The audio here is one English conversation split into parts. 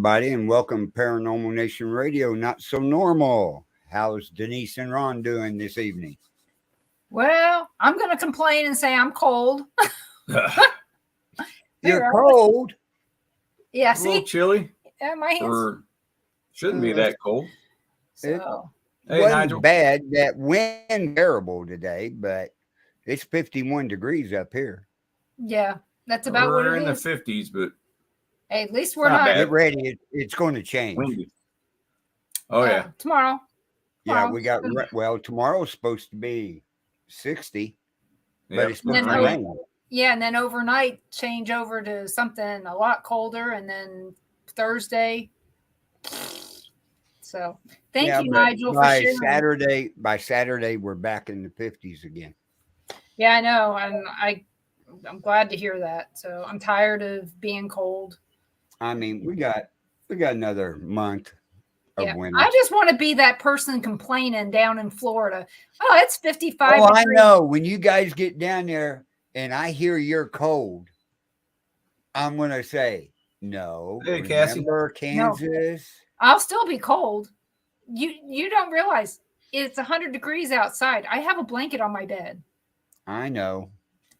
everybody, and welcome to Paranormal Nation Radio. Not so normal. How's Denise and Ron doing this evening? Well, I'm going to complain and say I'm cold. You're cold? Yeah, a little chilly. Yeah, my hands. Or shouldn't be that cold. So. It wasn't bad. That wind bearable today, but it's 51 degrees up here. Yeah, that's about what it is. We're in the 50s, but hey, at least we're not. Get ready. It's going to change. Windy. Oh, yeah. Tomorrow. Yeah, we got, tomorrow's supposed to be 60, but it's supposed to rain. Yeah, and then overnight change over to something a lot colder, and then Thursday. So thank you, Nigel, for sharing. By Saturday, we're back in the 50s again. Yeah, I know, and I'm glad to hear that. So I'm tired of being cold. I mean, we got another month of winter. I just want to be that person complaining down in Florida. Oh, it's 55 degrees. I know. When you guys get down there and I hear you're cold, I'm going to say, no. Hey, Cassie. Remember Kansas? No. I'll still be cold. You don't realize it's 100 degrees outside. I have a blanket on my bed. I know.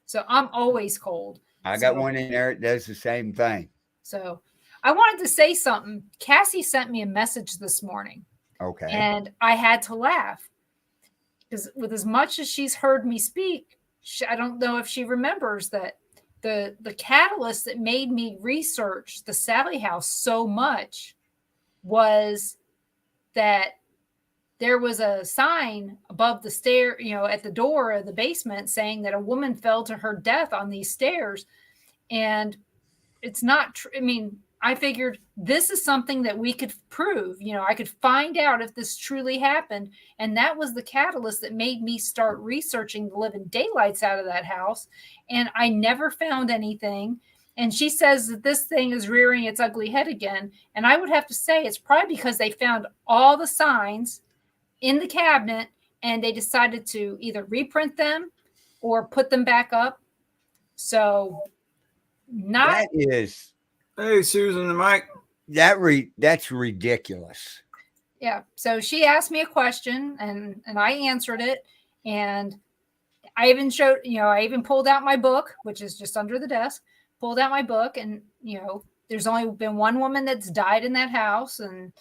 So I'm always cold. I got one in there that does the same thing. So I wanted to say something. Cassie sent me a message this morning. Okay. And I had to laugh because with as much as she's heard me speak, I don't know if she remembers that the catalyst that made me research the Sally House so much was that there was a sign above the stair, at the door of the basement saying that a woman fell to her death on these stairs. And it's not true. I mean, I figured this is something that we could prove. I could find out if this truly happened. And that was the catalyst that made me start researching the living daylights out of that house. And I never found anything. And she says that this thing is rearing its ugly head again. And I would have to say it's probably because they found all the signs in the cabinet and they decided to either reprint them or put them back up. So that is... Hey, Susan and Mike. That's ridiculous. Yeah. So she asked me a question and I answered it. And I even showed, I even pulled out my book, which is just under the desk, pulled out my book. And, there's only been one woman that's died in that house. And,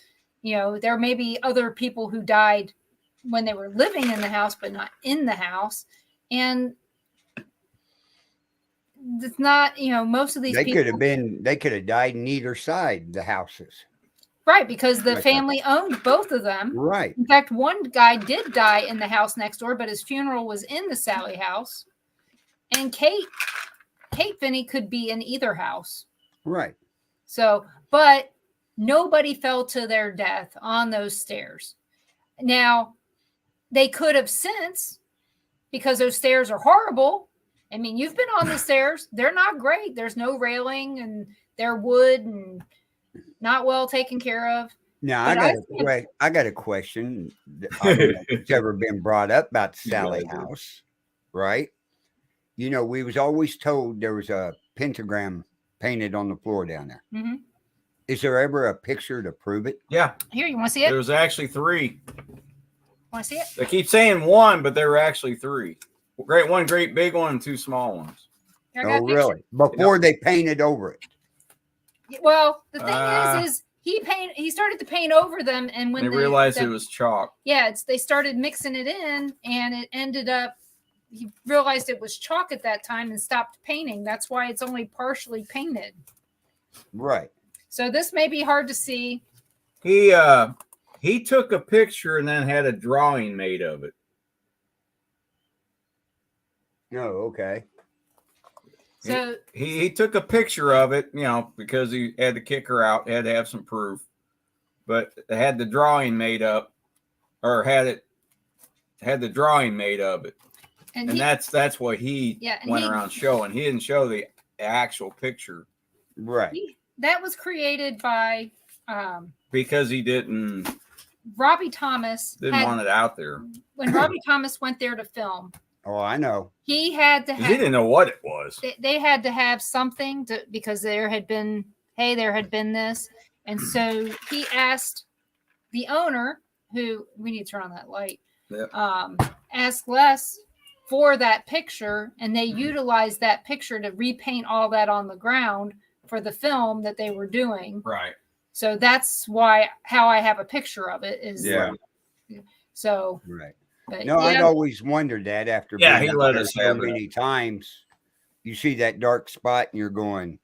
there may be other people who died when they were living in the house, but not in the house. And it's not, most of these people they could have died in either side the houses. Right, because the family owned both of them. Right. In fact, one guy did die in the house next door, but his funeral was in the Sally house. And Kate Finney could be in either house. Right. So, but nobody fell to their death on those stairs. Now, they could have since, because those stairs are horrible. I mean, you've been on the stairs. They're not great. There's no railing and they're wood and not well taken care of. Now, I got a question that's ever been brought up about the Sally house, right? We was always told there was a pentagram painted on the floor down there. Mm-hmm. Is there ever a picture to prove it? Yeah. Here, you want to see it? There was actually 3. Want to see it? They keep saying 1, but there were actually 3. One great big one and 2 small ones. Oh, really? Before they painted over it. Well, the thing is he started to paint over them, and when they realized it was chalk. Yeah, they started mixing it in, and it ended up. He realized it was chalk at that time and stopped painting. That's why it's only partially painted. Right. So this may be hard to see. He took a picture and then had a drawing made of it. Oh, okay. So he took a picture of it, because he had to kick her out, had to have some proof, but had the drawing made up, or had the drawing made of it, and that's what he went around showing. He didn't show the actual picture, right? That was created by because he didn't. Robbie Thomas didn't want it out there. When Robbie Thomas went there to film. Oh, I know. He had to have. He didn't know what it was. They had to have something because there had been this, And so he asked the owner, who we need to turn on that light, asked Les for that picture, and they utilized that picture to repaint all that on the ground for the film that they were doing. Right. So that's how I have a picture of it is. So. Right. But No, I'd always wondered that after being he out let there us so have many times. You see that dark spot and you're going,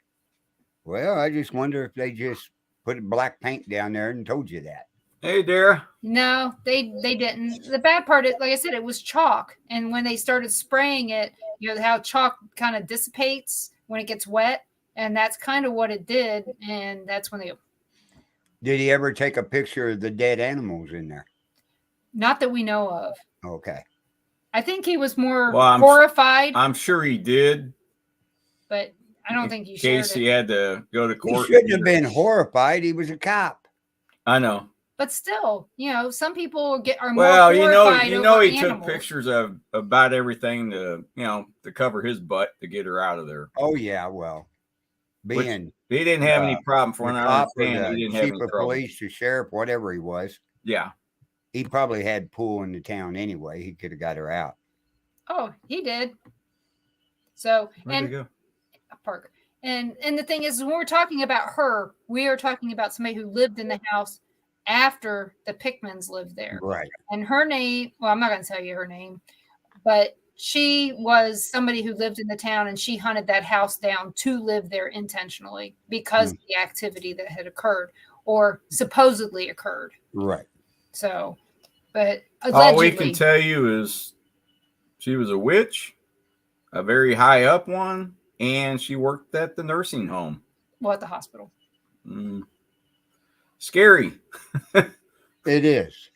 well, I just wonder if they just put black paint down there and told you that. Hey, Dara. No, they didn't. The bad part is, like I said, it was chalk. And when they started spraying it, you know, how chalk kind of dissipates when it gets wet. And that's kind of what it did. And that's when they... Did he ever take a picture of the dead animals in there? Not that we know of. Okay. I think he was more horrified. I'm sure he did. But I don't think he shared it. In case he had to go to court. He shouldn't have been horrified. He was a cop. I know. But still, you know, some people are more well, horrified over he animals. took pictures of about everything to cover his butt to get her out of there. Oh yeah, well, he didn't have any problem for he didn't have any trouble. Police, the sheriff, whatever he was. Yeah, he probably had pool in the town anyway. He could have got her out. Oh, he did. So Where'd they go? Park. And the thing is, when we're talking about her, we are talking about somebody who lived in the house after the Pickmans lived there. Right. And her name, well, I'm not going to tell you her name, but she was somebody who lived in the town, and she hunted that house down to live there intentionally because of the activity that had occurred or supposedly occurred. Right. So, but allegedly, all we can tell you is she was a witch, a very high up one, and she worked at the nursing home. Well, at the hospital. Scary. It is.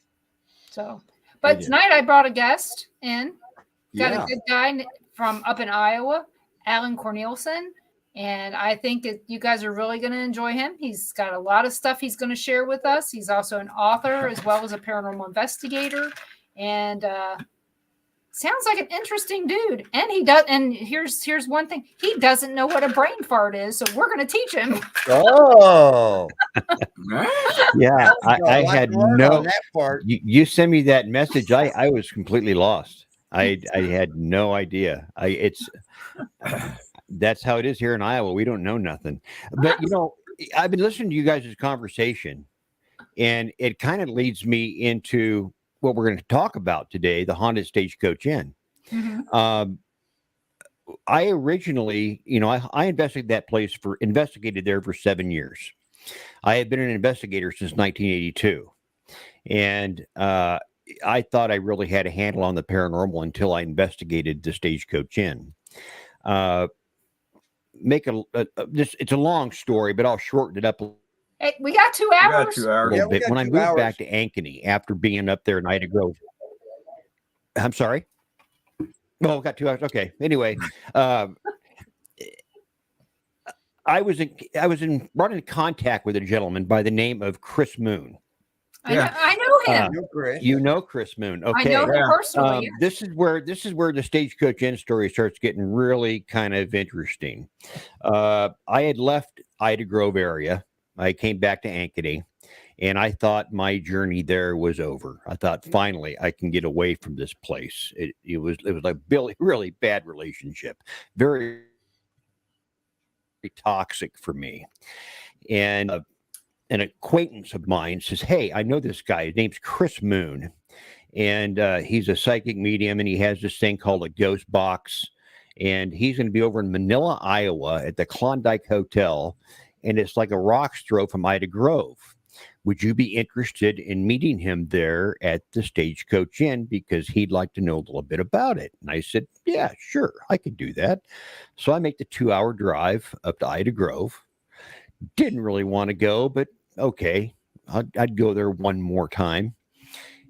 So, but tonight I brought a guest in. Got a good guy from up in Iowa, Alan Cornelison. And I think that you guys are really going to enjoy him. He's got a lot of stuff he's going to share with us. He's also an author as well as a paranormal investigator. And sounds like an interesting dude. And he does. And here's one thing. He doesn't know what a brain fart is. So we're going to teach him. Oh. Yeah. I had no that part. You sent me that message. I was completely lost. I had no idea. That's how it is here in Iowa. We don't know nothing. But, I've been listening to you guys' conversation, and it kind of leads me into what we're going to talk about today, the haunted Stagecoach Inn. Mm-hmm. I originally, I investigated there for 7 years. I had been an investigator since 1982. And I thought I really had a handle on the paranormal until I investigated the Stagecoach Inn. It's a long story, but I'll shorten it up. Hey, we got 2 hours. A little bit. When I moved back to Ankeny after being up there in Ida Grove, I'm sorry. Oh, got 2 hours. Okay. Anyway, I was brought into contact with a gentleman by the name of Chris Moon. I know him. You know Chris Moon. Okay. I know him personally. This is where the Stagecoach Inn story starts getting really kind of interesting. I had left Ida Grove area. I came back to Ankeny, and I thought my journey there was over. I thought finally I can get away from this place. It was like really bad relationship, very toxic for me, and an acquaintance of mine says, "Hey, I know this guy. His name's Chris Moon, and he's a psychic medium, and he has this thing called a ghost box, and he's going to be over in Manila, Iowa, at the Klondike Hotel, and it's like a rock's throw from Ida Grove. Would you be interested in meeting him there at the Stagecoach Inn because he'd like to know a little bit about it?" And I said, "Yeah, sure, I could do that." So I make the 2-hour drive up to Ida Grove. Didn't really want to go, but okay, I'd go there one more time.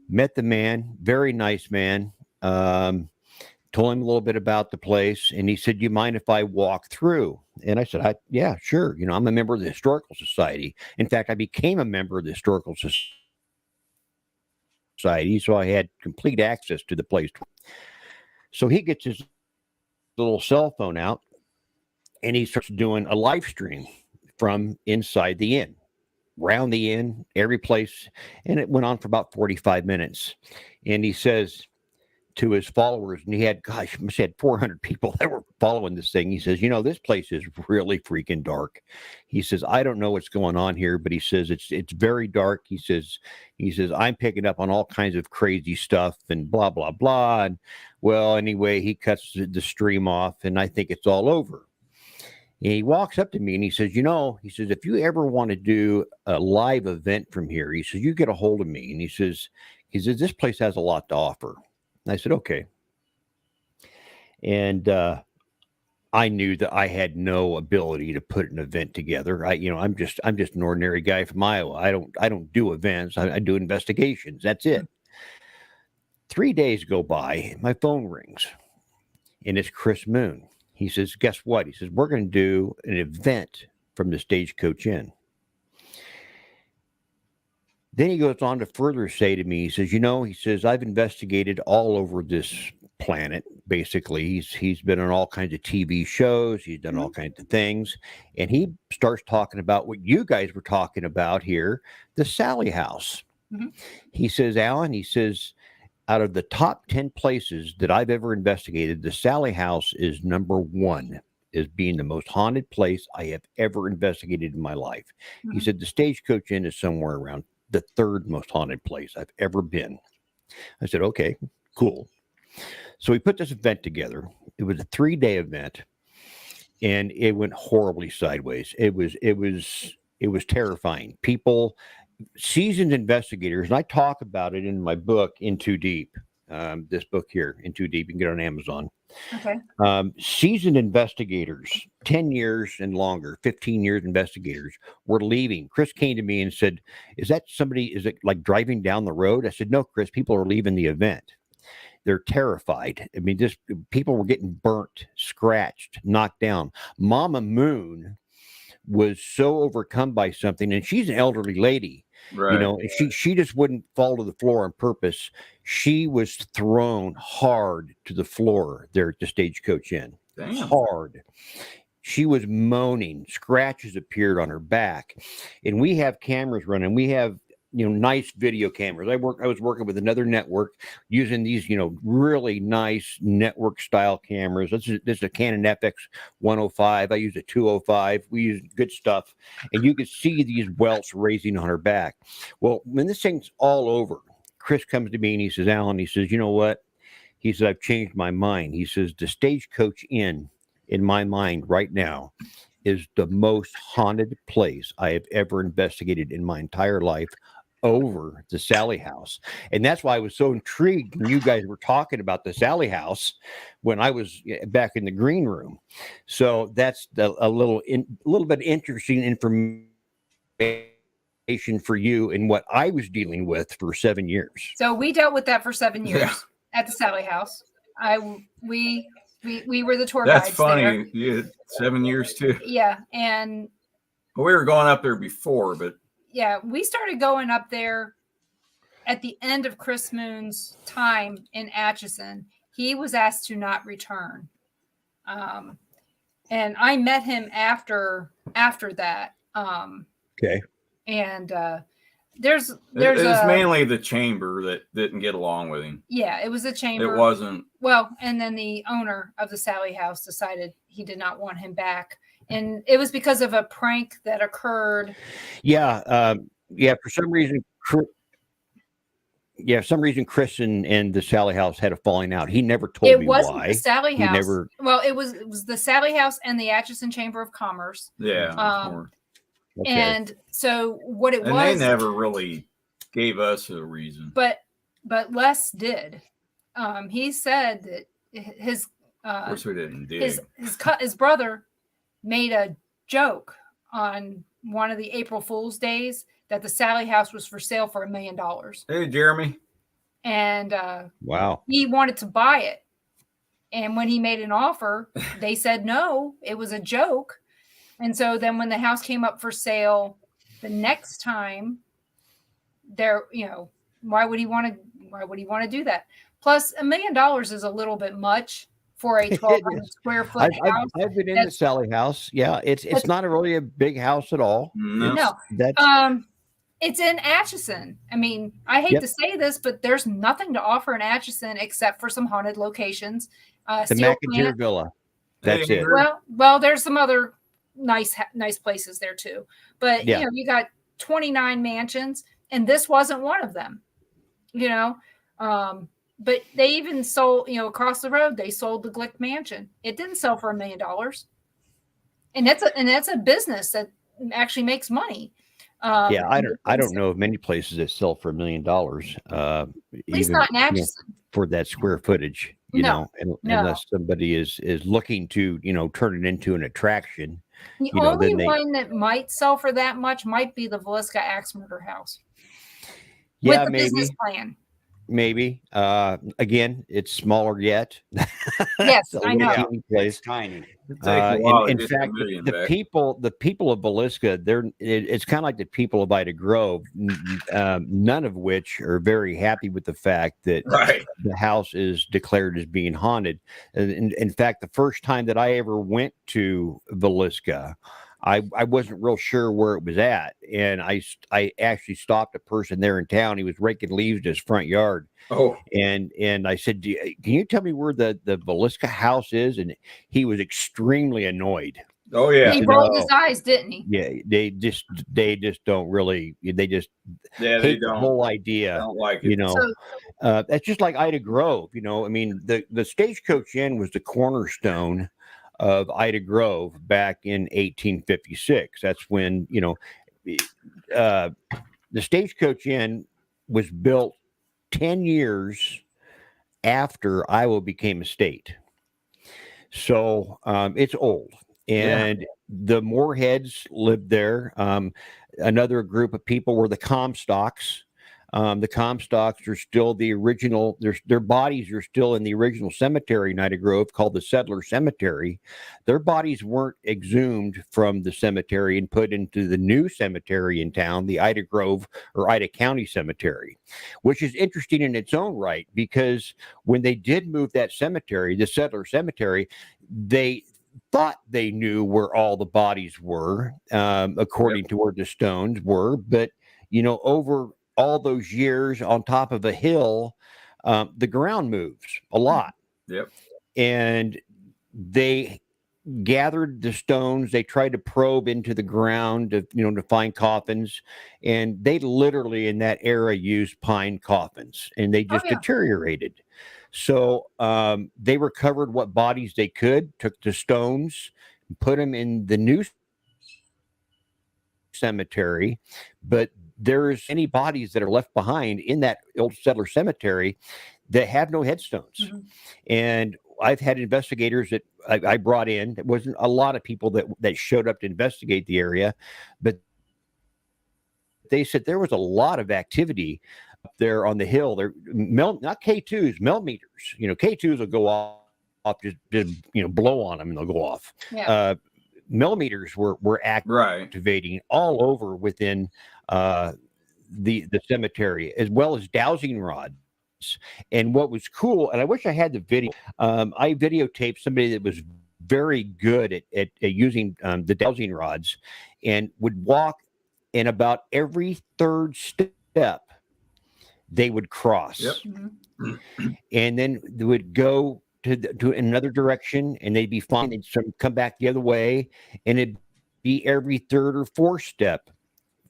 Met the man, very nice man. Told him a little bit about the place, and he said, "You mind if I walk through?" And I said, "Yeah, sure. I'm a member of the Historical Society. In fact, I became a member of the Historical Society, so I had complete access to the place." So he gets his little cell phone out, and he starts doing a live stream from inside the inn. round the inn, every place. And it went on for about 45 minutes. And he says to his followers, and he had, gosh, must have had 400 people that were following this thing. He says, this place is really freaking dark. He says, I don't know what's going on here, but he says it's very dark. He says I'm picking up on all kinds of crazy stuff and blah blah blah. And well, anyway, he cuts the stream off, and I think it's all over. And he walks up to me and he says, if you ever want to do a live event from here, he says, you get a hold of me. And he says, this place has a lot to offer. And I said, okay. And I knew that I had no ability to put an event together. I'm just an ordinary guy from Iowa. I don't do events. I do investigations. That's it. 3 days go by. My phone rings, and it's Chris Moon. He says, guess what? He says, we're going to do an event from the Stagecoach Inn. Then he goes on to further say to me, he says, I've investigated all over this planet. Basically, he's been on all kinds of TV shows. He's done all kinds of things. And he starts talking about what you guys were talking about here, the Sally House. Mm-hmm. He says, Alan, out of the top 10 places that I've ever investigated, the Sally House is number 1 as being the most haunted place I have ever investigated in my life. Mm-hmm. He said the Stagecoach Inn is somewhere around the 3rd most haunted place I've ever been. I said, okay, cool. So we put this event together. It was a 3-day event, and it went horribly sideways. It was terrifying. People, seasoned investigators, and I talk about it in my book, In Too Deep. This book here, In Too Deep, you can get it on Amazon. Okay. Seasoned investigators, 10 years and longer, 15 years investigators, were leaving. Chris came to me and said, is it like driving down the road? I said, no, Chris, people are leaving the event. They're terrified. I mean, people were getting burnt, scratched, knocked down. Mama Moon was so overcome by something, and she's an elderly lady. Right. And she just wouldn't fall to the floor on purpose. She was thrown hard to the floor there at the Stagecoach Inn. Damn. Hard. She was moaning. Scratches appeared on her back. And we have cameras running. We have, nice video cameras. I was working with another network using these, really nice network style cameras. This is a Canon FX 105. I use a 205. We use good stuff. And you could see these welts raising on her back. Well, when this thing's all over, Chris comes to me and he says, Alan, he says, you know what? He said, I've changed my mind. He says, the Stagecoach Inn, in my mind right now, is the most haunted place I have ever investigated in my entire life, over the Sally House. And that's why I was so intrigued when you guys were talking about the Sally House when I was back in the green room. So that's a little bit interesting information for you and what I was dealing with for 7 years. So we dealt with that for 7 years at the Sally House. We were the tour guides. That's funny. Yeah, 7 years too. Yeah, and we were going up there before, but yeah, we started going up there at the end of Chris Moon's time in Atchison. He was asked to not return. And I met him after that. Okay. And it was mainly the chamber that didn't get along with him. Yeah, it was the chamber. It wasn't. Well, and then the owner of the Sally House decided he did not want him back. And it was because of a prank that occurred. Yeah. For some reason, Chris and the Sally House had a falling out. He never told me why. It wasn't the Sally House. Well, it was the Sally House and the Atchison Chamber of Commerce. Yeah. Okay. And so what it was. And they never really gave us a reason. But Les did. He said that his. Of course we didn't dig. His brother made a joke on one of the April Fool's days that the Sally House was for sale for $1 million. Hey, Jeremy. And wow, he wanted to buy it. And when he made an offer, they said no, it was a joke. And so then when the house came up for sale the next time, why would he want to do that? Plus $1 million is a little bit much for a 1,200 square foot house. I've been in the Sally house. Yeah, it's not really a big house at all. No, it's in Atchison. I mean, I hate to say this, but there's nothing to offer in Atchison except for some haunted locations. The McIntyre Villa. That's it. Well, there's some other nice places there too. But you know, you got 29 mansions, and this wasn't one of them. You know, but they even sold, you know, across the road, they sold the Glick Mansion. It didn't sell for $1 million, and that's a business that actually makes money. I don't know of many places that sell for $1 million. At least not in Atchison. For that square footage, unless somebody is looking to, turn it into an attraction. The only one that might sell for that much might be the Villisca Axe Murder House. Yeah, with the maybe. Business plan. Maybe. Again, it's smaller yet. Yes, I know. It's tiny. In fact, the people of Villisca, it's kind of like the people of Ida Grove, none of which are very happy with the fact that the house is declared as being haunted. And in fact, the first time that I ever went to Villisca, I wasn't real sure where it was at, and I actually stopped a person there in town. He was raking leaves in his front yard. Oh, and I said, "Can you tell me where the Villisca house is?" And he was extremely annoyed. Oh yeah, he rolled his eyes, didn't he? Yeah, they just don't really. They just hate the whole idea. Don't like it. That's just like Ida Grove. I mean, the Stagecoach Inn was the cornerstone of Ida Grove back in 1856. That's when, the Stagecoach Inn was built 10 years after Iowa became a state. So it's old. And the Moorheads lived there. Another group of people were the Comstocks. The Comstocks are still the original. Their bodies are still in the original cemetery in Ida Grove called the Settler Cemetery. Their bodies weren't exhumed from the cemetery and put into the new cemetery in town, the Ida Grove or Ida County Cemetery, which is interesting in its own right, because when they did move that cemetery, the Settler Cemetery, they thought they knew where all the bodies were, according to where the stones were. But, over all those years on top of a hill, the ground moves a lot. Yep. And they gathered the stones. They tried to probe into the ground to find coffins. And they literally in that era used pine coffins, and they just deteriorated. So they recovered what bodies they could, took the stones, put them in the new cemetery, but there's any bodies that are left behind in that old Settler Cemetery that have no headstones. Mm-hmm. And I've had investigators that I brought in. It wasn't a lot of people that showed up to investigate the area, but they said there was a lot of activity up there on the hill. They're not K2s, millimeters. K2s will go off, just blow on them and they'll go off. Yeah. Millimeters were activating all over within the cemetery, as well as dowsing rods. And what was cool, and I wish I had the video, I videotaped somebody that was very good at using the dowsing rods, and would walk, and about every third step they would cross. Yep. Mm-hmm. And then they would go to another direction, and they'd be fine. They'd come back the other way, and it'd be every third or fourth step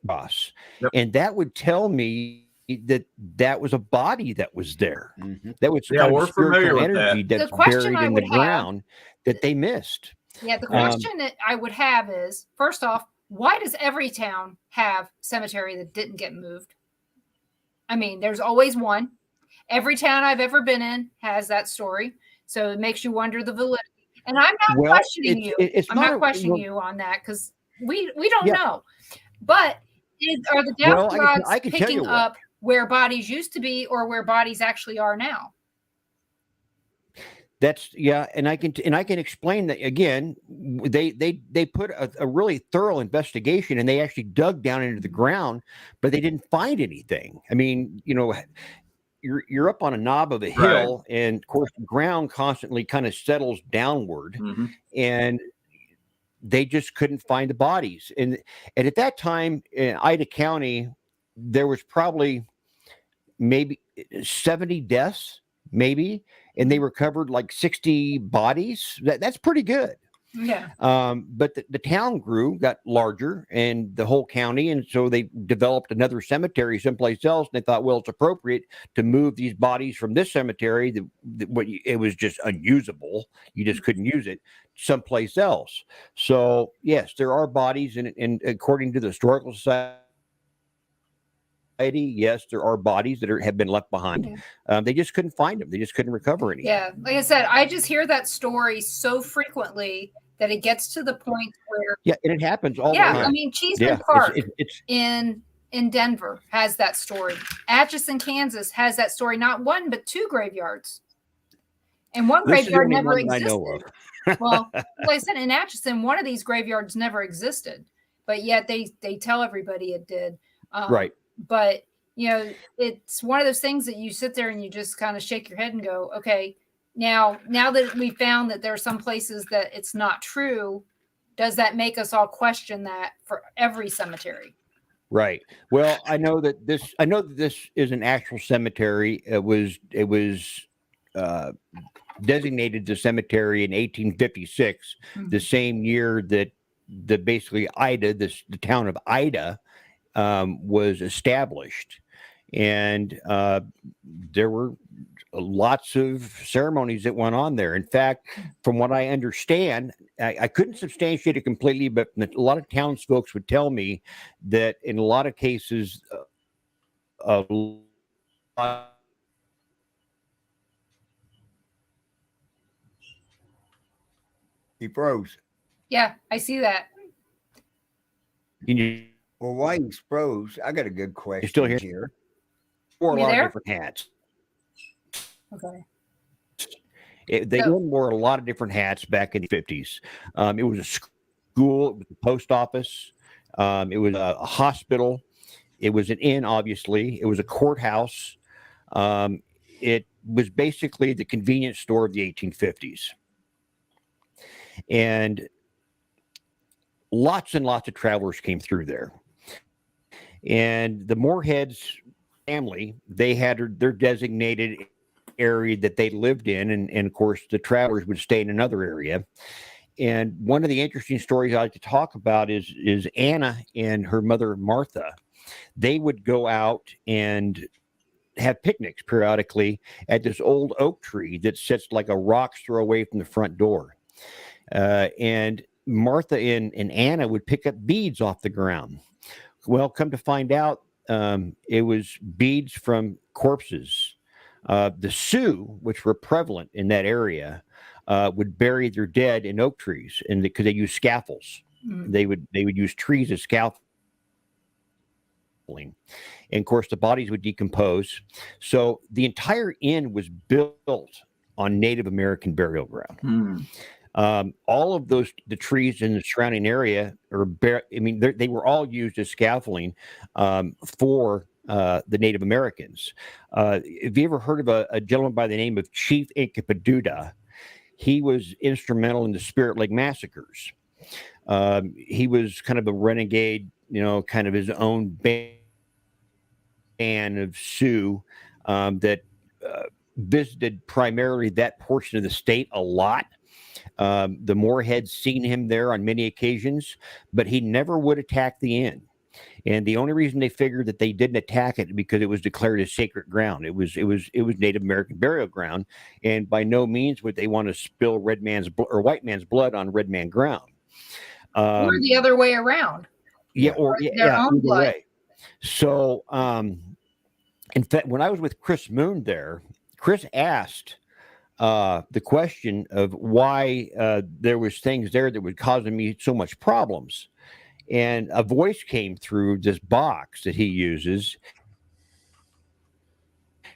cross. Yep. And that would tell me that was a body that was there. Mm-hmm. That was we're spiritual energy that's buried in the ground that they missed. Yeah, the question that I would have is, first off, why does every town have cemetery that didn't get moved? I mean, there's always one. Every town I've ever been in has that story. So it makes you wonder the validity. And I'm not questioning you. I'm not questioning you on that, because we don't know. But are the death rods picking up where bodies used to be or where bodies actually are now? That's and I can explain that again. They put a really thorough investigation, and they actually dug down into the ground, but they didn't find anything. I mean, you're up on a knob of a hill, and of course the ground constantly kind of settles downward, and they just couldn't find the bodies. And at that time in Ida County, there was probably maybe 70 deaths, maybe, and they recovered like 60 bodies. That's pretty good. Yeah. But the town got larger, and the whole county, and so they developed another cemetery someplace else. And they thought, well, it's appropriate to move these bodies from this cemetery it was just unusable. You just couldn't use it someplace else. So yes, there are bodies, and according to the Historical Society, yes, there are bodies that have been left behind. They just couldn't find them. They just couldn't recover any. Yeah, like I said, I just hear that story so frequently that it gets to the point where and it happens all the time. I mean, Cheeseman Park in Denver has that story. Atchison, Kansas has that story. Not one, but 2 graveyards, and one graveyard never existed. I know of. Well, like I said, in Atchison, one of these graveyards never existed, but yet they tell everybody it did. Right. But it's one of those things that you sit there and you just kind of shake your head and go, okay. Now that we found that there are some places that it's not true, does that make us all question that for every cemetery? Right. Well, I know that this is an actual cemetery. It was designated the cemetery in 1856, the same year that basically Ida, the town of Ida, was established, and there were lots of ceremonies that went on there. In fact, from what I understand, I couldn't substantiate it completely, but a lot of townsfolk would tell me that in a lot of cases, he froze. Yeah, I see that. Well, why he froze? I got a good question. You're still here? Wore a lot of different hats. Okay. They wore a lot of different hats back in the 50s. It was a school, it was a post office, it was a hospital, it was an inn, obviously, it was a courthouse. It was basically the convenience store of the 1850s. And lots and lots of travelers came through there. And the Moorheads family, they had their designated area that they lived in, and of course the travelers would stay in another area. And one of the interesting stories I like to talk about is Anna and her mother Martha. They would go out and have picnics periodically at this old oak tree that sits like a rock's throw away from the front door. And Martha and Anna would pick up beads off the ground. Well, come to find out, it was beads from corpses. The Sioux, which were prevalent in that area, would bury their dead in oak trees, and because they use scaffolds, they would use trees as scaffolding. And of course, the bodies would decompose. So the entire inn was built on Native American burial ground. All of the trees in the surrounding area they were all used as scaffolding for the Native Americans. Have you ever heard of a gentleman by the name of Chief Incapaduta? He was instrumental in the Spirit Lake massacres. He was kind of a renegade, kind of his own band of Sioux that visited primarily that portion of the state a lot. The Moorheads seen him there on many occasions, but he never would attack the inn. And the only reason they figured that they didn't attack it because it was declared as sacred ground. It was Native American burial ground, and by no means would they want to spill white man's blood on red man ground. Or the other way around. Their own blood. Way. So, in fact, when I was with Chris Moon there, Chris asked the question of why there was things there that were causing me so much problems. And a voice came through this box that he uses,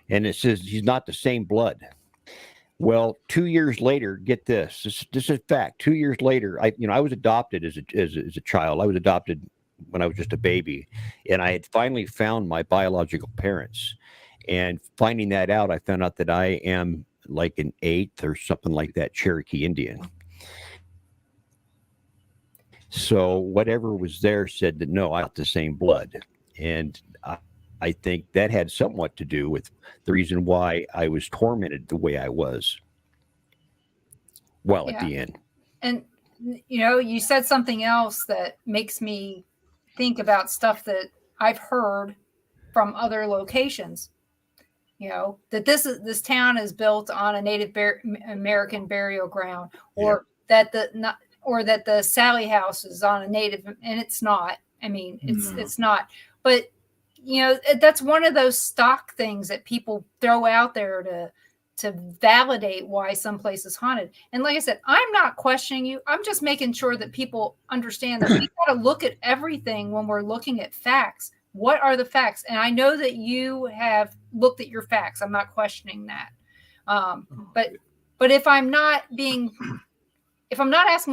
and it says he's not the same blood. Well, 2 years later, get this. This is fact. 2 years later, I was adopted as a child. I was adopted when I was just a baby, and I had finally found my biological parents. And finding that out, I found out that I am like an 8th or something like that Cherokee Indian. So whatever was there said that no, I got the same blood. And I think that had somewhat to do with the reason why I was tormented the way I was. Well, at the end. And, you know, you said something else that makes me think about stuff that I've heard from other locations. You know, that this town is built on a Native American burial ground, or that the Sally House is on a Native, and it's not. I mean, it's not. But you know, that's one of those stock things that people throw out there to validate why some place is haunted. And like I said, I'm not questioning you. I'm just making sure that people understand that we got to look at everything when we're looking at facts. What are the facts? And I know that you have looked at your facts. I'm not questioning that. But if I'm not asking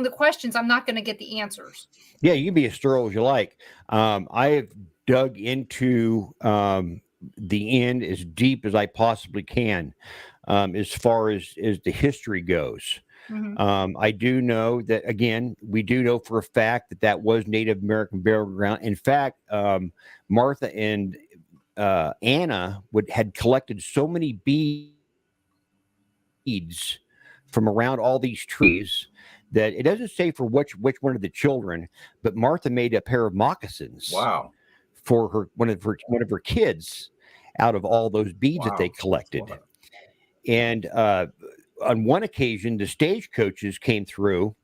the questions, I'm not going to get the answers. Yeah, you can be as thorough as you like. I have dug into the end as deep as I possibly can, as far as the history goes. Mm-hmm. I do know that, again, we do know for a fact that was Native American burial ground. In fact, Martha and Anna had collected so many beads from around all these trees that it doesn't say for which one of the children, but Martha made a pair of moccasins. Wow. For one of her kids out of all those beads that they collected. Wow. And on one occasion, the stagecoaches came through,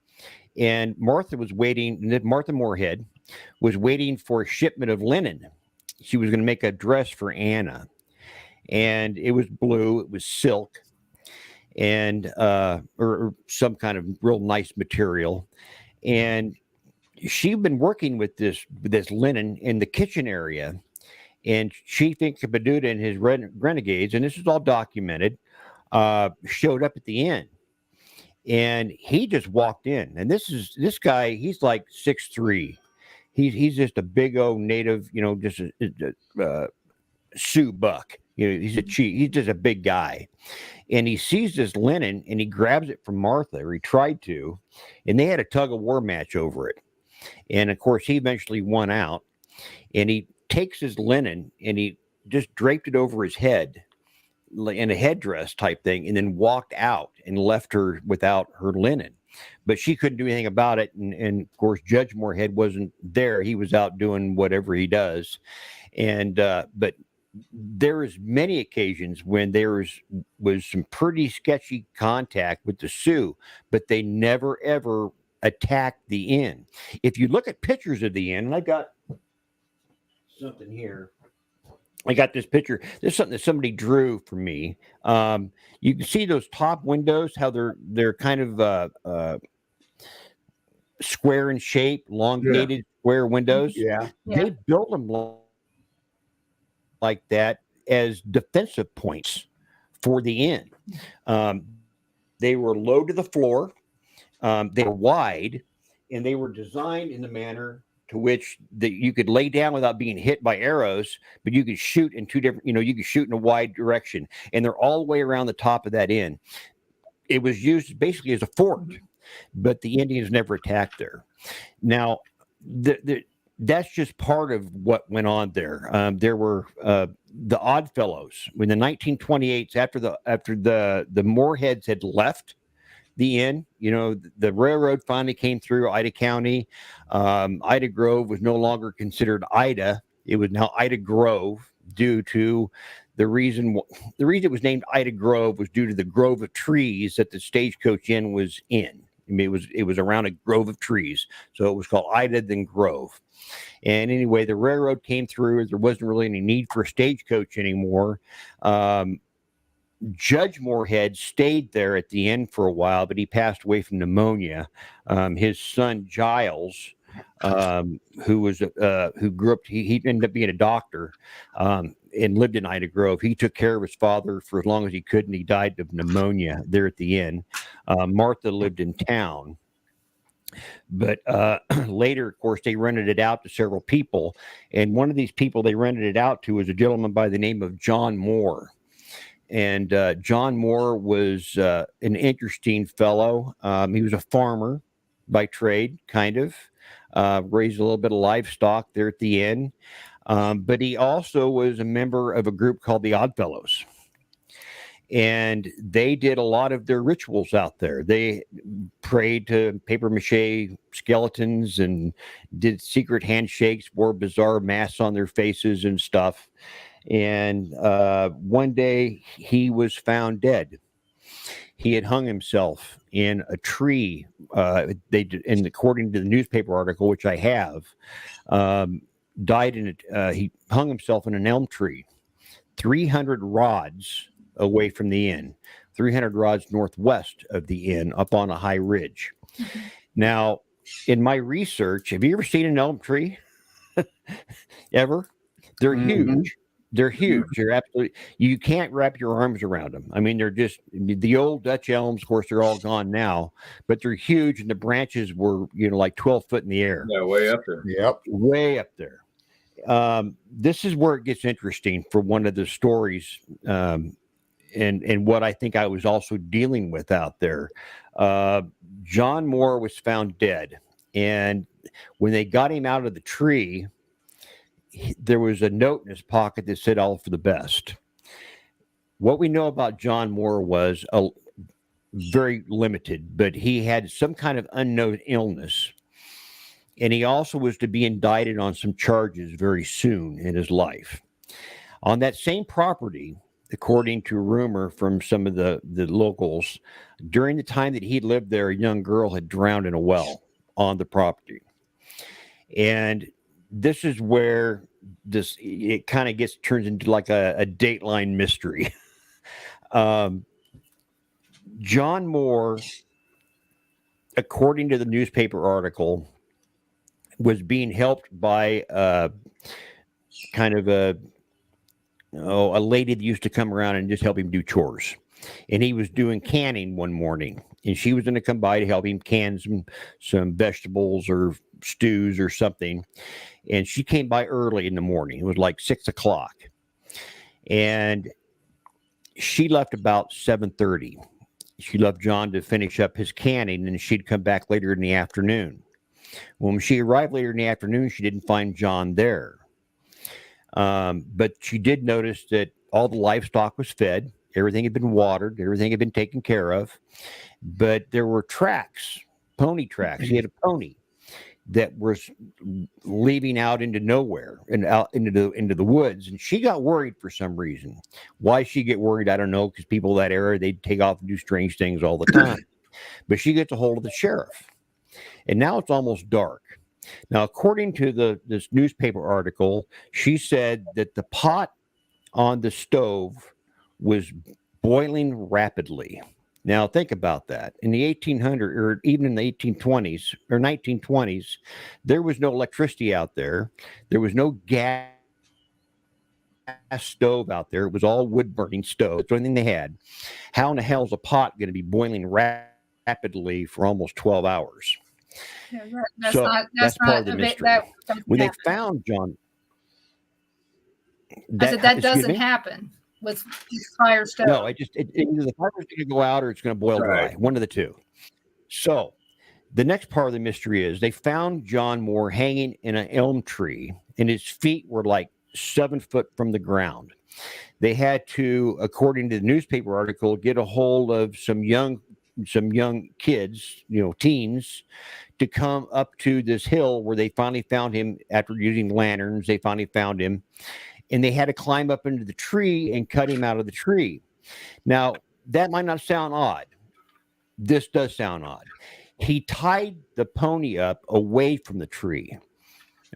and Martha Moorhead was waiting for a shipment of linen. She was going to make a dress for Anna, and it was blue, it was silk, and or some kind of real nice material. And she'd been working with this linen in the kitchen area, and Chief Incapaduta and his renegades, and this is all documented, showed up at the end, and he just walked in. And this guy, he's like 6'3". He's just a big old native, you know, just a Sioux buck. You know, he's a chief. He's just a big guy, and he sees this linen and he grabs it from Martha, or he tried to, and they had a tug of war match over it. And of course, he eventually won out, and he takes his linen and he just draped it over his head in a headdress type thing, and then walked out and left her without her linen. But she couldn't do anything about it. And of course, Judge Moorhead wasn't there. He was out doing whatever he does. And, but there is many occasions when there was some pretty sketchy contact with the Sioux, but they never, ever attacked the inn. If you look at pictures of the inn, and I got something here. I got this picture. This is something that somebody drew for me. You can see those top windows, how they're kind of square in shape, elongated square windows. Yeah. They built them like that as defensive points for the inn. They were low to the floor. They were wide, and they were designed in the manner to which that you could lay down without being hit by arrows, but you could shoot in two different, you could shoot in a wide direction, and they're all the way around the top of that inn. It was used basically as a fort, but the Indians never attacked there. Now, that's just part of what went on there. There were the Oddfellows in the 1928s, after the Moorheads had left the inn. The railroad finally came through Ida County. Ida Grove was no longer considered Ida. It was now Ida Grove, due to the reason it was named Ida Grove was due to the grove of trees that the Stagecoach Inn was in. I mean, it was around a grove of trees, so it was called Ida then Grove. And anyway, the railroad came through. There wasn't really any need for a stagecoach anymore. Judge Moorhead stayed there at the end for a while, but he passed away from pneumonia. His son Giles, who grew up, he ended up being a doctor and lived in Ida Grove. He took care of his father for as long as he could, and he died of pneumonia there at the end. Martha lived in town. But later, of course, they rented it out to several people. And one of these people they rented it out to was a gentleman by the name of John Moore. And John Moore was an interesting fellow. He was a farmer by trade, kind of. Raised a little bit of livestock there at the end. But he also was a member of a group called the Oddfellows. And they did a lot of their rituals out there. They prayed to paper mache skeletons and did secret handshakes, wore bizarre masks on their faces and stuff. And one day he was found dead. He had hung himself in a tree. They did, and according to the newspaper article, which I have, died in it. He hung himself in an elm tree, 300 rods away from the inn, 300 rods northwest of the inn, up on a high ridge. Mm-hmm. Now, in my research, have you ever seen an elm tree? Ever? They're huge. They're huge. They're absolutely, you can't wrap your arms around them. I mean, they're just the old Dutch elms. Of course, they're all gone now, but they're huge, and the branches were, like 12 foot in the air. Yeah, way up there. Yep. Way up there. This is where it gets interesting for one of the stories, and what I think I was also dealing with out there. John Moore was found dead, and when they got him out of the tree, there was a note in his pocket that said all for the best. What we know about John Moore was very limited, but he had some kind of unknown illness. And he also was to be indicted on some charges very soon in his life. On that same property, according to rumor from some of the locals, during the time that he lived there, a young girl had drowned in a well on the property. And this is where it kind of turns into like a Dateline mystery. John Moore, according to the newspaper article, was being helped by kind of a lady that used to come around and just help him do chores. And he was doing canning one morning, and she was going to come by to help him can some vegetables or stews or something. And she came by early in the morning. It was like 6 o'clock. And she left about 7:30. She left John to finish up his canning, and she'd come back later in the afternoon. When she arrived later in the afternoon, she didn't find John there. But she did notice that all the livestock was fed. Everything had been watered. Everything had been taken care of. But there were tracks, pony tracks. He had a pony that was leaving out into nowhere and out into the woods. And she got worried for some reason. Why she get worried, I don't know, because people that era, they'd take off and do strange things all the time. But she gets a hold of the sheriff. And now it's almost dark. Now, according to this newspaper article, she said that the pot on the stove was boiling rapidly. Now, think about that. In the 1800s, or even in the 1820s or 1920s, there was no electricity out there. There was no gas stove out there. It was all wood-burning stove. That's the only thing they had. How in the hell is a pot going to be boiling rapidly for almost 12 hours? Yeah, that's part of the mystery. When they found John, that doesn't happen with fire stove. No, either the fire's going to go out or it's going to boil dry. One of the two. So the next part of the mystery is they found John Moore hanging in an elm tree, and his feet were like 7 foot from the ground. They had to, according to the newspaper article, get a hold of some young kids, teens, to come up to this hill where they finally found him after using lanterns. They finally found him, and they had to climb up into the tree and cut him out of the tree. Now, that might not sound odd. This does sound odd. He tied the pony up away from the tree.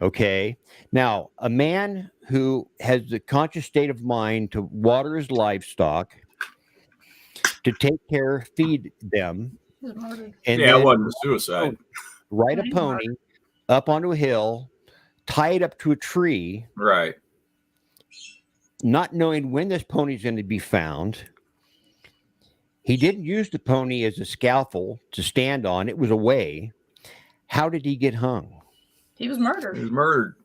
Okay. Now, a man who has the conscious state of mind to water his livestock, to take care, feed them, and it wasn't a suicide. Ride a pony up onto a hill, tie it up to a tree, right? Not knowing when this pony is going to be found. He didn't use the pony as a scaffold to stand on. It was away. How did he get hung? He was He murdered. was murdered.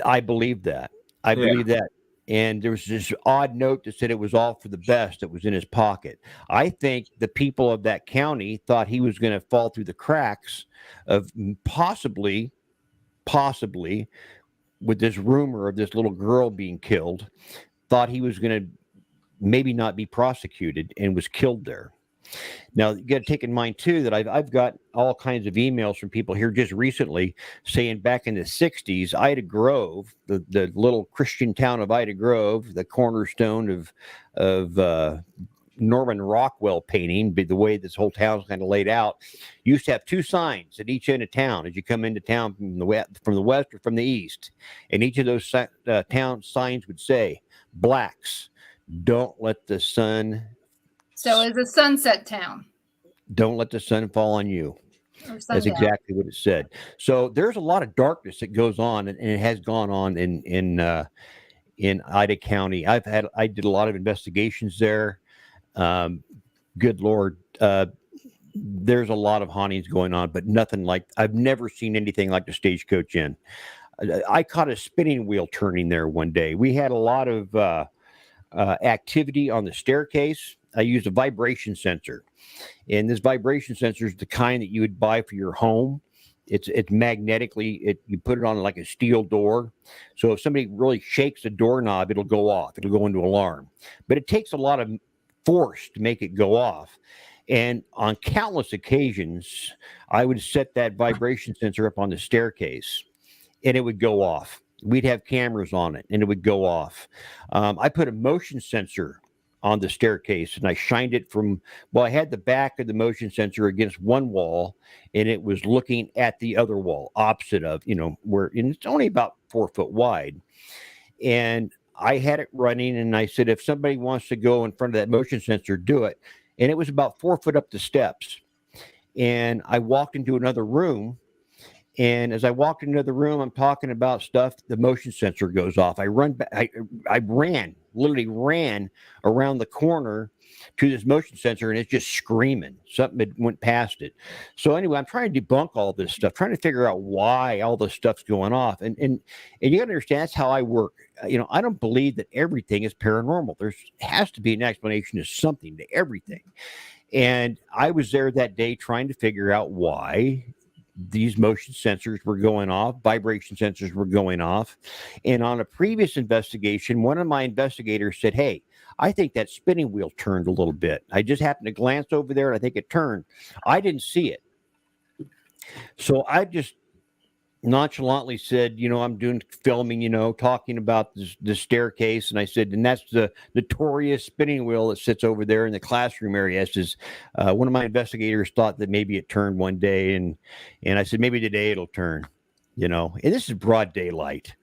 I believe that. I believe that. And there was this odd note that said it was all for the best that was in his pocket. I think the people of that county thought he was going to fall through the cracks of possibly with this rumor of this little girl being killed, thought he was going to maybe not be prosecuted and was killed there. Now, you got to take in mind, too, that I've got all kinds of emails from people here just recently saying back in the 60s, Ida Grove, the little Christian town of Ida Grove, the cornerstone of Norman Rockwell painting, the way this whole town's kind of laid out, used to have two signs at each end of town as you come into town from the west or from the east. And each of those town signs would say, blacks, don't let the sun... So it's a sunset town. Don't let the sun fall on you. Or That's sundown. exactly what it said. So there's a lot of darkness that goes on, and it has gone on in Ida County. I did a lot of investigations there. Good Lord, there's a lot of hauntings going on, but nothing like, I've never seen anything like the Stagecoach Inn. I caught a spinning wheel turning there one day. We had a lot of activity on the staircase. I used a vibration sensor, and this vibration sensor is the kind that you would buy for your home. It's magnetically, you put it on like a steel door. So if somebody really shakes the doorknob, it'll go off. It'll go into alarm. But it takes a lot of force to make it go off. And on countless occasions, I would set that vibration sensor up on the staircase, and it would go off. We'd have cameras on it, and it would go off. I put a motion sensor on the staircase, and I shined it I had the back of the motion sensor against one wall, and it was looking at the other wall opposite of, and it's only about 4 foot wide. And I had it running, and I said, if somebody wants to go in front of that motion sensor, do it. And it was about 4 foot up the steps. And I walked into another room, and as I walked into the room, I'm talking about stuff. The motion sensor goes off. I run back. I literally ran around the corner to this motion sensor, and it's just screaming. Something had went past it. So anyway, I'm trying to debunk all this stuff, trying to figure out why all this stuff's going off. And you got to understand, that's how I work. I don't believe that everything is paranormal. There has to be an explanation of something to everything. And I was there that day trying to figure out why these motion sensors were going off, vibration sensors were going off. And on a previous investigation, one of my investigators said, hey, I think that spinning wheel turned a little bit. I just happened to glance over there, and I think it turned. I didn't see it. So I just nonchalantly said, I'm doing filming, talking about the staircase. And I said, and that's the notorious spinning wheel that sits over there in the classroom area. One of my investigators thought that maybe it turned one day. And I said, maybe today it'll turn, and this is broad daylight.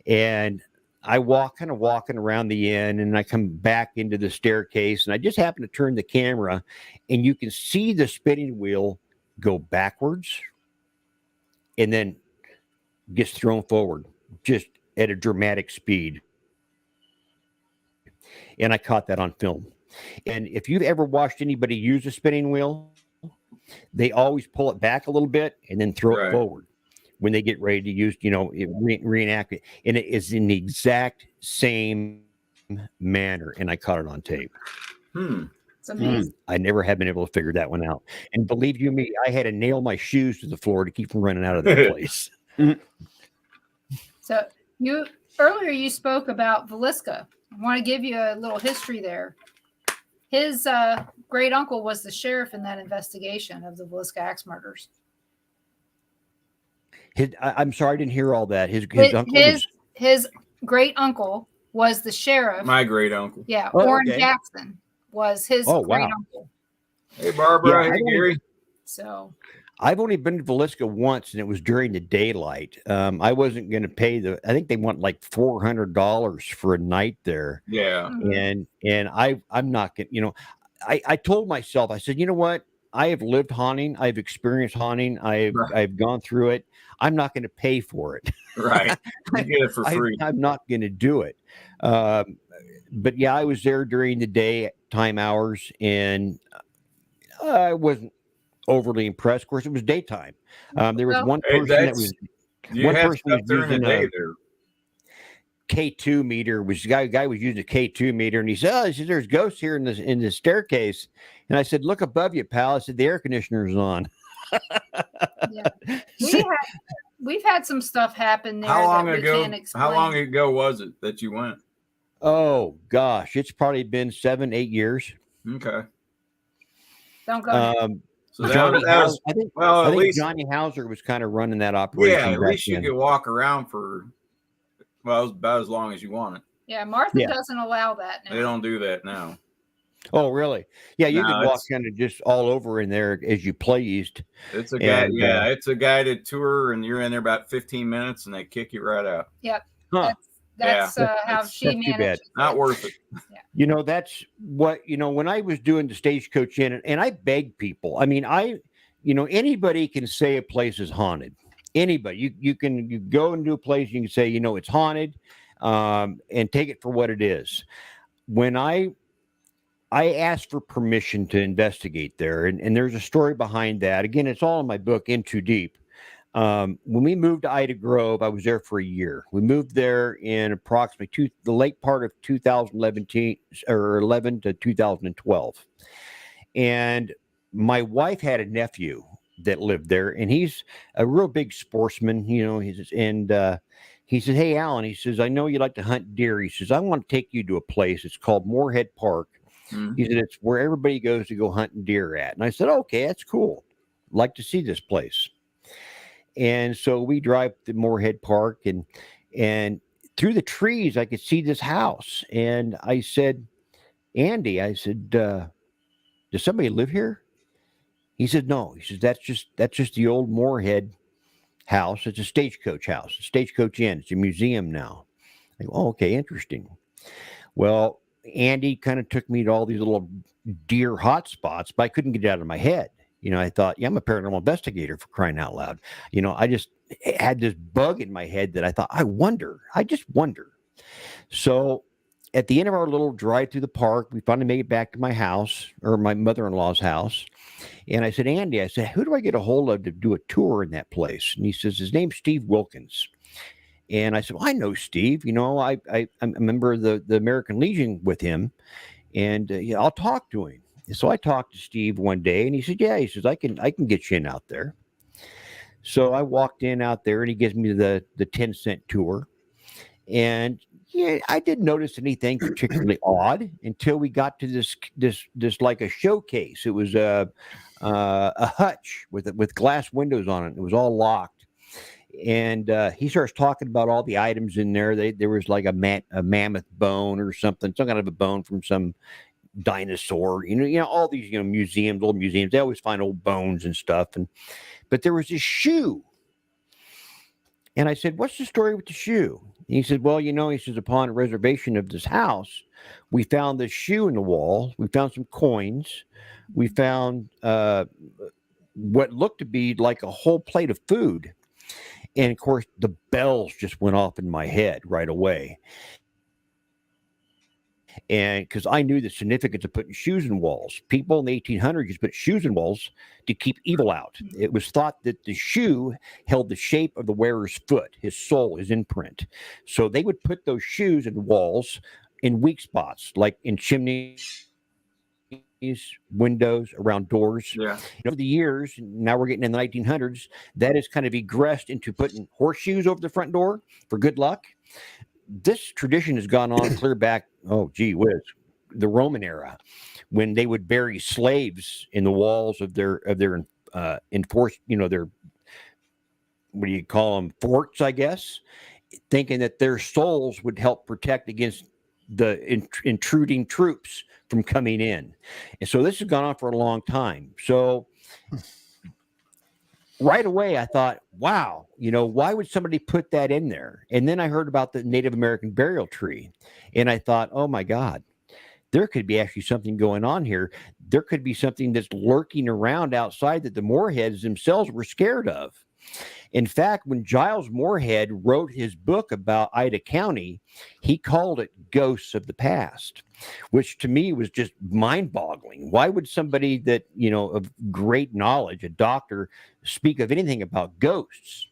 And I kind of walking around the inn, and I come back into the staircase, and I just happen to turn the camera, and you can see the spinning wheel go backwards and then gets thrown forward just at a dramatic speed. And I caught that on film. And if you've ever watched anybody use a spinning wheel, they always pull it back a little bit and then throw it forward when they get ready to use, reenact it. And it is in the exact same manner. And I caught it on tape. It's amazing. I never have been able to figure that one out. And believe you me, I had to nail my shoes to the floor to keep from running out of that place. So earlier you spoke about Velisca. I want to give you a little history there. His great uncle was the sheriff in that investigation of the Velisca axe murders. I'm sorry, I didn't hear all that. His uncle his great uncle was the sheriff. My great uncle. Yeah, Oh, Orrin okay. Jackson was his great uncle. Hey, Barbara. Yeah, hey, Gary. So I've only been to Velisca once, and it was during the daylight. I wasn't going to pay I think they want like $400 for a night there. Yeah. And I'm not going to, I told myself, I said, you know what? I have lived haunting. I've experienced haunting. I've gone through it. I'm not going to pay for it. Right. You get it for free. I'm not going to do it. But yeah, I was there during the daytime hours, and I wasn't overly impressed. Of course, it was daytime. There was Well, one Hey, person that was you one had person stuff was during the using day a there. K2 meter. Was guy was using a K2 meter, and he said, "Oh, he said, there's ghosts here in the staircase." And I said, "Look above you, pal." I said, "The air conditioner's on." yeah, we've had some stuff happen there How long that we ago? can't explain. How long ago was it that you went? Oh gosh, it's probably been 7-8 years. Okay. Don't go there. So that Johnny was, that was I think well, at least Johnny Hauser was kind of running that yeah, operation at back least you then. could walk around for about as long as you wanted. Yeah, Martha Yeah. doesn't allow that now. They don't do that now. Oh, really? Yeah, you No, could walk kind of just all over in there as you pleased. It's a guy. And, Yeah, it's a guided tour, and you're in there about 15 minutes, and they kick you right out. Yep. Huh. That's how she that's too bad. manages. Not worth it. You know, that's what, when I was doing the Stagecoach Inn, and I beg people, I mean, anybody can say a place is haunted. Anybody, you go into a place, you can say, it's haunted, and take it for what it is. When I asked for permission to investigate there, and there's a story behind that. Again, it's all in my book, In Too Deep. When we moved to Ida Grove, I was there for a year. We moved there in approximately the late part of 2011 to 2012. And my wife had a nephew that lived there, and he's a real big sportsman, he said, "Hey, Alan," he says, "I know you like to hunt deer." He says, "I want to take you to a place. It's called Moorhead Park." Mhm. He said, "It's where everybody goes to go hunting deer at." And I said, "Okay, that's cool. Like to see this place." And so we drive to Moorhead Park, and through the trees, I could see this house. And I said, "Andy," I said, "does somebody live here?" He said, "No." He says, that's just the old Moorhead house. It's a stagecoach house, a Stagecoach Inn. It's a museum now." I go, "Oh, okay, interesting." Well, Andy kind of took me to all these little deer hot spots, but I couldn't get it out of my head. I thought, yeah, I'm a paranormal investigator, for crying out loud. I just had this bug in my head that I thought, I just wonder. So at the end of our little drive through the park, we finally made it back to my house, or my mother-in-law's house. And I said, "Andy," I said, "who do I get a hold of to do a tour in that place?" And he says, "His name's Steve Wilkins." And I said, "Well, I know Steve. I'm a member of the American Legion with him, and I'll talk to him." So I talked to Steve one day, and he said, "Yeah," he says, I can get you in out there." So I walked in out there, and he gives me the 10-cent tour. And yeah, I didn't notice anything particularly odd until we got to this like a showcase. It was a hutch with glass windows on it. It was all locked. And he starts talking about all the items in there. There was like a mammoth bone or something, some kind of a bone from some dinosaur. All these museums, old museums. They always find old bones and stuff. But there was this shoe. And I said, "What's the story with the shoe?" And he said, "Well, he says, upon reservation of this house, we found this shoe in the wall. We found some coins. We found what looked to be like a whole plate of food." And of course, the bells just went off in my head right away. And because I knew the significance of putting shoes in walls. People in the 1800s used to put shoes in walls to keep evil out. It was thought that the shoe held the shape of the wearer's foot, his soul, his imprint. So they would put those shoes in walls in weak spots, like in chimneys, windows, around doors. Yeah. Over the years, now we're getting in the 1900s, that has kind of egressed into putting horseshoes over the front door for good luck. This tradition has gone on clear back, oh, gee whiz, the Roman era, when they would bury slaves in the walls of their enforced, their, what do you call them, forts, I guess, thinking that their souls would help protect against the intruding troops from coming in. And so this has gone on for a long time. So right away, I thought, wow, why would somebody put that in there? And then I heard about the Native American burial tree. And I thought, oh my God, there could be actually something going on here. There could be something that's lurking around outside that the Moorheads themselves were scared of. In fact, when Giles Moorhead wrote his book about Ida County, he called it Ghosts of the Past, which to me was just mind-boggling. Why would somebody that, of great knowledge, a doctor, speak of anything about ghosts?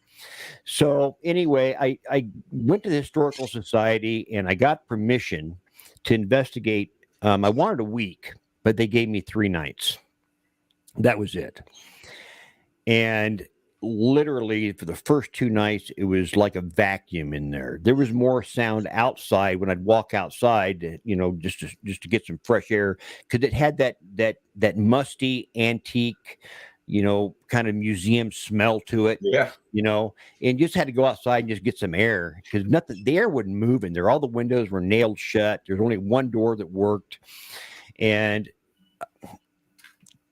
So anyway, I went to the Historical Society and I got permission to investigate. I wanted a week, but they gave me 3 nights. That was it. And literally for the first 2 nights, it was like a vacuum in there. There was more sound outside when I'd walk outside, just to get some fresh air, because it had that musty, antique, kind of museum smell to it. Yeah. And just had to go outside and just get some air, because the air wouldn't move in there. All the windows were nailed shut. There's only one door that worked. And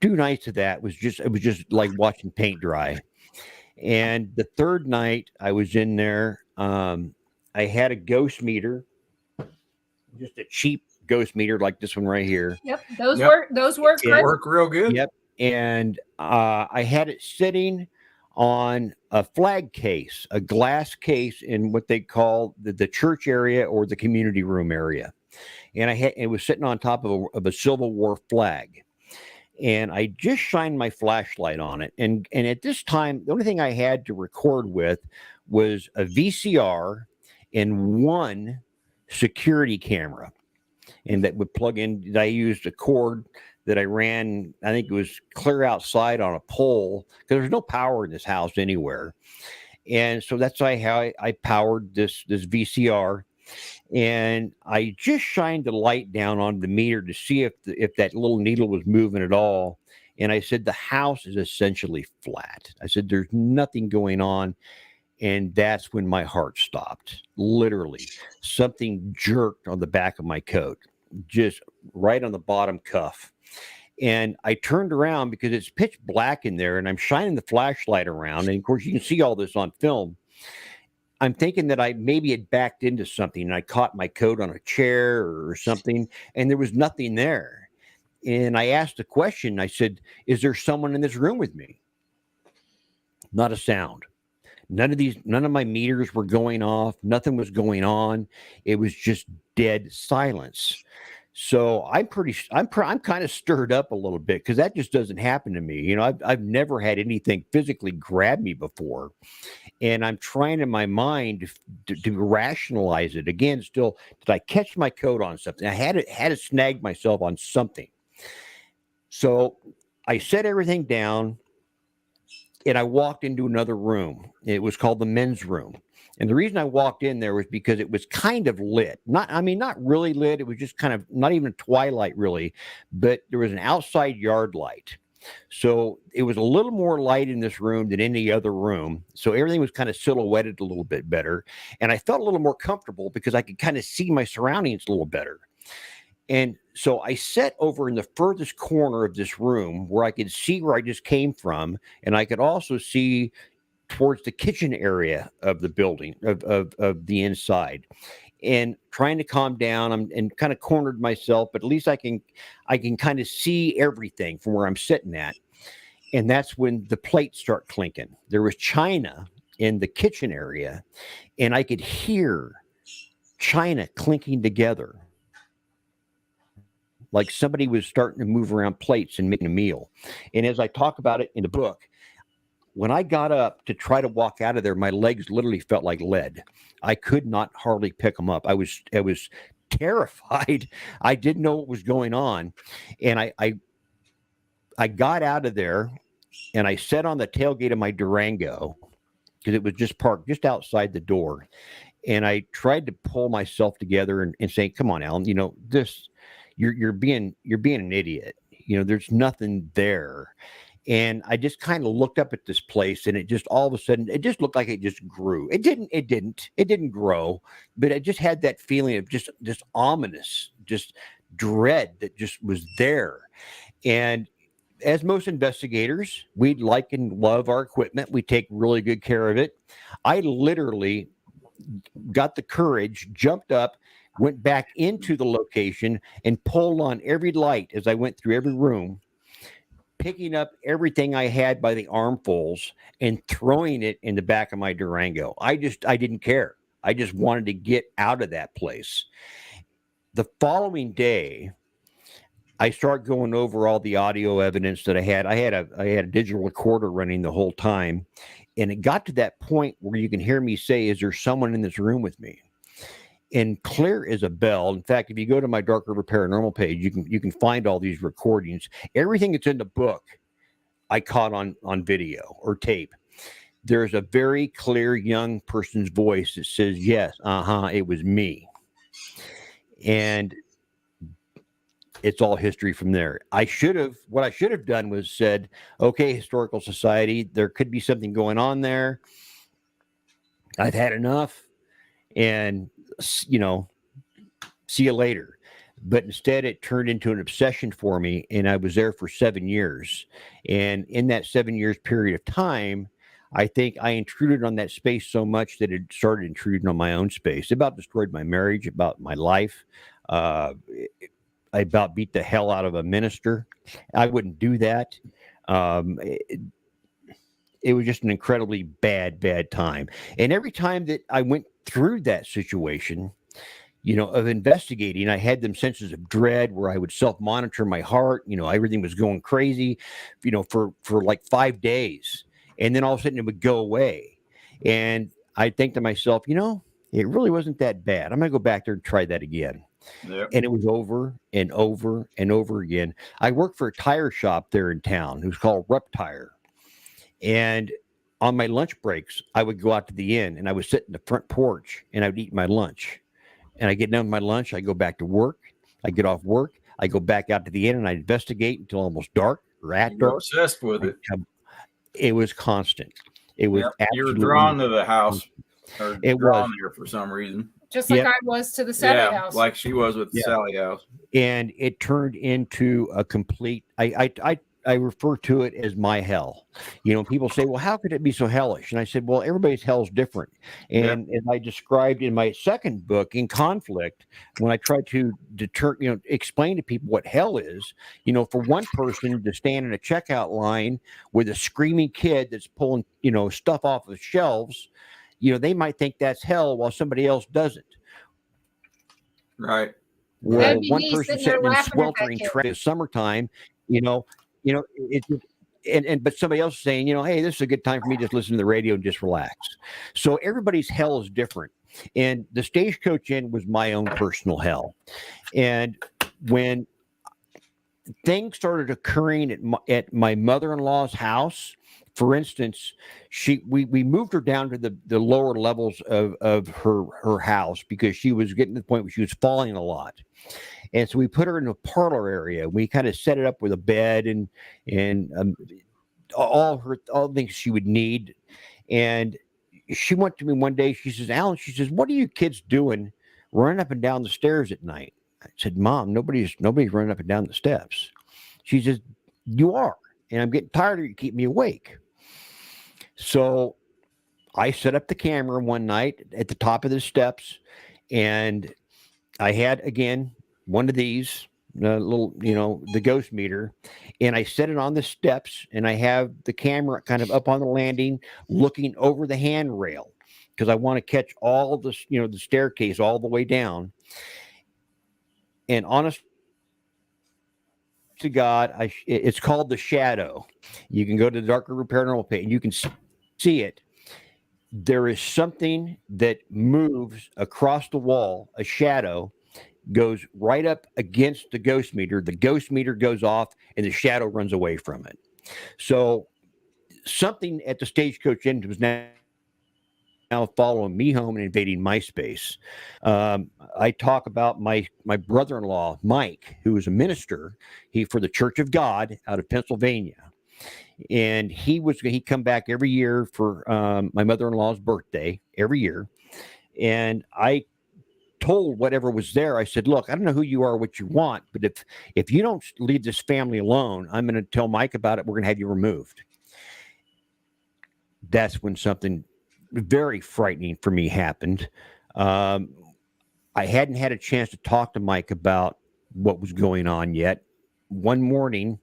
2 nights of that was just like watching paint dry. And the third night I was in there, I had a ghost meter, just a cheap ghost meter like this one right here. Yep, those work. Those work. It worked real good. Yep. And I had it sitting on a flag case, a glass case in what they call the church area or the community room area. And it was sitting on top of a Civil War flag. And I just shined my flashlight on it. And at this time, the only thing I had to record with was a VCR and one security camera. And that would plug in. I used a cord that I ran, I think it was clear outside on a pole, because there's no power in this house anywhere. And so that's how I powered this VCR. And I just shined the light down on the meter to see if that little needle was moving at all. And I said, the house is essentially flat. I said, there's nothing going on. And that's when my heart stopped. Literally, something jerked on the back of my coat, just right on the bottom cuff. And I turned around because it's pitch black in there, and I'm shining the flashlight around. And of course, you can see all this on film. I'm thinking that I maybe had backed into something, and I caught my coat on a chair or something, and there was nothing there. And I asked a question. I said, is there someone in this room with me? Not a sound. None of my meters were going off. Nothing was going on. It was just dead silence. So I'm kind of stirred up a little bit, because that just doesn't happen to me. I've never had anything physically grab me before. And I'm trying in my mind to rationalize it again. Still, did I catch my coat on something? I had to snag myself on something. So I set everything down and I walked into another room. It was called the men's room. And the reason I walked in there was because it was kind of lit. Not really lit. It was just kind of not even twilight really, but there was an outside yard light. So it was a little more light in this room than any other room. So everything was kind of silhouetted a little bit better. And I felt a little more comfortable because I could kind of see my surroundings a little better. And so I sat over in the furthest corner of this room where I could see where I just came from. And I could also see towards the kitchen area of the building, of the inside, and trying to calm down. And kind of cornered myself, but at least I can kind of see everything from where I'm sitting at. And that's when the plates start clinking. There was china in the kitchen area, and I could hear china clinking together, like somebody was starting to move around plates and making a meal. And as I talk about it in the book, when I got up to try to walk out of there, my legs literally felt like lead. I could not hardly pick them up. I was terrified. I didn't know what was going on. And I got out of there, and I sat on the tailgate of my Durango, because it was just parked just outside the door. And I tried to pull myself together and say, come on, Alan, you're being an idiot. There's nothing there. And I just kind of looked up at this place, and it just all of a sudden, it just looked like it just grew. It didn't grow, but it just had that feeling of just ominous, just dread that just was there. And as most investigators, we like and love our equipment. We take really good care of it. I literally got the courage, jumped up, went back into the location, and pulled on every light as I went through every room. picking up everything I had by the armfuls and throwing it in the back of my Durango. I didn't care. I just wanted to get out of that place. The following day, I start going over all the audio evidence that I had. I had a digital recorder running the whole time, and it got to that point where you can hear me say, "Is there someone in this room with me?" And clear as a bell. In fact, if you go to my Dark River Paranormal page, you can find all these recordings. Everything that's in the book, I caught on video or tape. There's a very clear young person's voice that says, "Yes, it was me," and it's all history from there. What I should have done was said, "Okay, Historical Society, there could be something going on there. I've had enough, and see you later." But instead, it turned into an obsession for me, and I was there for 7 years. And in that 7 years period of time, I think I intruded on that space so much that it started intruding on my own space. It about destroyed my marriage, about my life. I about beat the hell out of a minister. I wouldn't do that. It was just an incredibly bad time. And every time that I went through that situation, of investigating, I had them senses of dread where I would self-monitor my heart. Everything was going crazy, for like 5 days. And then all of a sudden it would go away. And I'd think to myself, it really wasn't that bad. I'm going to go back there and try that again. Yep. And it was over and over and over again. I worked for a tire shop there in town. It was called Reptire. And on my lunch breaks, I would go out to the inn and I would sit in the front porch and I would eat my lunch. And I get done with my lunch. I go back to work. I get off work. I go back out to the inn and I investigate until almost dark or at dark. Obsessed with it. It was constant. It was You were drawn to the house. Or it drawn was there for some reason. Just like I was to the Sally house. Like she was with the Sally house. And it turned into a complete. I refer to it as my hell. People say, "Well, how could it be so hellish?" And I said, "Well, everybody's hell is different." And as I described in my second book, In Conflict, when I tried to explain to people what hell is, for one person to stand in a checkout line with a screaming kid that's pulling, stuff off of shelves, they might think that's hell while somebody else doesn't. Right. Well, one person sitting in sweltering traffic, summertime, but somebody else is saying, "Hey, this is a good time for me to just listen to the radio and just relax." So everybody's hell is different. And the Stagecoach Inn was my own personal hell. And when things started occurring at my mother-in-law's house, for instance, we moved her down to the lower levels of her house because she was getting to the point where she was falling a lot. And so we put her in a parlor area. We kind of set it up with a bed and all the things she would need. And she went to me one day. She says, "Alan," she says, "what are you kids doing running up and down the stairs at night?" I said, "Mom, nobody's running up and down the steps." She says, "You are, and I'm getting tired of you keeping me awake." So I set up the camera one night at the top of the steps, and I had, again, one of these little, the ghost meter, and I set it on the steps, and I have the camera kind of up on the landing looking over the handrail because I want to catch all of this, the staircase all the way down. And honest to God, it's called The Shadow. You can go to the Dark River Paranormal page and you can see it. There is something that moves across the wall, a shadow, goes right up against the ghost meter. The ghost meter goes off and the shadow runs away from it. So something at the Stagecoach Inn was now following me home and invading my space. I talk about my brother-in-law, Mike, who is a minister, for the Church of God out of Pennsylvania. And he'd come back every year for my mother-in-law's birthday every year. And I told whatever was there, I said, "Look, I don't know who you are, what you want, but if you don't leave this family alone, I'm going to tell Mike about it. We're going to have you removed." That's when something very frightening for me happened. I hadn't had a chance to talk to Mike about what was going on yet. One morning,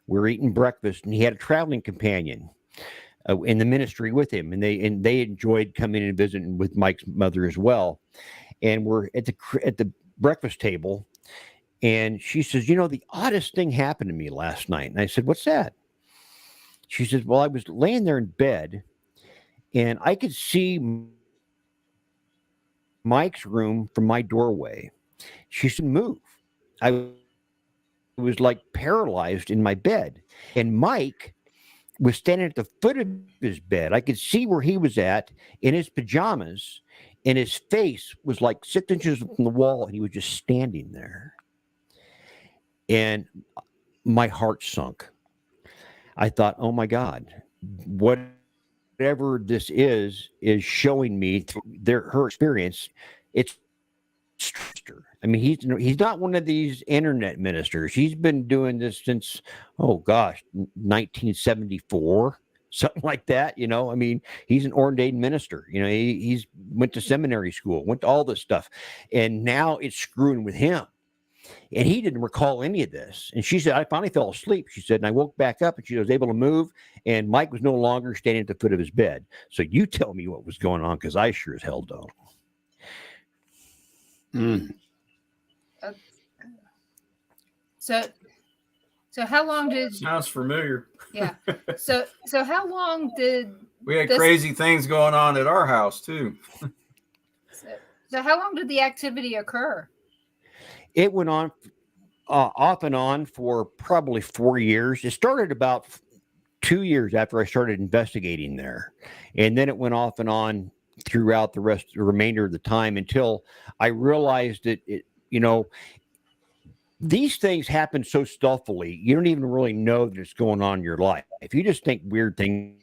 We're eating breakfast, and he had a traveling companion in the ministry with him, and they enjoyed coming and visiting with Mike's mother as well. And we're at the breakfast table, and she says, the oddest thing happened to me last night. And I said, what's that? She says, well, I was laying there in bed, and I could see Mike's room from my doorway. She said, move. I was like paralyzed in my bed, and Mike was standing at the foot of his bed. I could see where he was at in his pajamas, and his face was like 6 inches from the wall, and he was just standing there. And my heart sunk. I thought, oh my God, whatever this is showing me through her experience. It's I mean, he's not one of these internet ministers. He's been doing this since, 1974, something like that. I mean, he's an ordained minister. He's went to seminary school, went to all this stuff, and now it's screwing with him. And he didn't recall any of this. And she said, I finally fell asleep. She said, and I woke back up, and she was able to move, and Mike was no longer standing at the foot of his bed. So you tell me what was going on, because I sure as hell don't. So how long did? Sounds familiar. Yeah. So how long did we had crazy things going on at our house too? So how long did the activity occur? It went on off and on for probably 4 years. It started about 2 years after I started investigating there, and then it went off and on throughout the remainder of the time until I realized that these things happen so stealthily, you don't even really know that it's going on in your life. If you just think weird things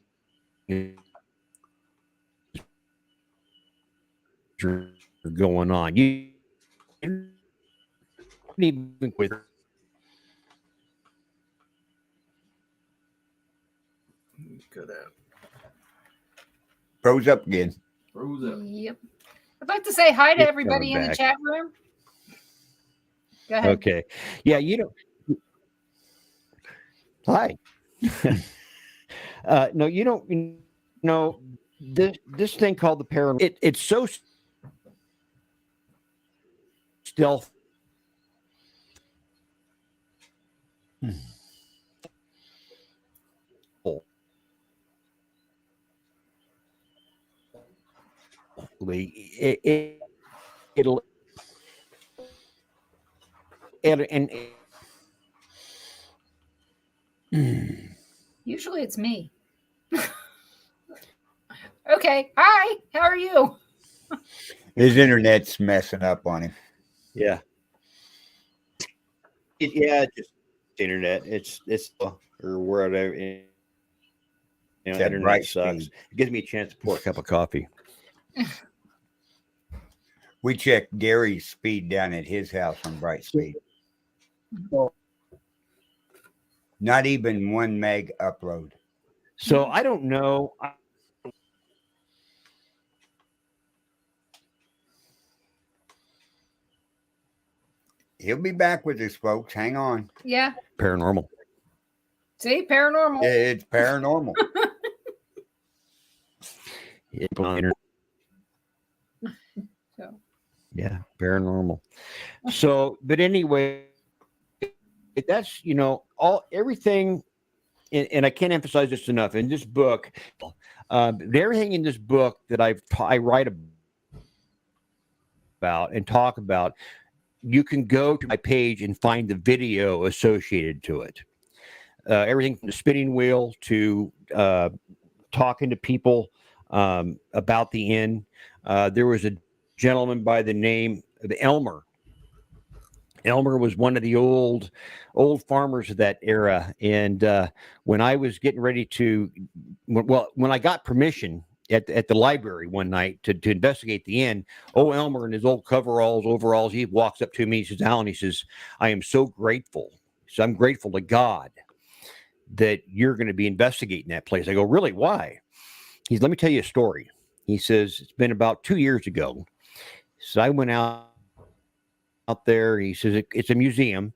are going on, you don't even with Could have froze up again. froze up. Yep. I'd like to say hi to everybody in the chat room. Go ahead. Okay. Yeah, hi. No, you don't know this thing called the paranormal. It's so stealth. It'll and Usually it's me. Okay. Hi. How are you? His internet's messing up on him. yeah. Just internet. It's or wherever. Internet bright sucks. speed. It gives me a chance to pour a cup of coffee. We checked Gary's speed down at his house on bright speed. Not even 1 meg upload. So I don't know. He'll be back with us, folks. Hang on. Yeah. Paranormal. See, paranormal. It's paranormal. So. Yeah, paranormal. So, but anyway, that's everything, and I can't emphasize this enough. In this book, everything in this book that I write about and talk about, you can go to my page and find the video associated to it. Everything from the spinning wheel to talking to people about the inn. There was a gentleman by the name of Elmer. Elmer was one of the old farmers of that era. And when I was getting ready when I got permission at the library one night to investigate the inn, Elmer in his old overalls, he walks up to me, he says, Alan, he says, I am so grateful. So I'm grateful to God that you're going to be investigating that place. I go, really? Why? He says, let me tell you a story. He says, it's been about 2 years ago. So I went out there. He says, it's a museum.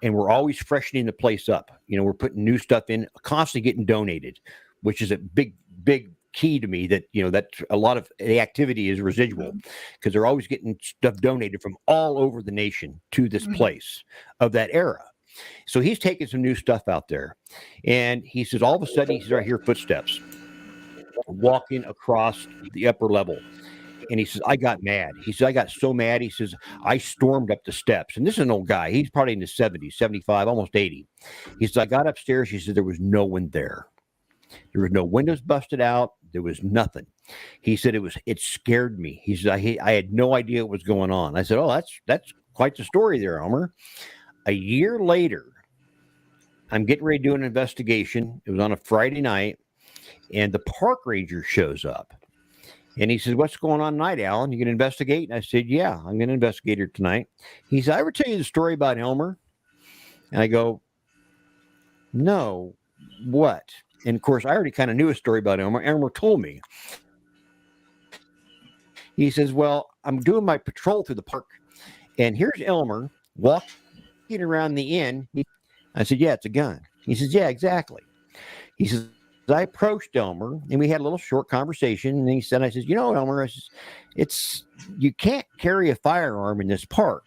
and we're always freshening the place up. We're putting new stuff in, constantly getting donated, which is a big key to me, that that a lot of the activity is residual, because they're always getting stuff donated from all over the nation to this place of that era. So he's taking some new stuff out there, and he says all of a sudden he says, I hear footsteps walking across the upper level. And he says, I got mad. He says, I got so mad. He says, I stormed up the steps. And this is an old guy. He's probably in his 70s, 75, almost 80. He says, I got upstairs. He said, there was no one there. There was no windows busted out. There was nothing. He said, it scared me. He said, I had no idea what was going on. I said, oh, that's quite the story there, Elmer. A year later, I'm getting ready to do an investigation. It was on a Friday night, and the park ranger shows up. And he says, what's going on tonight, Alan? You going to investigate? And I said, yeah, I'm going to investigate her tonight. He said, I ever tell you the story about Elmer? And I go, no, what? And of course, I already kind of knew a story about Elmer. Elmer told me. He says, well, I'm doing my patrol through the park, and here's Elmer walking around the inn. I said, yeah, it's a gun. He says, yeah, exactly. He says, I approached Elmer, and we had a little short conversation. And he said, I said, Elmer, you can't carry a firearm in this park.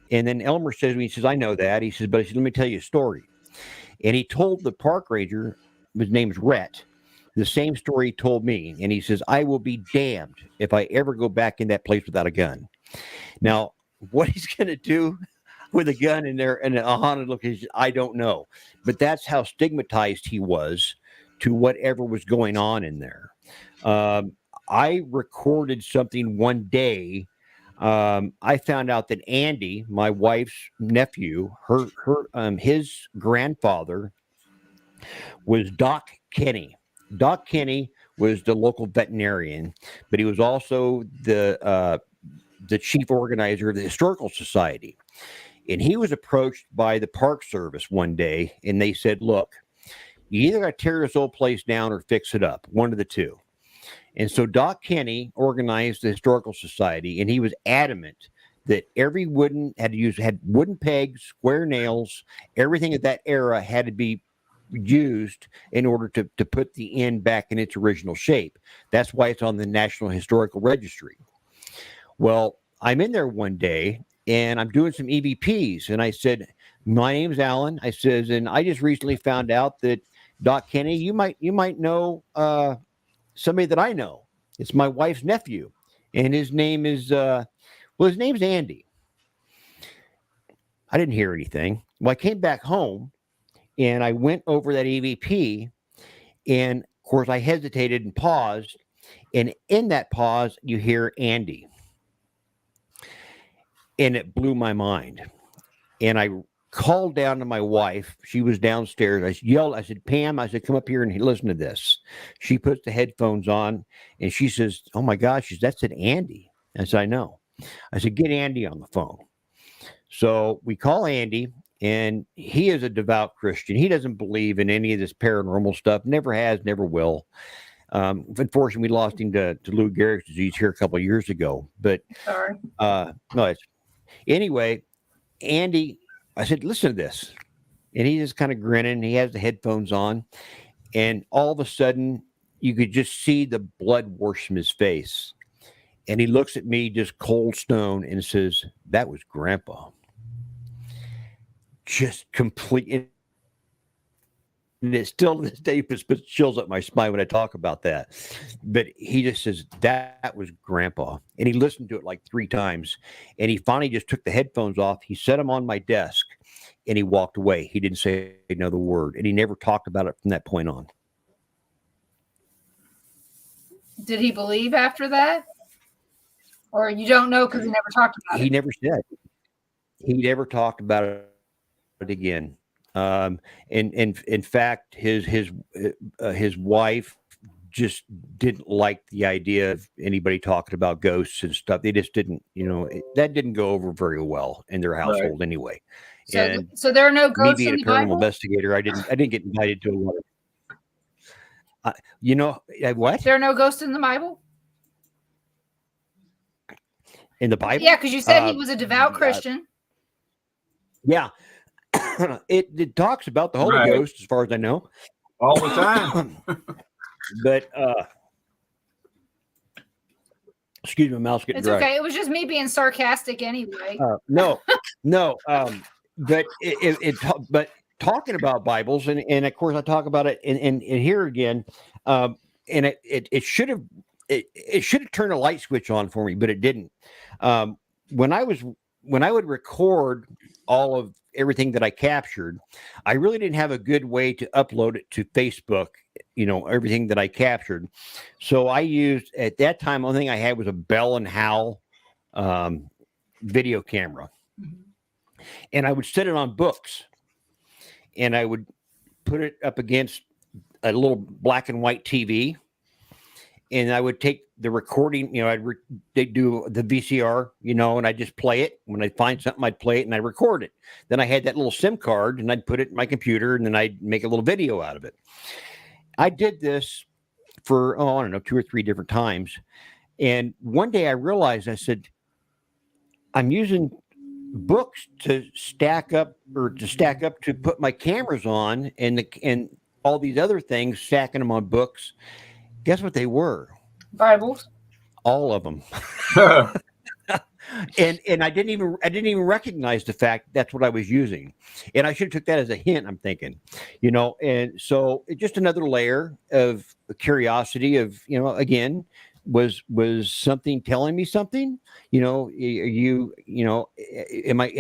And then Elmer says to me, he says, I know that. He says, but let me tell you a story. And he told the park ranger, his name's Rhett, the same story he told me. And he says, I will be damned if I ever go back in that place without a gun. Now, what he's going to do with a gun in there and a haunted location, I don't know. But that's how stigmatized he was to whatever was going on in there. I recorded something one day. I found out that Andy, my wife's nephew, his grandfather was Doc Kenny. Doc Kenny was the local veterinarian, but he was also the chief organizer of the Historical Society. And he was approached by the Park Service one day, and they said, look, you either got to tear this old place down or fix it up, one of the two. And so Doc Kenny organized the Historical Society, and he was adamant that every had wooden pegs, square nails, everything of that era had to be used in order to put the inn back in its original shape. That's why it's on the National Historical Registry. Well, I'm in there one day, and I'm doing some EVPs, and I said, my name's Alan. I says, and I just recently found out that Doc Kenny, you might know somebody that I know. It's my wife's nephew, and his name is his name's Andy. I didn't hear anything. Well, I came back home, and I went over that EVP, and of course I hesitated and paused, and in that pause you hear Andy, and it blew my mind. And I called down to my wife. She was downstairs. I yelled, I said, Pam, I said, come up here and listen to this. She puts the headphones on, and she says, oh my gosh, that said Andy. I said, I know. I said, get Andy on the phone. So we call Andy, and he is a devout Christian. He doesn't believe in any of this paranormal stuff. Never has, never will. Unfortunately, we lost him to Lou Gehrig's disease here a couple of years ago. But Sorry. Anyway, Andy, I said, listen to this. And he's just kind of grinning. He has the headphones on. And all of a sudden, you could just see the blood wash from his face. And he looks at me just cold stone and says, that was Grandpa. Just complete. And it still to this day puts chills up my spine when I talk about that. But he just says, that was Grandpa. And he listened to it like 3 times. And he finally just took the headphones off. He set them on my desk, and he walked away. He didn't say another word. And he never talked about it from that point on. Did he believe after that? Or you don't know because he never talked about it? He never said. He never talked about it again. And in fact, his wife just didn't like the idea of anybody talking about ghosts and stuff. They just didn't, that didn't go over very well in their household anyway. So there are no ghosts me being in a the paranormal Bible? investigator, I didn't get invited to a lot of. What? There are no ghosts in the Bible? In the Bible? Yeah, because you said he was a devout Christian. Yeah. it talks about the Holy Right. Ghost, as far as I know. All the time. But excuse me, my mouth's getting It's dry. okay. It was just me being sarcastic anyway. No. But but talking about Bibles, and of course I talk about it, and here again, and it should have turned a light switch on for me, but it didn't. When I would record all of everything that I captured, I really didn't have a good way to upload it to Facebook. Everything that I captured. So I used, at that time, the only thing I had was a Bell and Howell video camera. Mm-hmm. And I would set it on books, and I would put it up against a little black and white TV, and I would take the recording, they'd do the VCR, and I'd just play it. When I find something, I'd play it and I'd record it. Then I had that little SIM card, and I'd put it in my computer, and then I'd make a little video out of it. I did this for, I don't know, 2 or 3 different times. And one day I realized, I said, I'm using books to stack up to put my cameras on, and all these other things, stacking them on books. Guess what they were? Bibles. All of them. And I didn't even recognize the fact that's what I was using. And I should have took that as a hint, I'm thinking. And so it's just another layer of curiosity of, again, was something telling me something? Am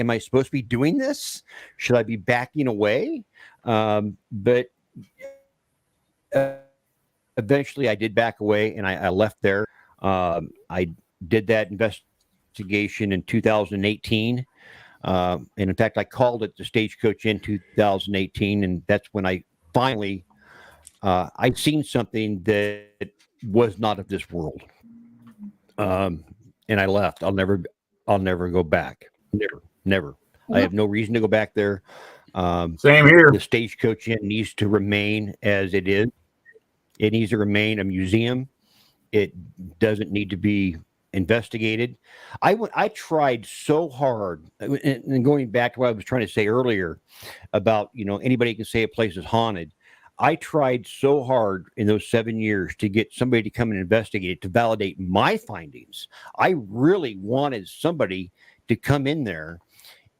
I supposed to be doing this? Should I be backing away? But eventually I did back away, and I left there. I did that investigation in 2018. And in fact, I called it the Stagecoach in 2018. And that's when I finally, I'd seen something that was not of this world. And I left. I'll never go back. Never. I have no reason to go back there. Same here. The Stagecoach Inn needs to remain as it is. It needs to remain a museum. It doesn't need to be investigated. I tried so hard, and going back to what I was trying to say earlier about, anybody can say a place is haunted. I tried so hard in those 7 years to get somebody to come and investigate it, to validate my findings. I really wanted somebody to come in there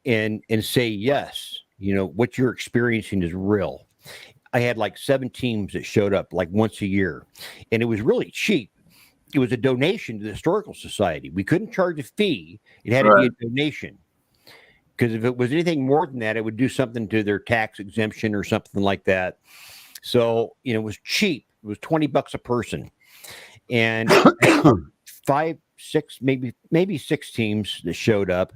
and say, yes, what you're experiencing is real. I had like 7 teams that showed up like once a year, and it was really cheap. It was a donation to the Historical Society. We couldn't charge a fee. It had to be a donation, because if it was anything more than that, it would do something to their tax exemption or something like that. So, it was cheap. It was $20 a person, and 5, 6, maybe 6 teams that showed up.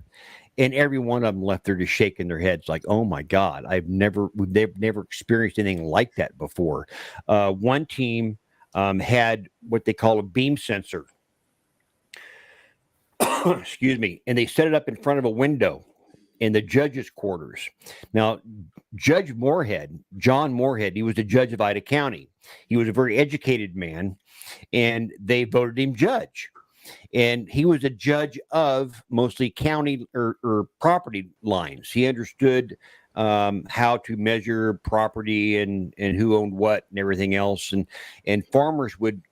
And every one of them left there just shaking their heads like, oh my God, they've never experienced anything like that before. One team had what they call a beam sensor. Excuse me. And they set it up in front of a window in the judge's quarters. Now, Judge Moorhead, John Moorhead, he was the judge of Ida County. He was a very educated man, and they voted him judge. And he was a judge of mostly county or property lines. He understood how to measure property and who owned what and everything else. And farmers would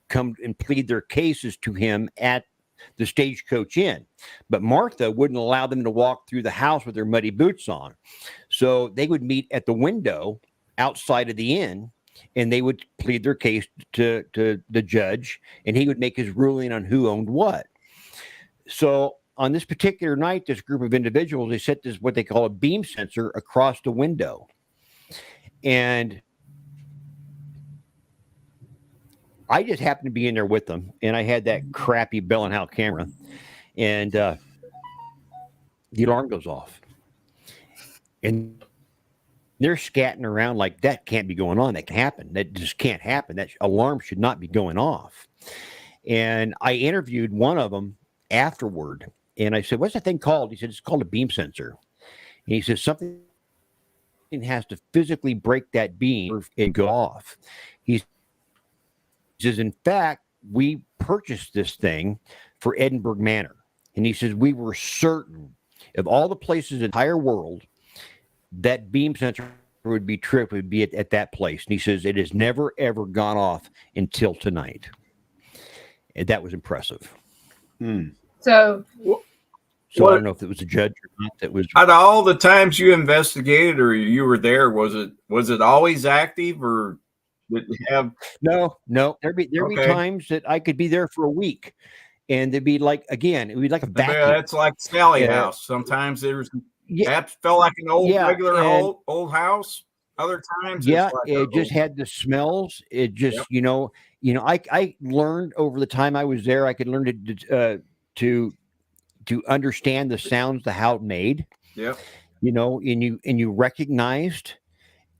come and plead their cases to him at the Stagecoach Inn. But Martha wouldn't allow them to walk through the house with their muddy boots on. So they would meet at the window outside of the inn, and they would plead their case to the judge, and he would make his ruling on who owned what. So on this particular night, this group of individuals, they set this, what they call a beam sensor, across the window. And I just happened to be in there with them, and I had that crappy Bell and Howell camera, and the alarm goes off. And they're scatting around like, that can't be going on. That can happen. That just can't happen. That alarm should not be going off. And I interviewed one of them afterward, and I said, what's that thing called? He said, it's called a beam sensor. And he says, something has to physically break that beam and go off. He says, in fact, we purchased this thing for Edinburgh Manor. And he says, we were certain of all the places in the entire world, that beam sensor would be tripped, would be at that place. And he says it has never, ever gone off until tonight. And that was impressive. So So I don't know if it was a judge or not that was. Out of all the times you investigated or you were there, was it always active, or did it have? No. There'd be times that I could be there for a week, and it'd be like, again, it would be like a vacuum. That's like Sally House. Sometimes that felt like an old regular old house. Other times, it just had the smells. It just, I learned over the time I was there. I could learn to understand the sounds, how it made. Yeah. And you recognized,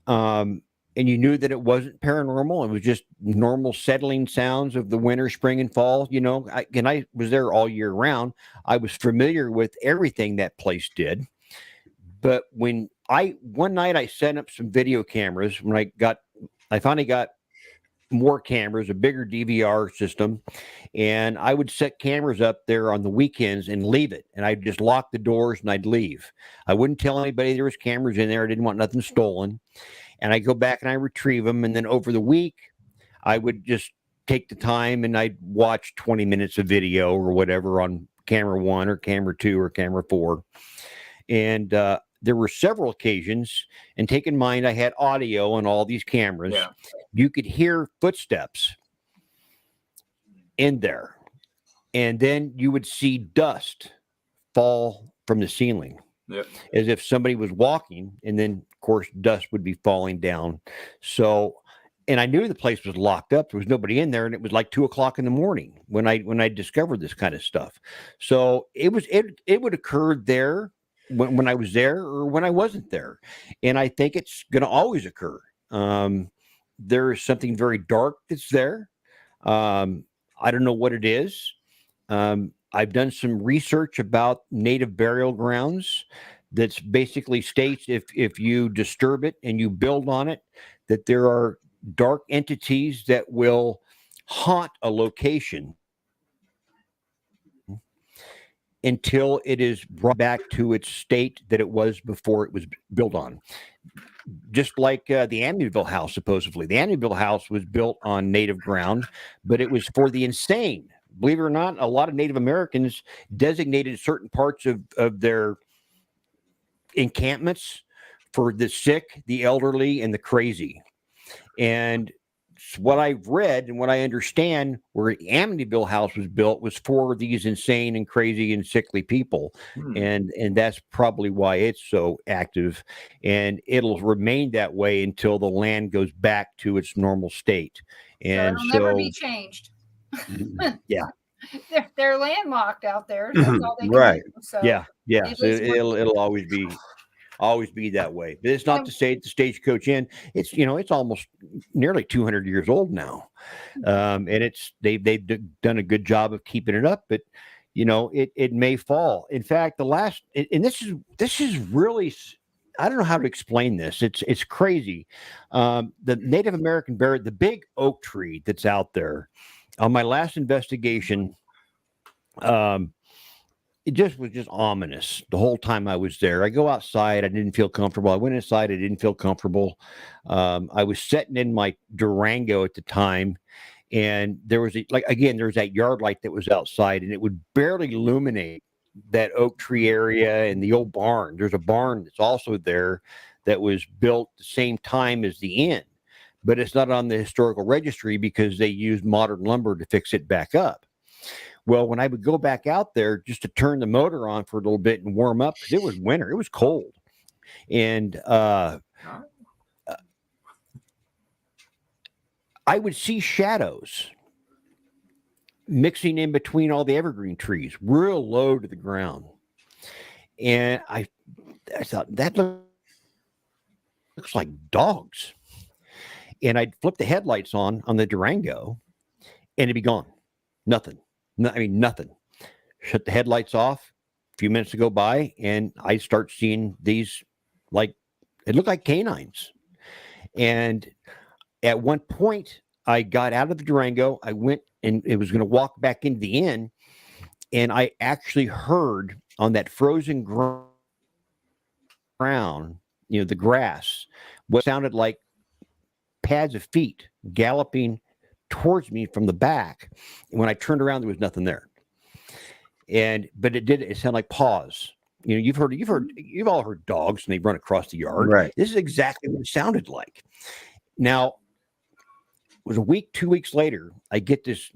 and you knew that it wasn't paranormal. It was just normal settling sounds of the winter, spring, and fall. I was there all year round. I was familiar with everything that place did. But one night I set up some video cameras when I finally got more cameras, a bigger DVR system, and I would set cameras up there on the weekends and leave it. And I'd just lock the doors and I'd leave. I wouldn't tell anybody there was cameras in there. I didn't want nothing stolen. And I go back and I retrieve them. And then over the week, I would just take the time and I'd watch 20 minutes of video or whatever on camera 1 or camera 2 or camera 4. And there were several occasions, and take in mind I had audio on all these cameras. Yeah. You could hear footsteps in there, and then you would see dust fall from the ceiling. Yep. As if somebody was walking, and then of course dust would be falling down. So, and I knew the place was locked up. There was nobody in there, and it was like 2:00 in the morning when I discovered this kind of stuff. So it would occur there when I was there or when I wasn't there, and I think it's going to always occur. There is something very dark that's there. I don't know what it is. I've done some research about native burial grounds that's basically states if you disturb it and you build on it, that there are dark entities that will haunt a location until it is brought back to its state that it was before it was built on. Just like the Amityville house, supposedly. The Amityville house was built on native ground, but it was for the insane. Believe it or not, a lot of Native Americans designated certain parts of their encampments for the sick, the elderly, and the crazy. And what I've read and what I understand, where the Amityville house was built was for these insane and crazy and sickly people. And that's probably why it's so active, and it'll remain that way until the land goes back to its normal state. And it'll never be changed. Yeah. They're landlocked out there. That's all they can Right. do. So Yeah. So it'll always be that way. But it's not to say the Stagecoach Inn, it's almost nearly 200 years old now. And they've done a good job of keeping it up, but it may fall. In fact, and this is really, I don't know how to explain this. It's crazy. The Native American burial, the big oak tree that's out there, on my last investigation, it was just ominous the whole time I was there. I go outside, I didn't feel comfortable. I went inside, I didn't feel comfortable. I was sitting in my Durango at the time, and there was that yard light that was outside, and it would barely illuminate that oak tree area and the old barn. There's a barn that's also there that was built the same time as the inn, but it's not on the historical registry because they used modern lumber to fix it back up. Well, when I would go back out there just to turn the motor on for a little bit and warm up, because it was winter, it was cold. And I would see shadows mixing in between all the evergreen trees, real low to the ground. And I thought, that looks like dogs. And I'd flip the headlights on the Durango, and it'd be gone. Nothing. Nothing. Shut the headlights off. A few minutes to go by, and I start seeing these, it looked like canines. And at one point, I got out of the Durango. I went and it was going to walk back into the inn, and I actually heard on that frozen ground, the grass, what sounded like pads of feet galloping towards me from the back. And when I turned around, there was nothing there. But it sounded like paws. You've all heard dogs and they run across the yard. Right. This is exactly what it sounded like. Now, it was a week, 2 weeks later, I get this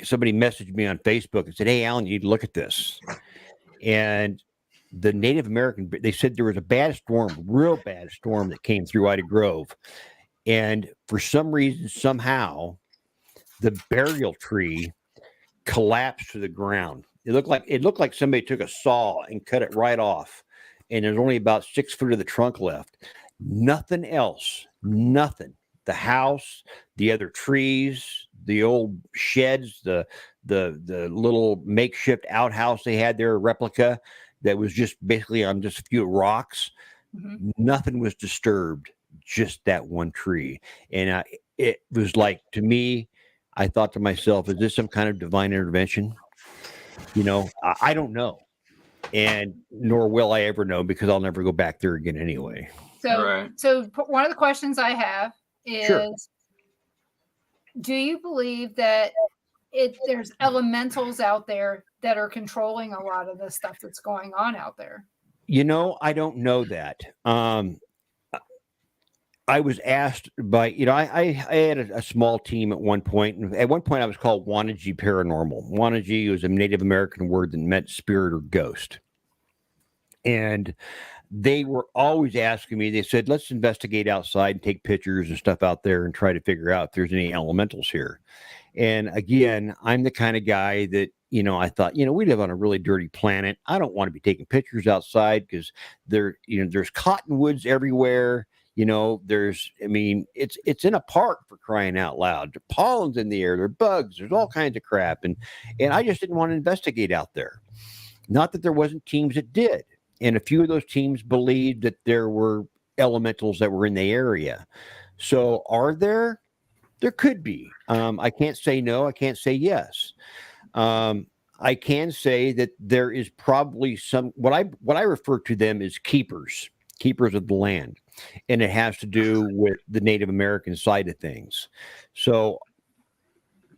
somebody messaged me on Facebook and said, "Hey, Alan, you need to look at this." And the Native American, they said there was a bad storm, real bad storm that came through Ida Grove. And for some reason, somehow, the burial tree collapsed to the ground. It looked like somebody took a saw and cut it right off. And there's only about 6 foot of the trunk left. Nothing else. Nothing. The house, the other trees, the old sheds, the little makeshift outhouse they had there, a replica that was just basically on just a few rocks. Mm-hmm. Nothing was disturbed, just that one tree. And it was like, to me, I thought to myself, is this some kind of divine intervention? I don't know. And nor will I ever know, because I'll never go back there again anyway. So one of the questions I have is, Sure. Do you believe that there's elementals out there that are controlling a lot of the stuff that's going on out there? I don't know that. I was asked by, I had a small team at one point. And at one point, I was called Wanajee Paranormal. Wanajee was a Native American word that meant spirit or ghost. And they were always asking me, they said, let's investigate outside and take pictures and stuff out there and try to figure out if there's any elementals here. And again, I'm the kind of guy that, I thought, we live on a really dirty planet. I don't want to be taking pictures outside because there's cottonwoods everywhere. It's in a park, for crying out loud. The pollen's in the air, there are bugs, there's all kinds of crap. And I just didn't want to investigate out there. Not that there wasn't teams that did. And a few of those teams believed that there were elementals that were in the area. So are there? There could be. I can't say no. I can't say yes. I can say that there is probably some, what I refer to them as keepers of the land. And it has to do with the Native American side of things. So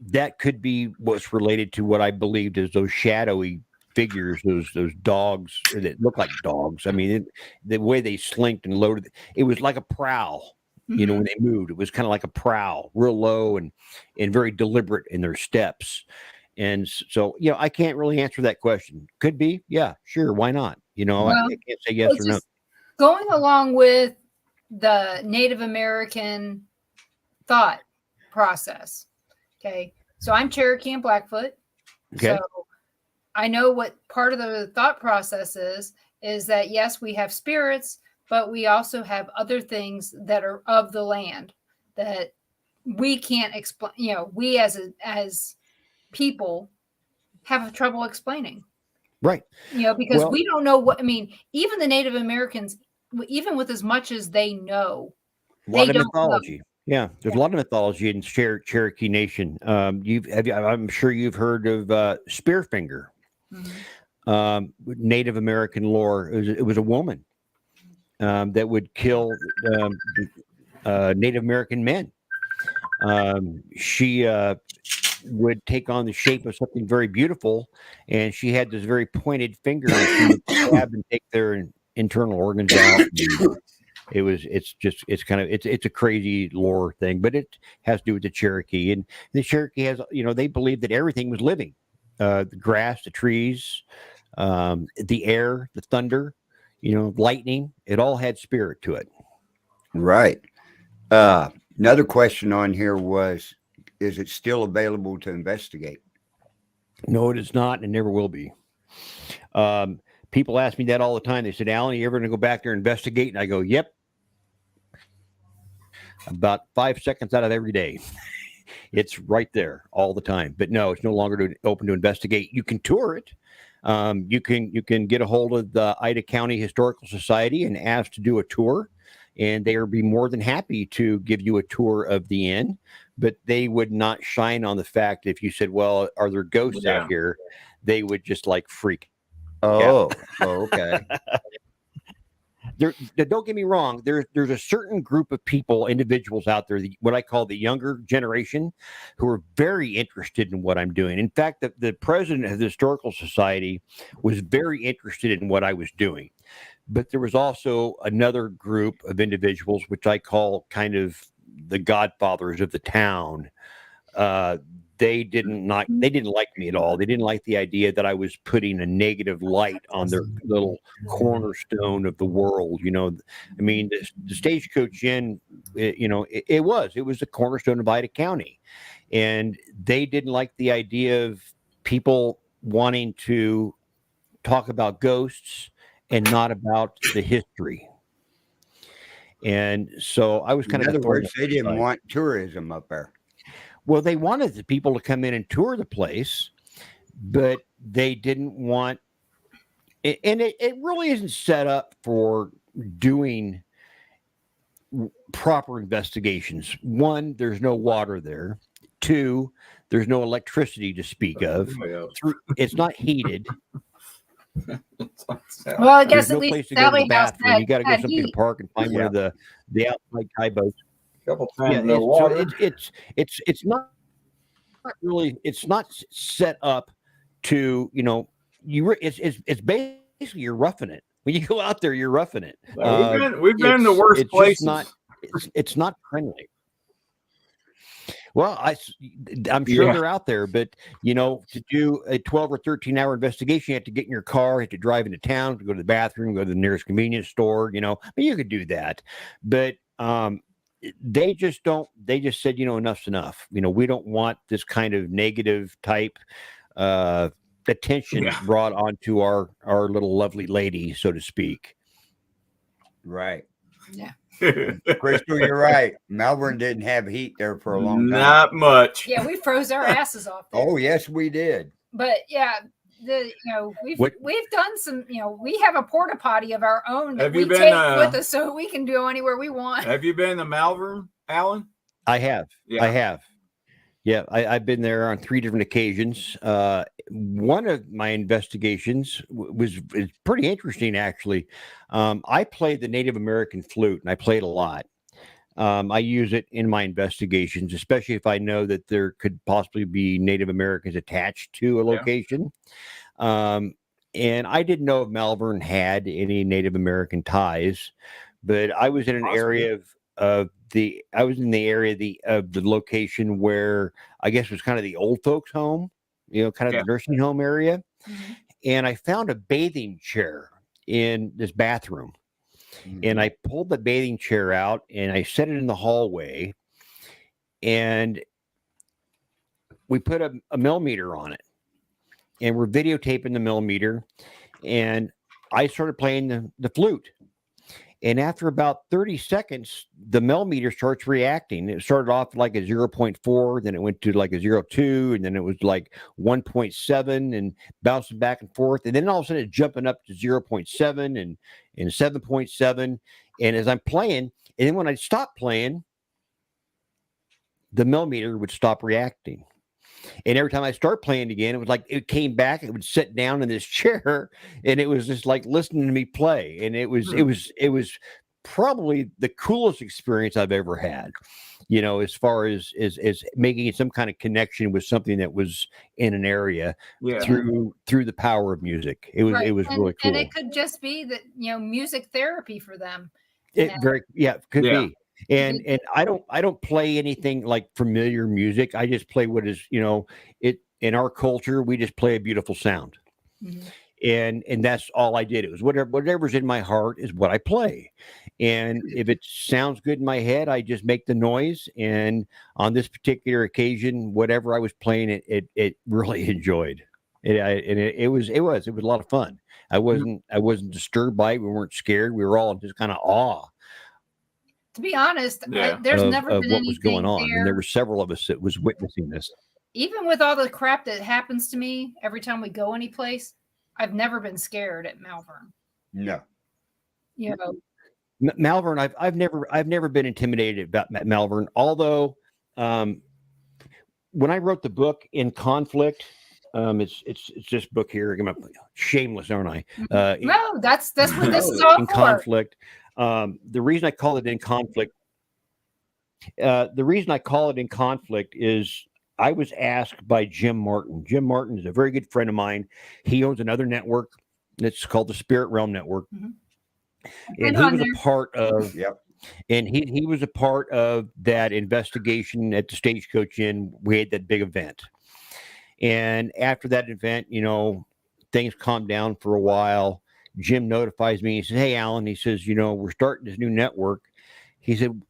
that could be what's related to what I believed as those shadowy figures, those dogs that look like dogs. I mean, the way they slinked and loaded, it was like a prowl. Mm-hmm. When they moved, it was kind of like a prowl, real low and very deliberate in their steps. And so, I can't really answer that question. Could be, yeah, sure, why not? I can't say yes or no. Going along with the Native American thought process. Okay, so I'm Cherokee and Blackfoot. Okay. So I know what part of the thought process is that, yes, we have spirits, but we also have other things that are of the land that we can't explain. We as people have trouble explaining. Right. Because we don't know even the Native Americans, even with as much as they know, a lot of mythology. Yeah, there's a lot of mythology in Cherokee Nation. I'm sure you've heard of Spearfinger. Mm-hmm. Native American lore. It was a woman that would kill Native American men. She would take on the shape of something very beautiful, and she had this very pointed finger, and she would stab and take their internal organs out. It's a crazy lore thing, but it has to do with the Cherokee. And the Cherokee has, they believe that everything was living. The grass, the trees, the air, the thunder, lightning, it all had spirit to it. Right. Another question on here was, is it still available to investigate? No, it is not, and never will be. People ask me that all the time. They said, Alan, are you ever going to go back there and investigate? And I go, yep. About 5 seconds out of every day. It's right there all the time. But no, it's no longer open to investigate. You can tour it. You can get a hold of the Ida County Historical Society and ask to do a tour. And they would be more than happy to give you a tour of the inn, but they would not shine on the fact if you said, well, are there ghosts out here? They would just freak. Oh, okay. don't get me wrong. There's a certain group of people, individuals out there, what I call the younger generation, who are very interested in what I'm doing. In fact, the president of the Historical Society was very interested in what I was doing. But there was also another group of individuals, which I call kind of the godfathers of the town. They didn't like me at all. They didn't like the idea that I was putting a negative light on their little cornerstone of the world. I mean, the Stagecoach Inn, it was the cornerstone of Ida County, and they didn't like the idea of people wanting to talk about ghosts and not about the history. And so I was kind of. In other words, they didn't want tourism up there. Well, they wanted the people to come in and tour the place, but they didn't want, and it really isn't set up for doing proper investigations. One, there's no water there. Two, there's no electricity to speak of. Three, it's not heated. Well, I guess There's no place to go to the bathroom. You got to go someplace to park and find one of the outside tie boats. Couple times Yeah, water. so it's not really, it's not set up to, it's basically you're roughing it. When you go out there, you're roughing it. We've been in the worst places. It's not friendly. Well, I'm sure they're out there, but to do a 12 or 13-hour investigation, you have to get in your car, you have to drive into town, to go to the bathroom, go to the nearest convenience store. You could do that, but they just said, enough's enough. We don't want this kind of negative type attention brought onto our little lovely lady, so to speak. Right. Yeah. Crystal, you're right. Melbourne didn't have heat there for a long time. Not much. Yeah, we froze our asses off there. Oh, yes, we did. But yeah, we've done some, we have a porta potty of our own that we take with us so we can go anywhere we want. Have you been to Malvern, Alan? I have. Yeah. I have. Yeah, I've been there on 3 different occasions. One of my investigations was pretty interesting, actually. I played the Native American flute, and I played a lot. I use it in my investigations, especially if I know that there could possibly be Native Americans attached to a location. And I didn't know if Malvern had any Native American ties, but I was in an area of the location where I guess was kind of the old folks' home, kind of the nursing home area. Mm-hmm. And I found a bathing chair in this bathroom. Mm-hmm. And I pulled the bathing chair out and I set it in the hallway, and we put a millimeter on it, and we're videotaping the millimeter, and I started playing the flute. And after about 30 seconds, the millimeter starts reacting. It started off like a 0.4, then it went to like a 0.2, and then it was like 1.7 and bouncing back and forth. And then all of a sudden it's jumping up to 0.7 and 7.7. And as I'm playing, and then when I stopped playing, the millimeter would stop reacting. And every time I start playing again, it was like it came back. It would sit down in this chair, and it was just like listening to me play. And it was probably the coolest experience I've ever had. As far as making some kind of connection with something that was in an area through the power of music. It was really cool. And it could just be that music therapy for them. It could be. And I don't play anything like familiar music. I just play what is, it in our culture, we just play a beautiful sound. Mm-hmm. And that's all I did. It was whatever's in my heart is what I play. And if it sounds good in my head, I just make the noise. And on this particular occasion, whatever I was playing, it really enjoyed. It was a lot of fun. I wasn't disturbed by it. We weren't scared. We were all just kind of awe. To be honest, there's never been what was going on, and there were several of us that was witnessing this. Even with all the crap that happens to me every time we go any place, I've never been scared at Malvern. No, Malvern, I've never been intimidated about Malvern. Although, when I wrote the book In Conflict, It's this book here. I'm shameless, aren't I? No, that's what this is Oh, all In for. conflict. The reason I call it in conflict. The reason I call it in conflict is I was asked by Jim Martin. Jim Martin is a very good friend of mine. He owns another network. It's called the Spirit Realm Network, Mhm. and Been he on was a there. part of. Yep. And he was a part of that investigation at the Stagecoach Inn. We had that big event, and after that event, things calmed down for a while. Jim notifies me. He says, "Hey, Alan," he says, "we're starting this new network." He said,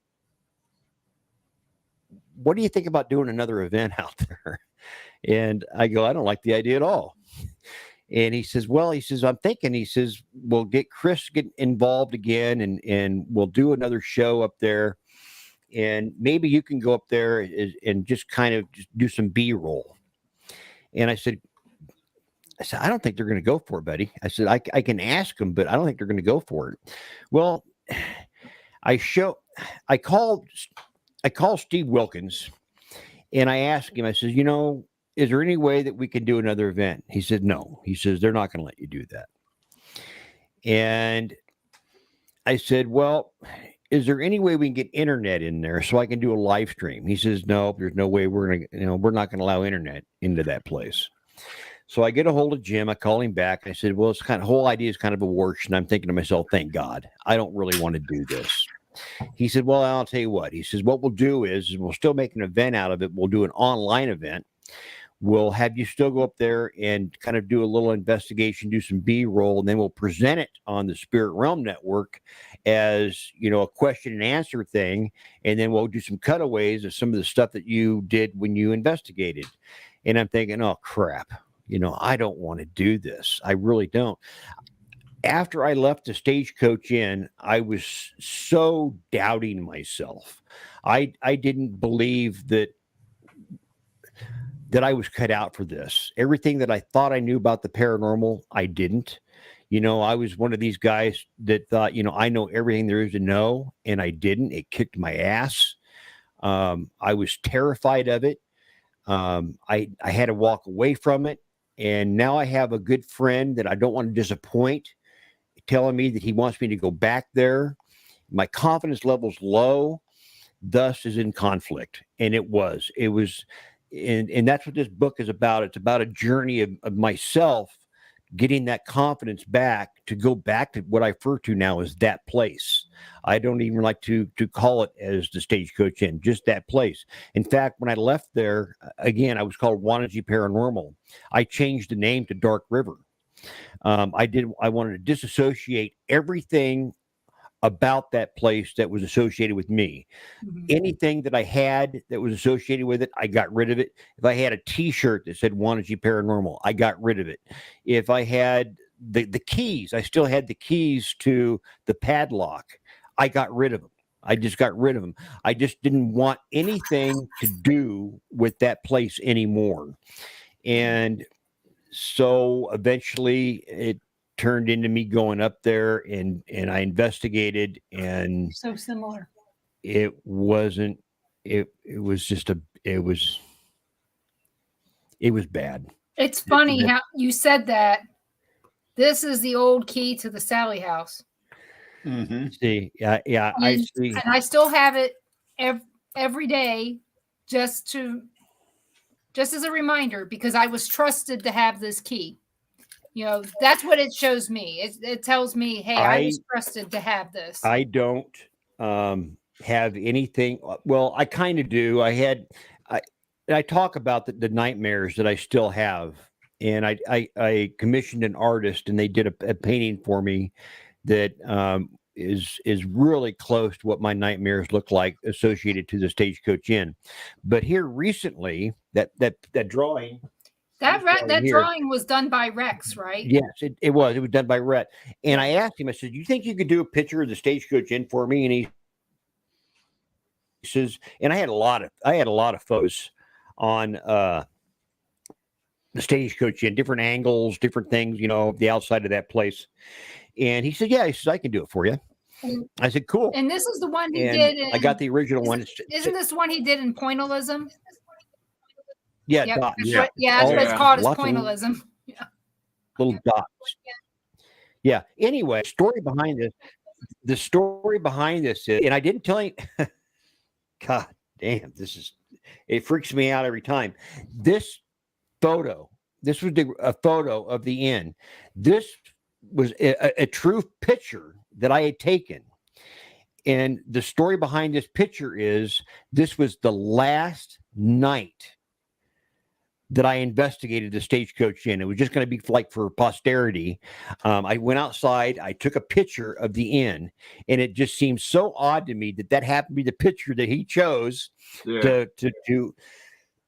"What do you think about doing another event out there?" And I go, "I don't like the idea at all." And he says, "Well," he says, "I'm thinking," he says, "we'll get Chris involved again, and we'll do another show up there. And maybe you can go up there and just kind of just do some B-roll." And I said, "I don't think they're going to go for it, buddy." I said, I can ask them, but I don't think they're going to go for it." Well, I called Steve Wilkins and I asked him, I said, "Is there any way that we can do another event?" He said, "No." He says, "They're not going to let you do that." And I said, "Well, is there any way we can get internet in there so I can do a live stream?" He says, "No, there's no way we're not going to allow internet into that place." So I get a hold of Jim. I call him back. I said, "Well, whole idea is kind of a wash." And I'm thinking to myself, thank God, I don't really want to do this. He said, "Well, I'll tell you what." He says, "What we'll do is we'll still make an event out of it. We'll do an online event. We'll have you still go up there and kind of do a little investigation, do some B-roll, and then we'll present it on the Spirit Realm Network as, a question and answer thing. And then we'll do some cutaways of some of the stuff that you did when you investigated." And I'm thinking, oh, crap. I don't want to do this. I really don't. After I left the Stagecoach Inn, I was so doubting myself. I didn't believe that I was cut out for this. Everything that I thought I knew about the paranormal, I didn't. I was one of these guys that thought, I know everything there is to know, and I didn't. It kicked my ass. I was terrified of it. I had to walk away from it. And now I have a good friend that I don't want to disappoint, telling me that he wants me to go back there. My confidence level's low, thus is in conflict. And it was, and that's what this book is about. It's about a journey of myself getting that confidence back to go back to what I refer to now as that place. I don't even like to call it as the Stagecoach Inn, just that place. In fact, when I left there, again, I was called Wannabe Paranormal. I changed the name to Dark River. I wanted to disassociate everything about that place that was associated with me. Mhm. Anything that I had that was associated with it, I got rid of it. If I had a T-shirt that said Wannabe Paranormal, I got rid of it. If I had the keys, I still had the keys to the padlock, I got rid of them. I just got rid of them. I just didn't want anything to do with that place anymore. And so eventually it turned into me going up there and I investigated, and So similar. it wasn't, it was just it was bad. It's funny how you said that. This is the old key to the Sally house. Mm-hmm. See, yeah, I see. And I still have it every day just as a reminder, because I was trusted to have this key. That's what it shows me. It tells me, hey, I was trusted to have this. I don't have anything. Well, I kind of do. I talk about the nightmares that I still have. And I commissioned an artist, and they did a painting for me that is really close to what my nightmares look like associated to the Stagecoach Inn. But here recently, that drawing. That drawing was done by Rex, right? Yes, it was. It was done by Rhett. And I asked him, I said, "You think you could do a picture of the Stagecoach Inn for me?" And he says, and I had a lot of photos on the Stagecoach Inn, different angles, different things, the outside of that place. And he said, "Yeah," he says, "I can do it for you." I said, "Cool." And this is the one he did. I got the original one. Isn't this one he did in Pointillism? Yeah, Yep, dots. that's Yeah. what, that's what it's Yeah. called, is Lots of pointillism. little dots. Yeah. Anyway, story behind this. The story behind this is, and I didn't tell you. God damn, it freaks me out every time. This photo. This was a photo of the inn. This was a true picture that I had taken. And the story behind this picture is this was the last night that I investigated the Stagecoach Inn. It was just going to be like for posterity. I went outside, I took a picture of the inn, and it just seemed so odd to me that happened to be the picture that he chose to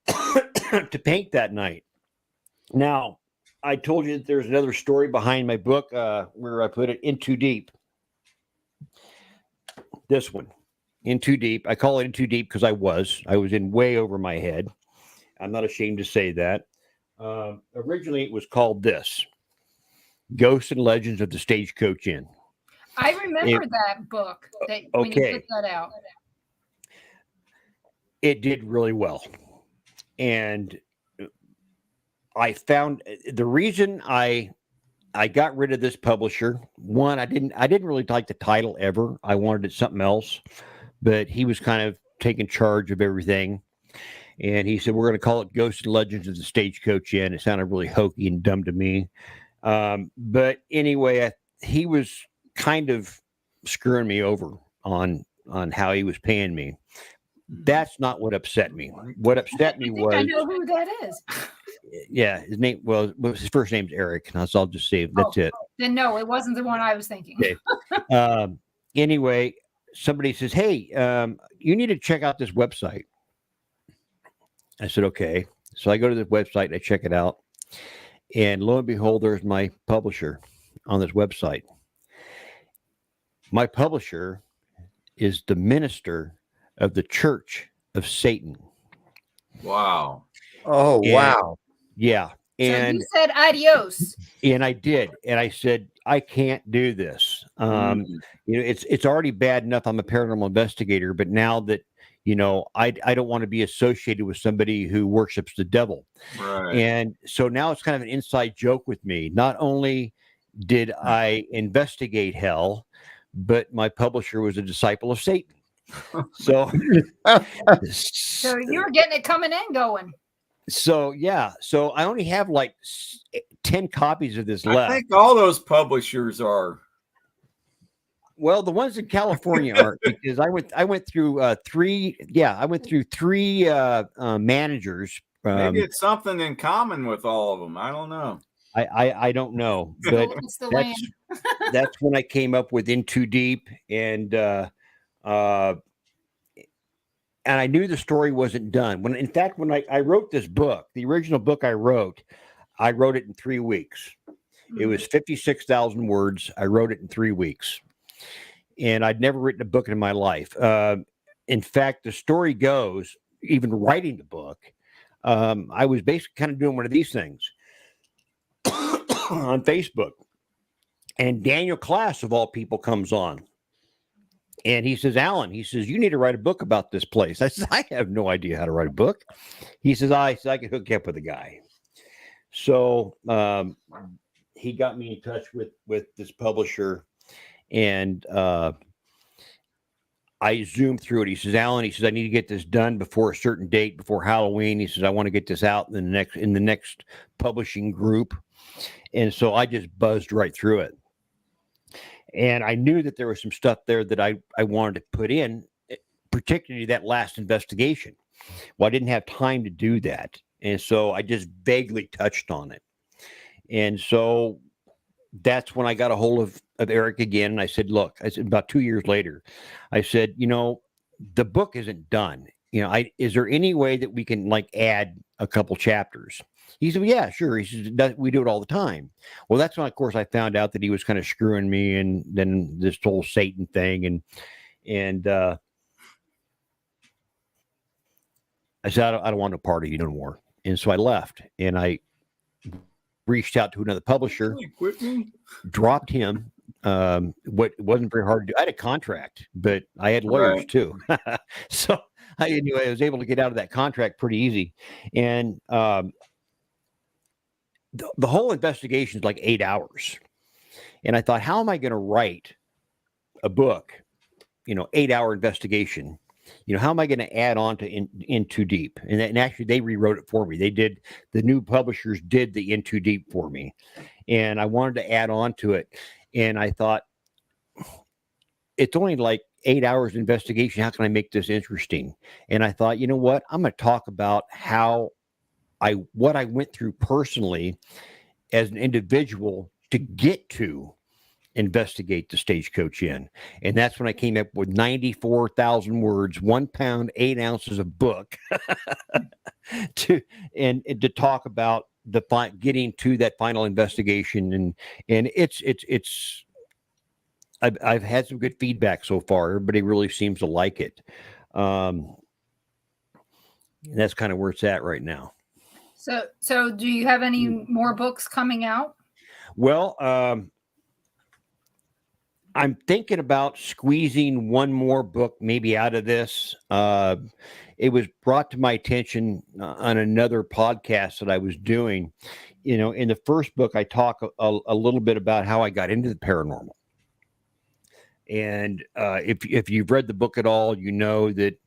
to paint that night. Now, I told you that there's another story behind my book where I put it In Too Deep. This one, In Too Deep. I call it In Too Deep because I was in way over my head. I'm not ashamed to say that. Originally, it was called this: Ghosts and Legends of the Stagecoach Inn. I remember that book when you put that out. It did really well. And I found the reason I got rid of this publisher. One, I didn't really like the title ever. I wanted it something else, but he was kind of taking charge of everything. And he said, we're going to call it Ghosts and Legends of the Stagecoach Inn. It sounded really hokey and dumb to me. But anyway, he was kind of screwing me over on how he was paying me. That's not what upset me. What upset me was, I know who that is. Yeah, his name. Well, his first name's Eric, and I'll just say that's it. Then no, it wasn't the one I was thinking. Okay. Anyway, somebody says, "Hey, you need to check out this website." I said, "Okay." So I go to the website and I check it out, and lo and behold, there's my publisher on this website. My publisher is the minister of the Church of Satan. Wow. Oh, wow. Yeah. And so you said adios. And I did. And I said, I can't do this. It's already bad enough I'm a paranormal investigator, but now that, I don't want to be associated with somebody who worships the devil. Right. And so now it's kind of an inside joke with me. Not only did I investigate hell, but my publisher was a disciple of Satan. So, so you were getting it coming and going. So, yeah. So I only have like 10 copies of this left. I think all those publishers are. Well, the ones in California aren't, because I went through three. Yeah, I went through three managers. Maybe it's something in common with all of them. I don't know. I don't know, but that's when I came up with In Too Deep, and I knew the story wasn't done. When I wrote this book, the original book I wrote it in 3 weeks. It was 56,000 words. I wrote it in 3 weeks. And I'd never written a book in my life. In fact, the story goes, even writing the book, I was basically kind of doing one of these things on Facebook. And Daniel Class, of all people, comes on. And he says, Alan, you need to write a book about this place. I said, I have no idea how to write a book. He says, I can hook you up with a guy. So he got me in touch with this publisher, and I zoomed through it. He says, Alan, I need to get this done before a certain date, before Halloween. He says, I want to get this out in the next publishing group. And so I just buzzed right through it. And I knew that there was some stuff there that I wanted to put in, particularly that last investigation. Well, I didn't have time to do that. And so I just vaguely touched on it. And so that's when I got a hold of Eric again. And I said, look, about 2 years later, I said, the book isn't done. Is there any way that we can add a couple chapters? He said, well, yeah, sure. He says, we do it all the time. Well, that's when, of course, I found out that he was kind of screwing me, and then this whole Satan thing. And I said, I don't want to party no more. And so I left, and I reached out to another publisher, dropped him. What wasn't very hard to do. I had a contract, but I had lawyers too. So Anyway, I was able to get out of that contract pretty easy. And the whole investigation is like 8 hours. And I thought, how am I going to write a book, 8-hour investigation? How am I going to add on to in Too Deep? And actually, they rewrote it for me. The new publishers did the In Too Deep for me. And I wanted to add on to it. And I thought, it's only like 8 hours investigation. How can I make this interesting? And I thought, you know what? I'm going to talk about what I went through personally as an individual to get to investigate the Stagecoach Inn. And that's when I came up with 94,000 words, 1 pound, 8 ounces of book to talk about getting to that final investigation. And I've had some good feedback so far. Everybody really seems to like it. And that's kind of where it's at right now. So do you have any more books coming out? Well, I'm thinking about squeezing one more book maybe out of this. It was brought to my attention on another podcast that I was doing. In the first book, I talk a little bit about how I got into the paranormal. And if you've read the book at all, you know that,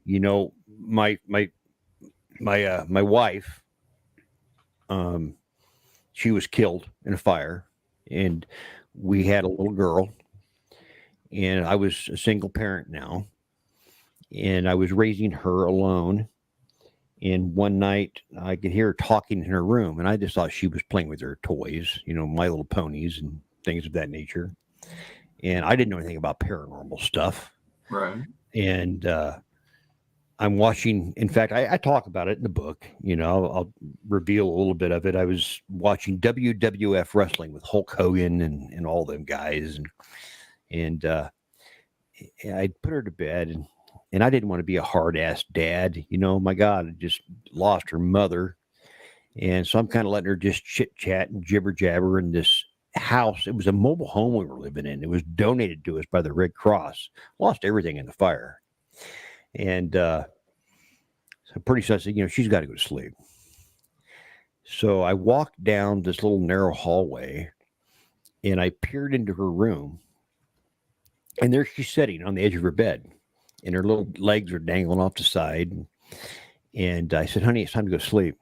my wife, she was killed in a fire, and we had a little girl, and I was a single parent now, and I was raising her alone. And one night I could hear her talking in her room, and I just thought she was playing with her toys, My Little Ponies and things of that nature. And I didn't know anything about paranormal stuff. Right. And I'm watching, in fact, I talk about it in the book, I'll reveal a little bit of it. I was watching WWF wrestling with Hulk Hogan and all them guys. And I put her to bed, and I didn't want to be a hard ass dad. My God, I just lost her mother. And so I'm kind of letting her just chit chat and jibber jabber in this house. It was a mobile home we were living in. It was donated to us by the Red Cross. Lost everything in the fire. And so pretty soon I said, she's got to go to sleep. So I walked down this little narrow hallway, and I peered into her room, and there she's sitting on the edge of her bed, and her little legs are dangling off the side. And I said, honey, it's time to go to sleep.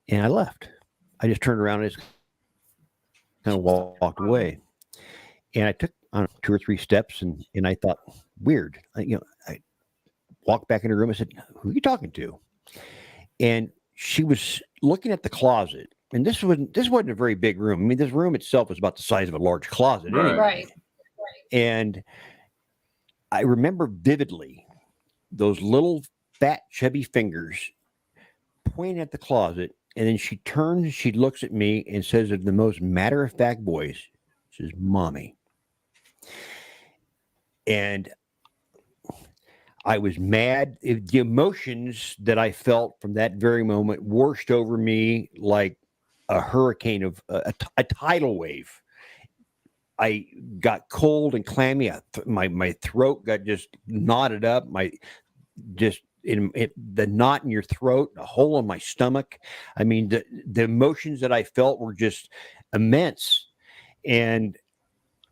And I left. I just turned around and just kind of walked away. And I took 2 or 3 steps, and I thought, weird. I walked back in her room. I said, who are you talking to? And she was looking at the closet. And this wasn't a very big room. I mean, this room itself was about the size of a large closet. Right. Anyway. Right. And I remember vividly those little fat, chubby fingers pointing at the closet. And then she turns, she looks at me and says in the most matter-of-fact voice, she says, Mommy. And I was mad. The emotions that I felt from that very moment washed over me like a hurricane of a tidal wave. I got cold and clammy. My throat got just knotted up. The knot in your throat, a hole in my stomach. I mean, the emotions that I felt were just immense. And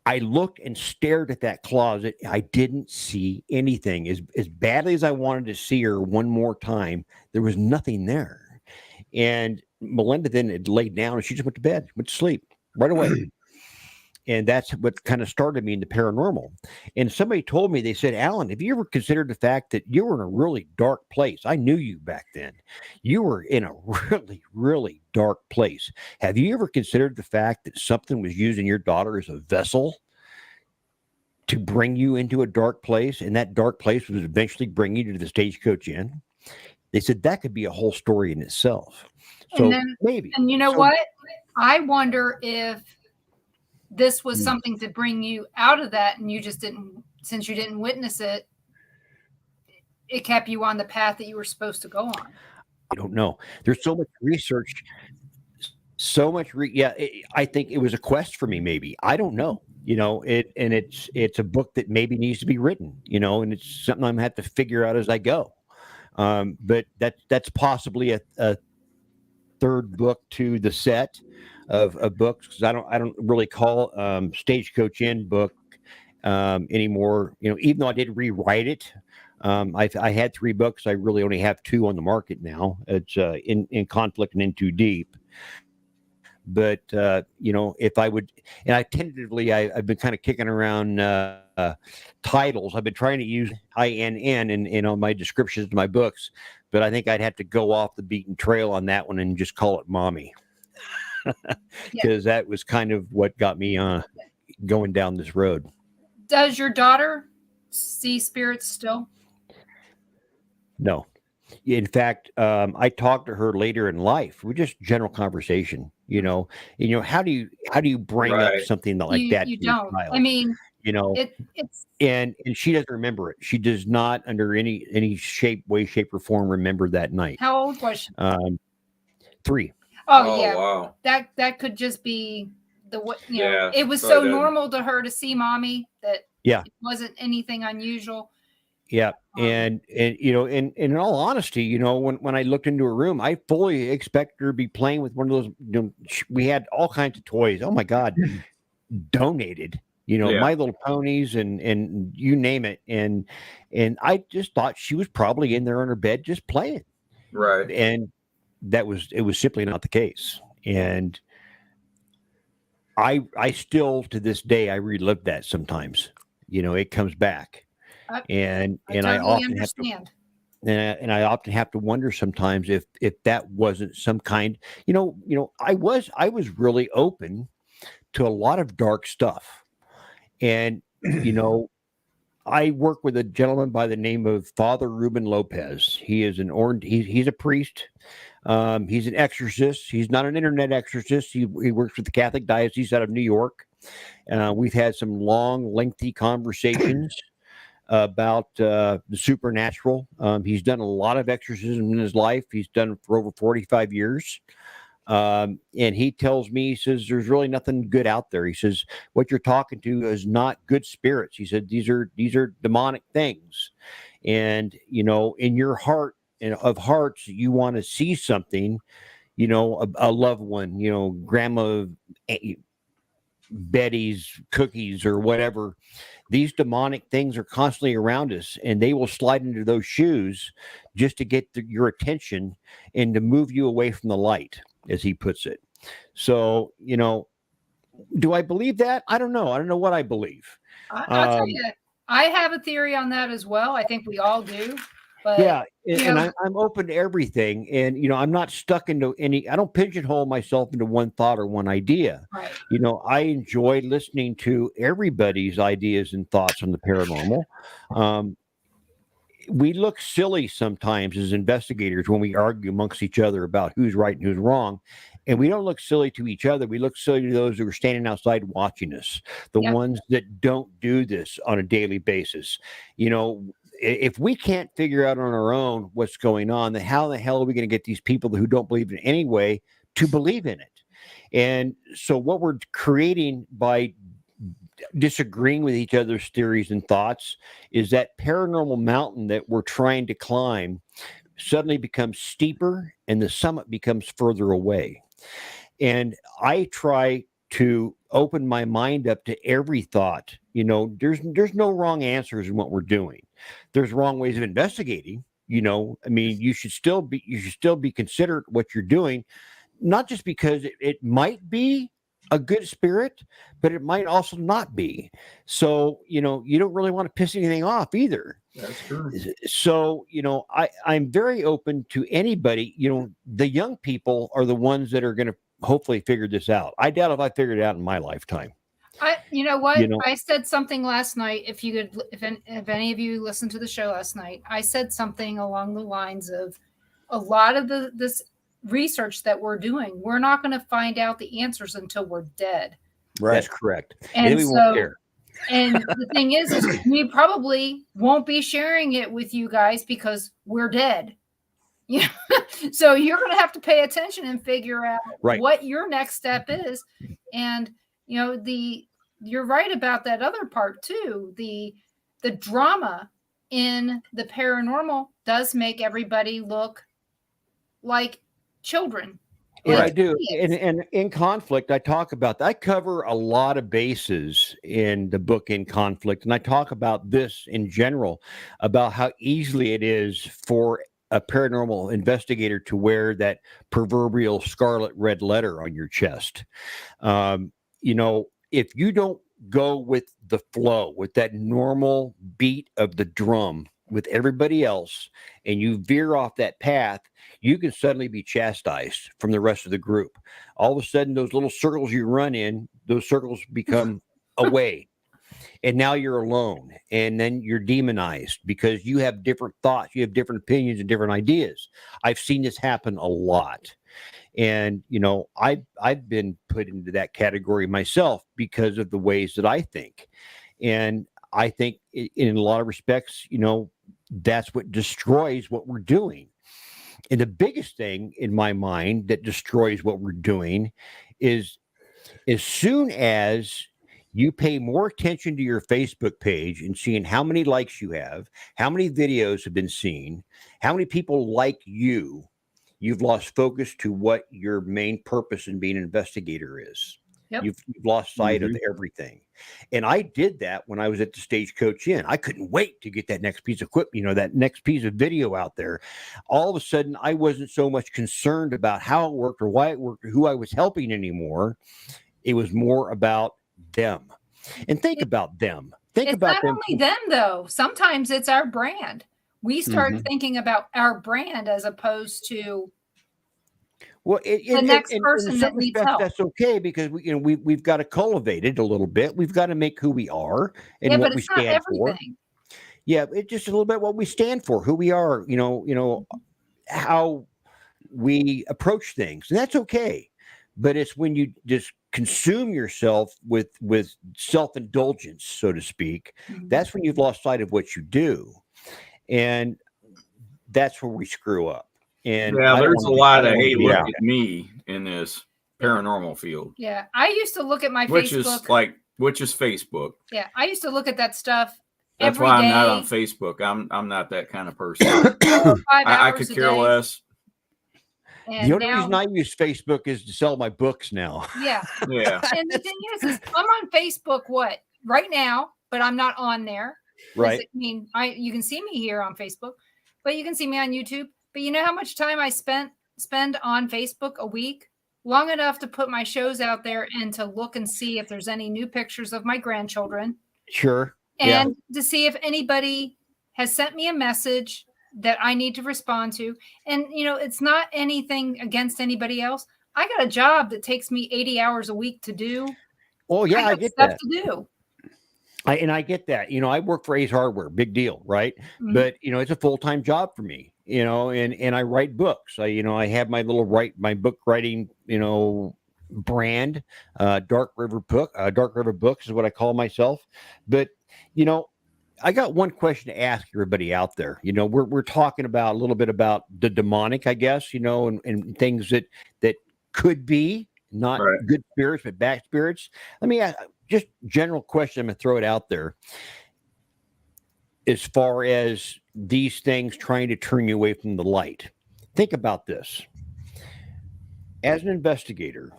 I looked and stared at that closet. I didn't see anything. As badly as I wanted to see her one more time, there was nothing there. And Melinda then had laid down, and she just went to bed, went to sleep right away. And that's what kind of started me into paranormal. And somebody told me, they said, Alan, have you ever considered the fact that you were in a really dark place? I knew you back then. You were in a really, really dark place. Have you ever considered the fact that something was using your daughter as a vessel to bring you into a dark place? And that dark place would eventually bring you to the Stagecoach Inn? They said that could be a whole story in itself. So maybe. And you know what? I wonder if this was something to bring you out of that, and you just didn't, since you didn't witness it, it kept you on the path that you were supposed to go on. I don't know. There's so much research, I think it was a quest for me, maybe. I don't know. it's a book that maybe needs to be written, and it's something I'm gonna have to figure out as I go. But that's possibly a third book to the set of books, because I don't really call Stagecoach Inn book anymore. Even though I did rewrite it, I had 3 books. I really only have 2 on the market now. It's in Conflict and In Too Deep. But if I would, and I've been kind of kicking around titles. I've been trying to use INN in on my descriptions of my books, but I think I'd have to go off the beaten trail on that one and just call it Mommy, because that was kind of what got me going down this road. Does your daughter see spirits still? No. In fact, I talked to her later in life. We're just general conversation, how do you bring up something like that? You to your don't. child? I mean, it's and she doesn't remember it. She does not, under any way, shape, or form, remember that night. How old was she? 3. Oh yeah. Wow. That could just be Yeah, it was so normal to her to see Mommy that it wasn't anything unusual. Yeah. And in all honesty, when I looked into her room, I fully expect her to be playing with one of those, we had all kinds of toys. Oh my God, donated, My Little Ponies and you name it. And I just thought she was probably in there on her bed, just playing. Right. And it was simply not the case. And I still, to this day, I relive that sometimes, it comes back. And I often understand. And I often have to wonder sometimes if that wasn't some kind, I was really open to a lot of dark stuff. And, I work with a gentleman by the name of Father Ruben Lopez. He is he's a priest. He's an exorcist. He's not an internet exorcist. He works with the Catholic Diocese out of New York. We've had some long, lengthy conversations about the supernatural. He's done a lot of exorcism in his life. He's done it for over 45 years. And he tells me, he says, there's really nothing good out there. He says, what you're talking to is not good spirits. He said, these are demonic things. And, in your heart and of hearts, you want to see something, a loved one, Grandma Betty's cookies or whatever. These demonic things are constantly around us, and they will slide into those shoes just to get your attention and to move you away from the light, as he puts it. So, do I believe that? I don't know. I don't know what I believe. I'll tell you, I have a theory on that as well. I think we all do. But, and I'm open to everything, and I'm not stuck into I don't pigeonhole myself into one thought or one idea. Right. I enjoy listening to everybody's ideas and thoughts on the paranormal. We look silly sometimes as investigators when we argue amongst each other about who's right and who's wrong. And we don't look silly to each other. We look silly to those who are standing outside watching us, the ones that don't do this on a daily basis. If we can't figure out on our own what's going on, then how the hell are we going to get these people who don't believe in it anyway to believe in it? And so what we're creating by disagreeing with each other's theories and thoughts is that paranormal mountain that we're trying to climb suddenly becomes steeper and the summit becomes further away. And I try to open my mind up to every thought. There's no wrong answers in what we're doing. There's wrong ways of investigating. You should still be considerate what you're doing, not just because it might be a good spirit, but it might also not be. So, you don't really want to piss anything off either. That's true. So, I'm very open to anybody. The young people are the ones that are going to hopefully figure this out. I doubt if I figured it out in my lifetime. I said something last night. If any of you listened to the show last night, I said something along the lines of a lot of this research that we're doing, we're not going to find out the answers until we're dead. Right. That's correct. And we won't care. And the thing is we probably won't be sharing it with you guys because we're dead. So you're going to have to pay attention and figure out what your next step is. And the you're right about that other part too. The drama in the paranormal does make everybody look like children. Yeah, I like do. kids. And in Conflict, I talk about that. I cover a lot of bases in the book In Conflict. And I talk about this in general, about how easily it is for a paranormal investigator to wear that proverbial scarlet red letter on your chest. You know, if you don't go with the flow, with that normal beat of the drum with everybody else, and you veer off that path, you can suddenly be chastised from the rest of the group. All of a sudden, those little circles you run in, those circles become away. And now you're alone. And then you're demonized because you have different thoughts, you have different opinions and different ideas. I've seen this happen a lot. And you know, I've been put into that category myself because of the ways that I think. And I think in a lot of respects, you know, that's what destroys what we're doing. And the biggest thing in my mind that destroys what we're doing is as soon as you pay more attention to your Facebook page and seeing how many likes you have, how many videos have been seen, how many people like you, you've lost focus to what your main purpose in being an investigator is. Yep. You've lost sight of everything. And I did that when I was at the Stagecoach Inn. I couldn't wait to get that next piece of equipment, you know, that next piece of video out there. All of a sudden, I wasn't so much concerned about how it worked or why it worked or who I was helping anymore. It was more about them. And think about them. Think It's about not them. only them, though. Sometimes it's our brand. We start thinking about our brand as opposed to Well, the next person in that some needs respects, help. that's okay because we've got to cultivate it a little bit. We've got to make who we are and Yeah, what but we it's not stand for. everything. Yeah, it's just a little bit what we stand for, who we are. You know how we approach things, and that's okay. But it's when you just consume yourself with self-indulgence, so to speak, that's when you've lost sight of what you do, and that's where we screw up. And Yeah, I don't there's a wanna be- I lot don't of wanna hey, be look that at me in this paranormal field, Yeah, I used to look at my which Facebook. is Facebook. Yeah, I used to look at that stuff That's every why I'm day, not on Facebook. I'm not that kind of person. 4 or 5 I hours could a care day. less. And The only now, reason I use Facebook is to sell my books now. yeah. Yeah, And the thing is I'm on Facebook right now, but I'm not on there. Right. I mean, you can see me here on Facebook, but you can see me on YouTube. But you know how much time I spend on Facebook a week? Long enough to put my shows out there and to look and see if there's any new pictures of my grandchildren. Sure. Yeah. And to see if anybody has sent me a message that I need to respond to. And, you know, it's not anything against anybody else. I got a job that takes me 80 hours a week to do. Oh, yeah, I got get stuff that. to do. I get that. You know, I work for Ace Hardware, big deal, right? Mhm. But you know, it's a full-time job for me. You know, and I write books. I have my book writing, you know, brand, Dark River Books is what I call myself. But you know, I got one question to ask everybody out there. You know, we're talking about a little bit about the demonic, I guess, you know, and things that could be not Right. good spirits, but bad spirits. Let me ask just general question. I'm gonna throw it out there. As far as these things trying to turn you away from the light, think about this. As an investigator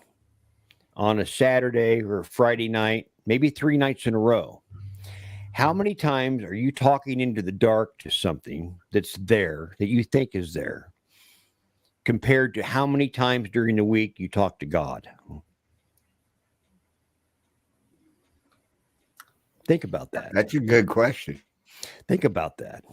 on a Saturday or a Friday night, maybe 3 nights in a row, how many times are you talking into the dark to something that's there that you think is there compared to how many times during the week you talk to God? Think about that. That's a good question. Think about that.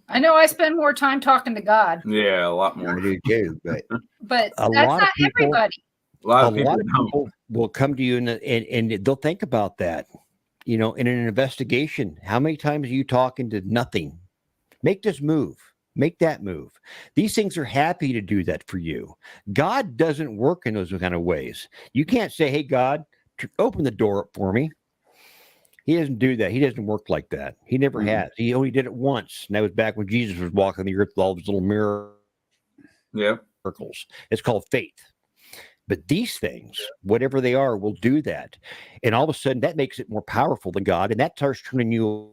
I know I spend more time talking to God, Yeah, a lot I more. do too, but but A that's lot of not people- everybody. A lot A of people lot of don't. people will come to you and they'll think about that. You know, in an investigation, how many times are you talking to nothing? Make this move. Make that move. These things are happy to do that for you. God doesn't work in those kind of ways. You can't say, hey, God, open the door up for me. He doesn't do that. He doesn't work like that. He never has. He only did it once. And that was back when Jesus was walking the earth with all those little miracles. Yep. It's called faith. But these things, whatever they are, will do that. And all of a sudden, that makes it more powerful than God. And that starts turning you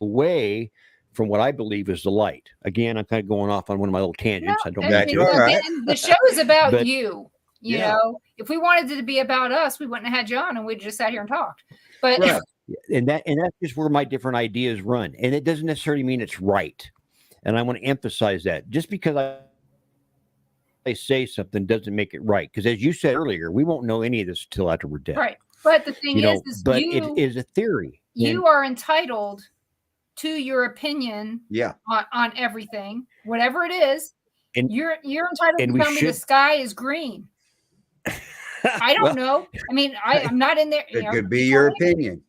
away from what I believe is the light. Again, I'm kind of going off on one of my little tangents. I don't That's mean all to. right. And the show is about But- you. You Yeah. know, if we wanted it to be about us, we wouldn't have had you on and we'd just sat here and talked. But Right. And that's just where my different ideas run. And it doesn't necessarily mean it's right. And I want to emphasize that. Just because I say something doesn't make it right. Because as you said earlier, we won't know any of this until after we're dead. right. But the thing You know, is but you it is a theory. you are entitled to your opinion Yeah. on everything, whatever it is. And- you're entitled and to we tell me the should- sky is green. I don't Well, know. I mean, I'm not in there. It could be your opinion.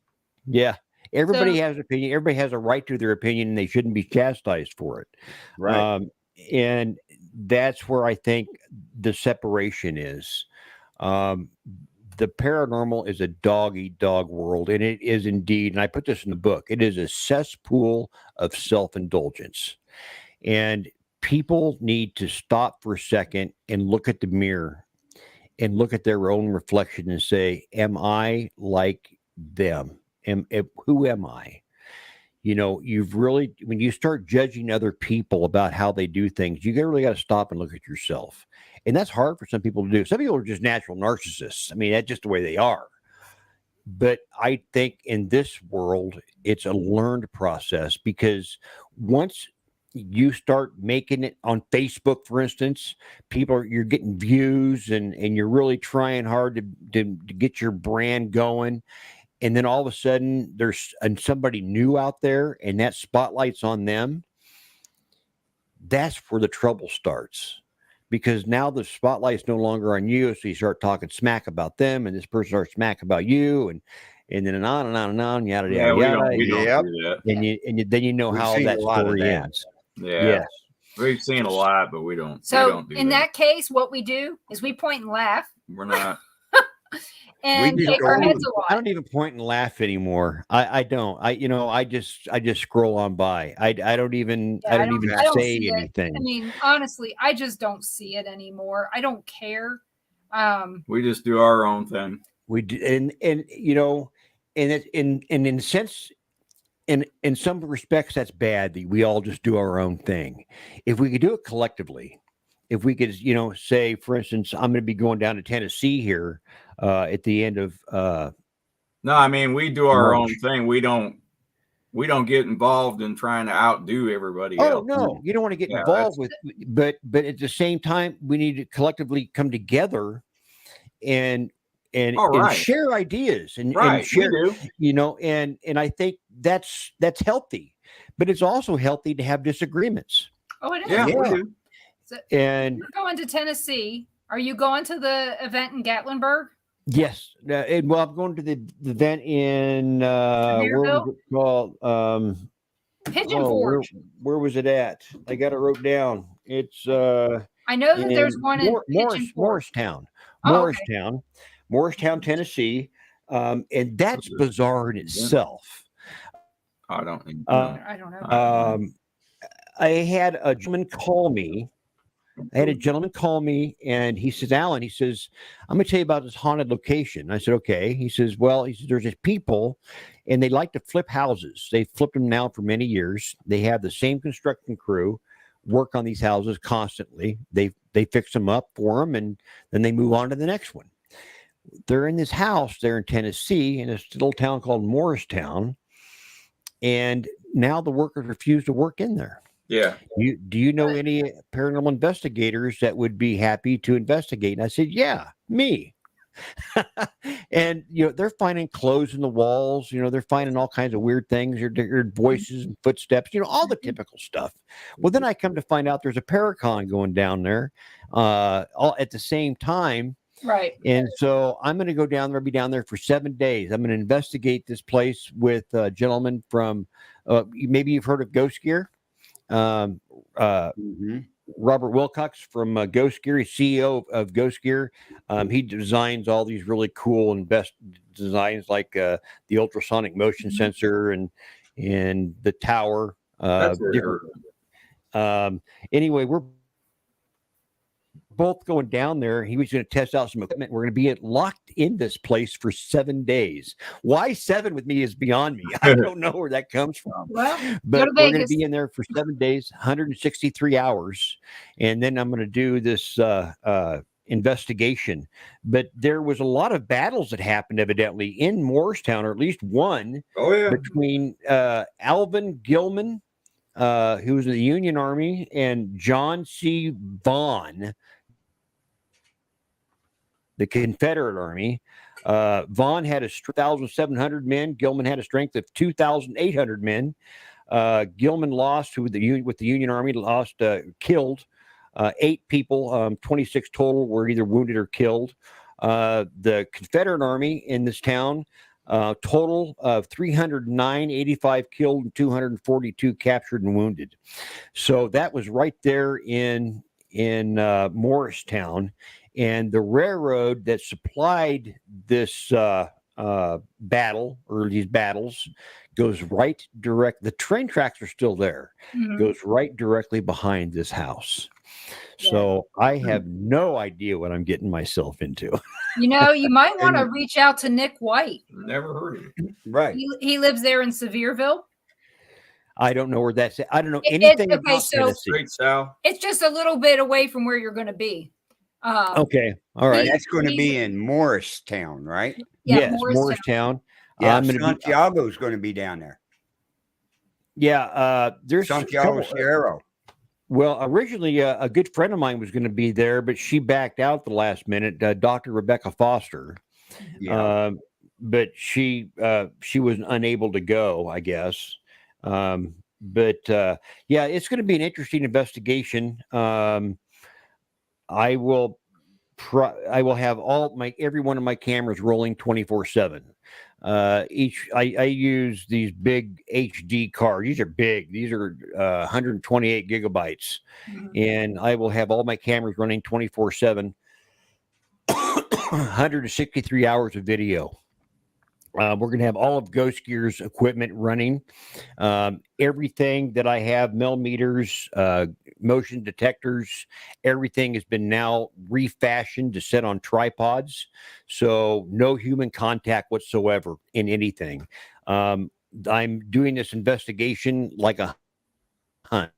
Yeah. Everybody So- has an opinion. Everybody has a right to their opinion, and they shouldn't be chastised for it. Right. And that's where I think the separation is. The paranormal is a dog eat dog world, and it is indeed, and I put this in the book, it is a cesspool of self-indulgence. And people need to stop for a second and look at the mirror and look at their own reflection and say, am I like them? Who am I? You know, you've really, when you start judging other people about how they do things, you really got to stop and look at yourself. And that's hard for some people to do. Some people are just natural narcissists. I mean, that's just the way they are. But I think in this world, it's a learned process, because once you start making it on Facebook, for instance, you're getting views and you're really trying hard to get your brand going. And then all of a sudden there's somebody new out there and that spotlight's on them. That's where the trouble starts, because now the spotlight's no longer on you. So you start talking smack about them, and this person starts smack about you, and then on and on and on, yada, Yeah, yada, we yada. don't Yep. do that. And then you know We've how seen that a lot of story that. ends. Yeah. Yes. We've seen a lot, but we don't. So we don't do in that case, what we do is we point and laugh We're not. and just shake our don't- heads a I lot. don't even point and laugh anymore. I don't. I just scroll on by. I don't even Yeah, I don't even I don't say see it. anything. I mean, honestly, I just don't see it anymore. I don't care. We just do our own thing. We do, and you know, and it in a sense, in some respects, that's bad that we all just do our own thing. If we could do it collectively, if we could, say, for instance, I'm going to be going down to Tennessee here at the end of No, I mean, we do our March. own thing. We don't get involved in trying to outdo everybody Oh else. no, you don't want to get Yeah, involved with, but at the same time, we need to collectively come together and Oh, right. share ideas and Right, share, we do. and I think that's healthy, but it's also healthy to have disagreements. Oh, it is. Yeah, Yeah. we do. And You're going to Tennessee. Are you going to the event in Gatlinburg? yes, I'm going to the event in where was it called? Pigeon Oh, Forge. where was it at? I got it wrote down. It's I know that there's one in Pigeon Forge. Morristown, Oh, okay. Morristown, Tennessee, and that's bizarre in itself. I don't. I don't know. I had a gentleman call me. And he says, Alan, he says, I'm going to tell you about this haunted location. I said, okay. He says, there's just people and they like to flip houses. They've flipped them now for many years. They have the same construction crew work on these houses constantly. They fix them up for them, and then they move on to the next one. They're in this house there in Tennessee in this little town called Morristown. And now the workers refuse to work in there. Yeah. Do you know any paranormal investigators that would be happy to investigate? And I said, yeah, me. And they're finding clothes in the walls. They're finding all kinds of weird things. Your voices and footsteps. All the typical stuff. Well, then I come to find out there's a Paracon going down there, all at the same time. Right. And so I'm going to go down there. I'll be down there for 7 days. I'm going to investigate this place with a gentleman from. Maybe you've heard of Ghost Gear. Robert Wilcox from Ghost Gear, he's CEO of Ghost Gear. He designs all these really cool and best designs, like the ultrasonic motion sensor and the tower. That's Anyway, we're both going down there. He was going to test out some equipment. We're going to be locked in this place for 7 days. Why 7 with me is beyond me. I don't know where that comes from. Well, But to we're going to Vegas. be in there for 7 days, 163 hours, and then I'm going to do this investigation. But there was a lot of battles that happened evidently in Morristown, or at least one between Alvin Gilman, who was in the Union Army, and John C. Vaughn, the Confederate Army. Vaughn had a 1,700 men. Gilman had a strength of 2,800 men. Gilman lost, with the Union Army, killed 8 people. 26 total were either wounded or killed. The Confederate Army in this town, total of 309, 85 killed, and 242 captured and wounded. So that was right there in Morristown. And the railroad that supplied this battle, or these battles, goes right direct. The train tracks are still there. Goes right directly behind this house. So I have no idea what I'm getting myself into. You know, you might want to reach out to Nick White. Never heard of it. Right. He lives there in Sevierville. I don't know where that's at. I don't know anything about Tennessee. Straight south. It's just a little bit away from where you're going to be. Okay. All right. That's going to be in Morristown, right? Yeah, Yes, Morristown. Yeah, I'm gonna Santiago's going to be down there. Yeah, there's Santiago Sierra. Well, originally a good friend of mine was going to be there, but she backed out the last minute. Dr. Rebecca Foster, but she was unable to go, I guess. But yeah, it's going to be an interesting investigation. I will have every one of my cameras rolling 24/7. I use these big HD cards. These are big. These are 128 gigabytes, and I will have all my cameras running 24/7. 163 hours of video. We're going to have all of Ghost Gear's equipment running. Everything that I have, millimeters, motion detectors, everything has been now refashioned to set on tripods. So no human contact whatsoever in anything. I'm doing this investigation like a hunt.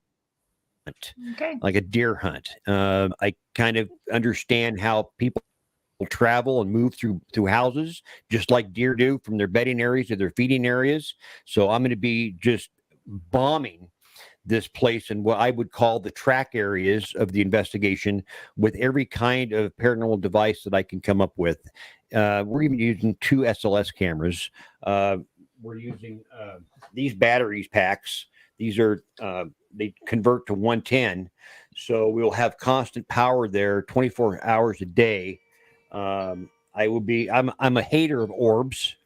Like a deer hunt. I kind of understand how people travel and move through houses, just like deer do, from their bedding areas to their feeding areas. So I'm going to be just bombing this place in what I would call the track areas of the investigation with every kind of paranormal device that I can come up with. We're even using 2 SLS cameras. We're using these batteries packs. These are they convert to 110, so we'll have constant power there 24 hours a day. I'm a hater of orbs.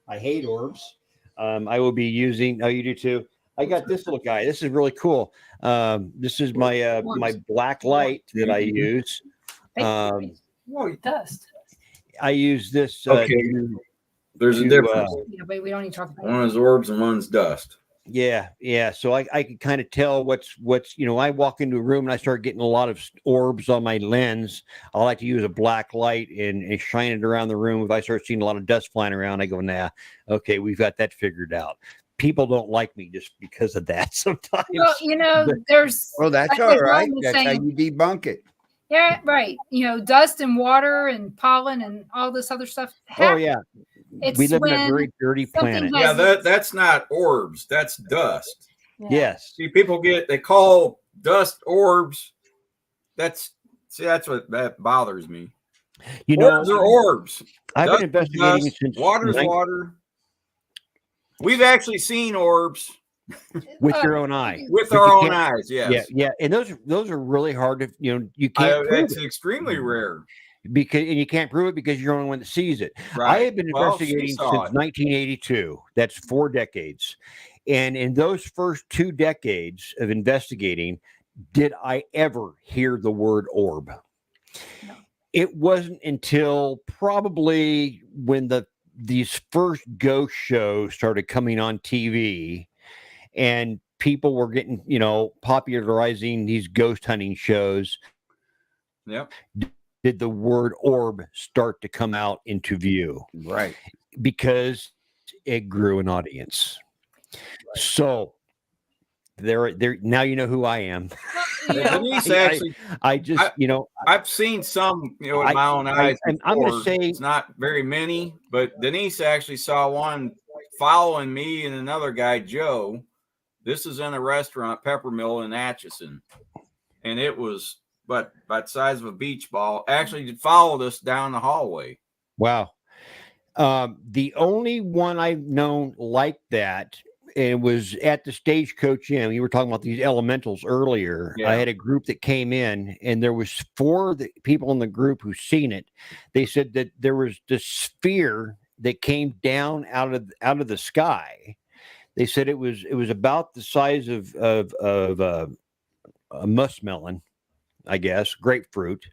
I hate orbs. I will be using, you do too. I got this little guy. This is really cool. This is my my black light that I use. Dust. I use this. There's a difference. Yeah, but we don't need to talk about one is orbs and one's dust. Yeah. So I can kind of tell what's, I walk into a room and I start getting a lot of orbs on my lens. I like to use a black light and shine it around the room. If I start seeing a lot of dust flying around, I go, nah, okay, we've got that figured out. People don't like me just because of that sometimes. Well, there's... Well, that's all right. That's how you debunk it. Yeah, right. Dust and water and pollen and all this other stuff. Oh, yeah. It's we live in a very dirty planet. Yeah, that's not orbs. That's dust. Yeah. Yes. See, they call dust orbs. That's what that bothers me. Orbs are orbs. I've been investigating since water's water. We've actually seen orbs with your own eye. With our own eyes, yes. Yeah. And those are really hard to, you can't. It's extremely rare. And you can't prove it because you're the only one that sees it. Right. I have been investigating since 1982. That's 4 decades. And in those first 2 decades of investigating, did I ever hear the word orb? No. It wasn't until probably when these first ghost shows started coming on TV and people were getting, popularizing these ghost hunting shows, Yep. did the word orb start to come out into view, Right. because it grew an audience. So there now you know who I am. You know, Denise actually, I just, I've seen some, with my own eyes. I'm going to before. say It's not very many, but Denise actually saw one following me and another guy, Joe. This is in a restaurant, Peppermill in Atchison, and it was about the size of a beach ball. Actually, followed us down the hallway. wow. The only one I've known like that, it was at the Stagecoach Inn. You were talking about these elementals earlier. Yeah. I had a group that came in, and there was 4 people in the group who seen it. They said that there was this sphere that came down out of the sky. They said it was about the size of a muskmelon, I guess, grapefruit,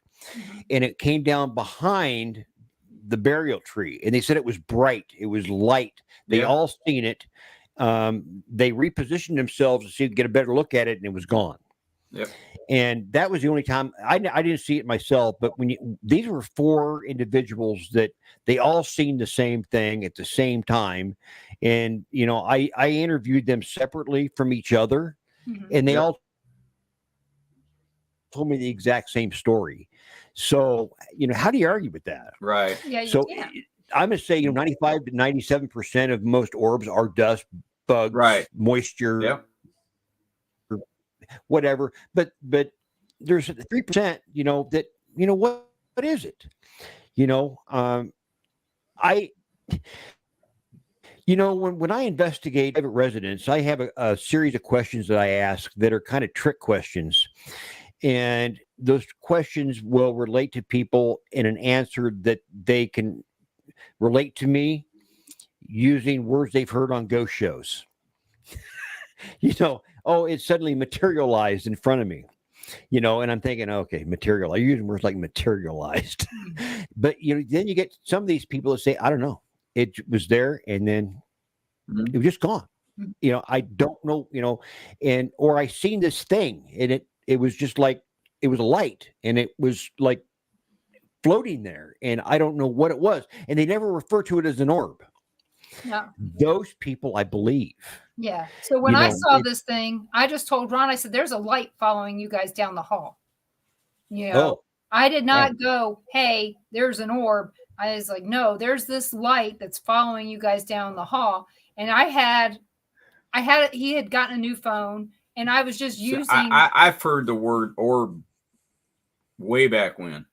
and it came down behind the burial tree, and they said it was bright, it was light. They all seen it. They repositioned themselves to see, get a better look at it, and it was gone. Yep. And that was the only time I didn't see it myself. But these were 4 individuals that they all seen the same thing at the same time, and I interviewed them separately from each other, and they all told me the exact same story. So, how do you argue with that? Right. Yeah. You So can't. I'm going to say, 95 to 97% of most orbs are dust, bugs, Right. moisture, Yep. whatever. But there's 3%, that, what is it? When I investigate private residence, I have a series of questions that I ask that are kind of trick questions. And those questions will relate to people in an answer that they can relate to me using words they've heard on ghost shows. It suddenly materialized in front of me, and I'm thinking, okay, material. I use words like materialized. But, then you get some of these people that say, I don't know. It was there, and then it was just gone. I don't know, or I seen this thing, and it was just like, it was a light, and it was like floating there, and I don't know what it was. And they never refer to it as an orb. No. Those people, I believe. Yeah. So when I saw this thing, I just told Ron, I said, there's a light following you guys down the hall. I did not go, hey, there's an orb. I was like, no, there's this light that's following you guys down the hall. And he had gotten a new phone, and I was just using. I've heard the word orb way back when,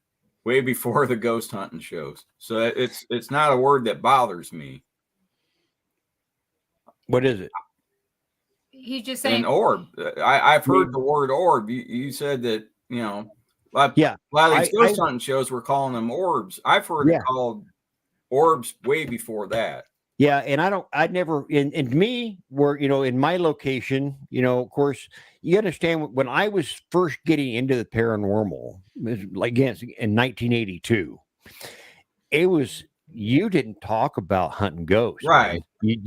way before the ghost hunting shows. So it's not a word that bothers me. What is it? He's just saying an orb. I've heard the word orb. You said that, a lot of these ghost hunting shows were calling them orbs. I've heard it called orbs way before that. Yeah, and I'd never, in me, where, in my location, of course, you understand when I was first getting into the paranormal, again, in 1982, it was, you didn't talk about hunting ghosts. Right. Man. You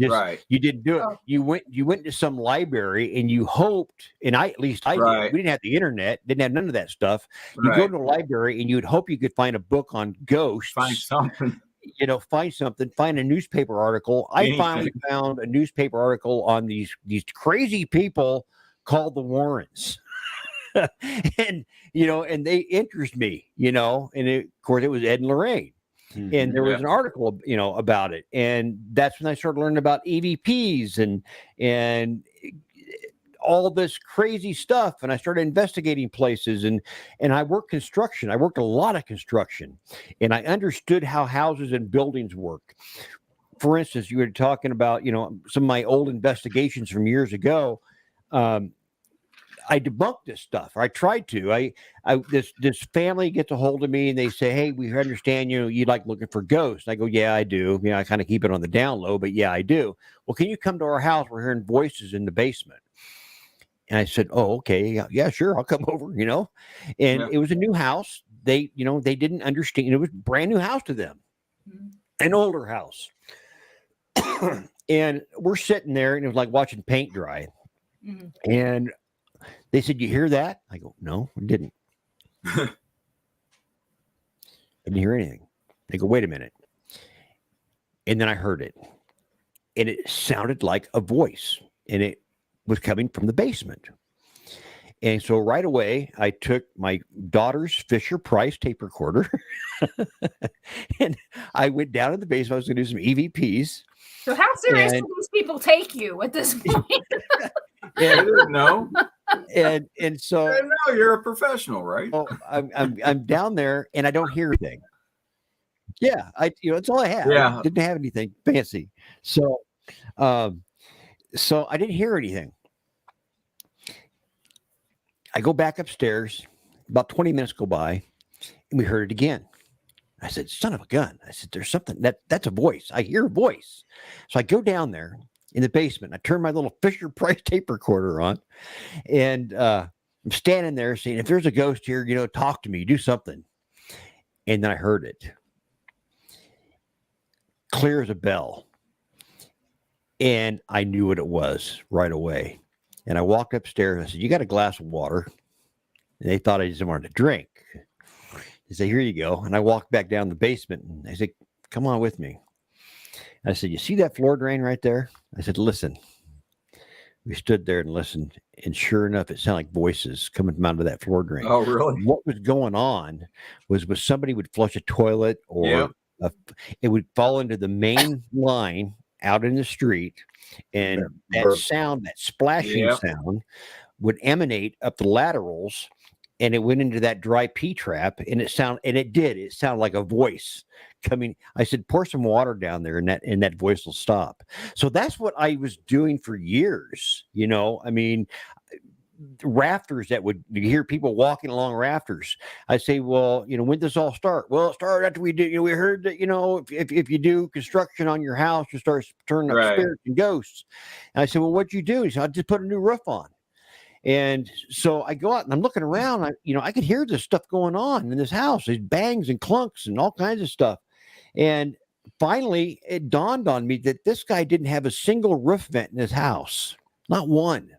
didn't do it. Oh. You went to some library and you hoped, and at least I did. We didn't have the internet, didn't have none of that stuff. You go to a library and you'd hope you could find a book on ghosts. Find something. Find a newspaper article. I finally found a newspaper article on these crazy people called the Warrens. and they interest me, and of course it was Ed and Lorraine. And there was an article, about it. And that's when I started learning about EVPs and all this crazy stuff. And I started investigating places, and I worked construction. I worked a lot of construction, and I understood how houses and buildings work. For instance, you were talking about, some of my old investigations from years ago. I debunked this stuff. Or I tried to. This family gets a hold of me and they say, "Hey, we understand you like looking for ghosts." And I go, "Yeah, I do. I kind of keep it on the down low, but yeah, I do." "Well, can you come to our house? We're hearing voices in the basement." And I said, "Oh, okay, yeah, sure, I'll come over." And it was a new house. They didn't understand. It was a brand new house to them, an older house. And we're sitting there, and it was like watching paint dry. And they said, "You hear that?" I go, "No, I didn't." I didn't hear anything. I go, wait a minute. And then I heard it. And it sounded like a voice. And it was coming from the basement. And so right away, I took my daughter's Fisher Price tape recorder and I went down to the basement. I was going to do some EVPs. So how serious do these people take you at this point? I didn't know. And so I know you're a professional, right? I'm down there and I don't hear anything. Yeah, that's all I had. Yeah. I didn't have anything fancy. So I didn't hear anything. I go back upstairs, about 20 minutes go by, and we heard it again. I said, son of a gun. I said, there's something that's a voice. I hear a voice. So I go down there in the basement. I turn my little Fisher Price tape recorder on, and I'm standing there saying, if there's a ghost here, talk to me, do something. And then I heard it. Clear as a bell. And I knew what it was right away. And I walked upstairs. I said, you got a glass of water? And they thought I just wanted to drink. They said, here you go. And I walked back down the basement. And I said, come on with me. And I said, you see that floor drain right there? I said, listen. We stood there and listened. And sure enough, it sounded like voices coming from out of that floor drain. Oh, really? What was going on was somebody would flush a toilet or it would fall into the main line out in the street. And that sound, that splashing sound would emanate up the laterals and it went into that dry pee trap and it sounded like a voice coming. I said, pour some water down there and that voice will stop. So that's what I was doing for years. I mean, rafters you hear people walking along rafters. I say, well, when did this all start? Well, it started after we did, we heard that, if you do construction on your house, you start turning up spirits and ghosts. And I said, well, what'd you do? He said, I just put a new roof on. And so I go out and I'm looking around. I could hear this stuff going on in this house, these bangs and clunks and all kinds of stuff. And finally, it dawned on me that this guy didn't have a single roof vent in his house, not one.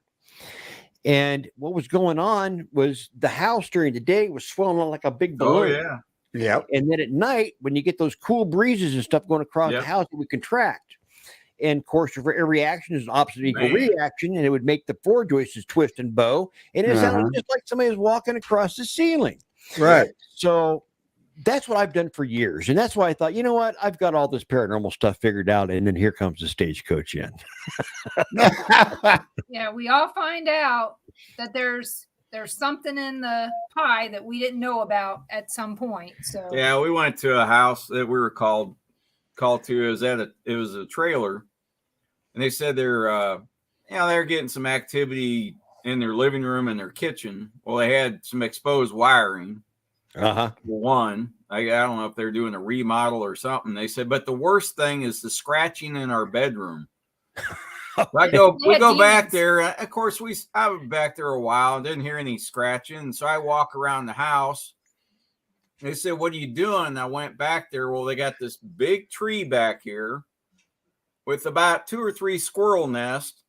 And what was going on was the house during the day was swelling like a big balloon. Oh, yeah. Yeah. And then at night, when you get those cool breezes and stuff going across the house, it would contract. And of course, for every action is an opposite equal reaction, and it would make the floor joists twist and bow. And it sounded just like somebody was walking across the ceiling. Right. So that's what I've done for years. And that's why I thought, you know what? I've got all this paranormal stuff figured out. And then here comes the stagecoach in. Yeah, we all find out that there's something in the pie that we didn't know about at some point. So yeah, we went to a house that we were called to. It was a trailer. And they said they're getting some activity in their living room and their kitchen. Well, they had some exposed wiring. One, I don't know if they're doing a remodel or something. They said, but the worst thing is the scratching in our bedroom. We go back there. Of course, I was back there a while and didn't hear any scratching. So I walk around the house. They said, what are you doing? I went back there. Well, they got this big tree back here with about 2 or 3 squirrel nests.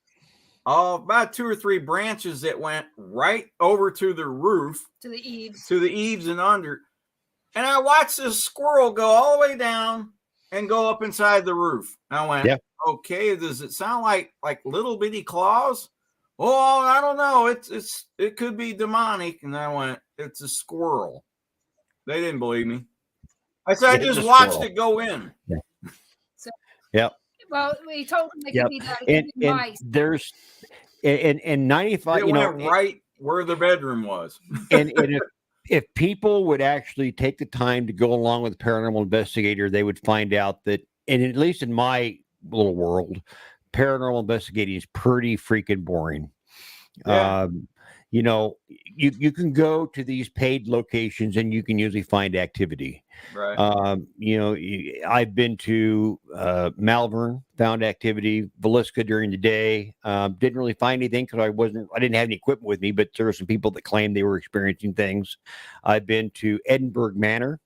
About 2 or 3 branches that went right over to the roof, to the eaves and under. And I watched this squirrel go all the way down and go up inside the roof. And I went, okay, does it sound like little bitty claws? Oh, I don't know. It could be demonic. And I went, it's a squirrel. They didn't believe me. I said, I just watched it go in. Well, we told them they could be mice. And there's and 95, it went right where the bedroom was. and if people would actually take the time to go along with a paranormal investigator, they would find out that, and at least in my little world, paranormal investigating is pretty freaking boring. Yeah. You can go to these paid locations and you can usually find activity. Right. I've been to Malvern, found activity, Villisca during the day. Didn't really find anything because I didn't have any equipment with me, but there were some people that claimed they were experiencing things. I've been to Edinburgh Manor.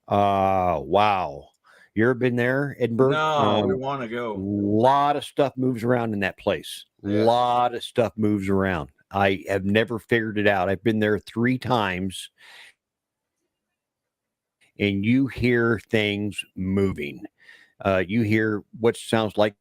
Wow. You ever been there, Edinburgh? No, we want to go. A lot of stuff moves around in that place. A lot of stuff moves around. I have never figured it out. I've been there 3 times. and you hear things moving. You hear what sounds like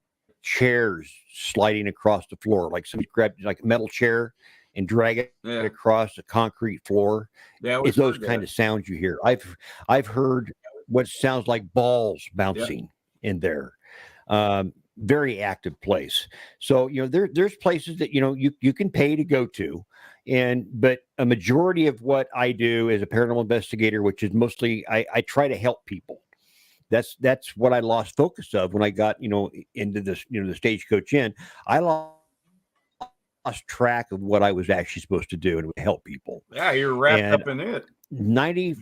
chairs sliding across the floor, like somebody grabbed like a metal chair and drag it across the concrete floor. Yeah, it's those kind of sounds you hear. I've heard what sounds like balls bouncing in there. Very active place. So there's places that you can pay to go to, but a majority of what I do as a paranormal investigator, which is mostly I try to help people. That's what I lost focus of when I got into this the Stagecoach Inn. I lost track of what I was actually supposed to do and help people. Yeah, you're wrapped up in it. 90,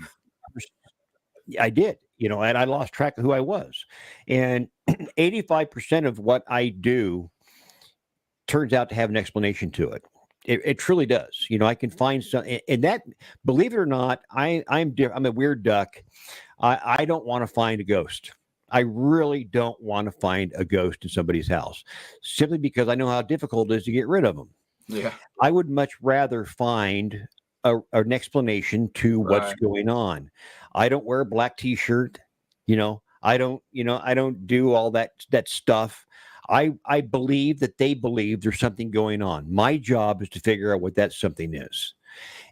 I did, and I lost track of who I was. And 85% of what I do turns out to have an explanation to it. It truly does. I can find some, and that, believe it or not, I'm a weird duck. I don't want to find a ghost. I really don't want to find a ghost in somebody's house, simply because I know how difficult it is to get rid of them. Yeah. I would much rather find an explanation to what's going on. I don't wear a black t-shirt. I don't do all that stuff. I believe that they believe there's something going on. My job is to figure out what that something is.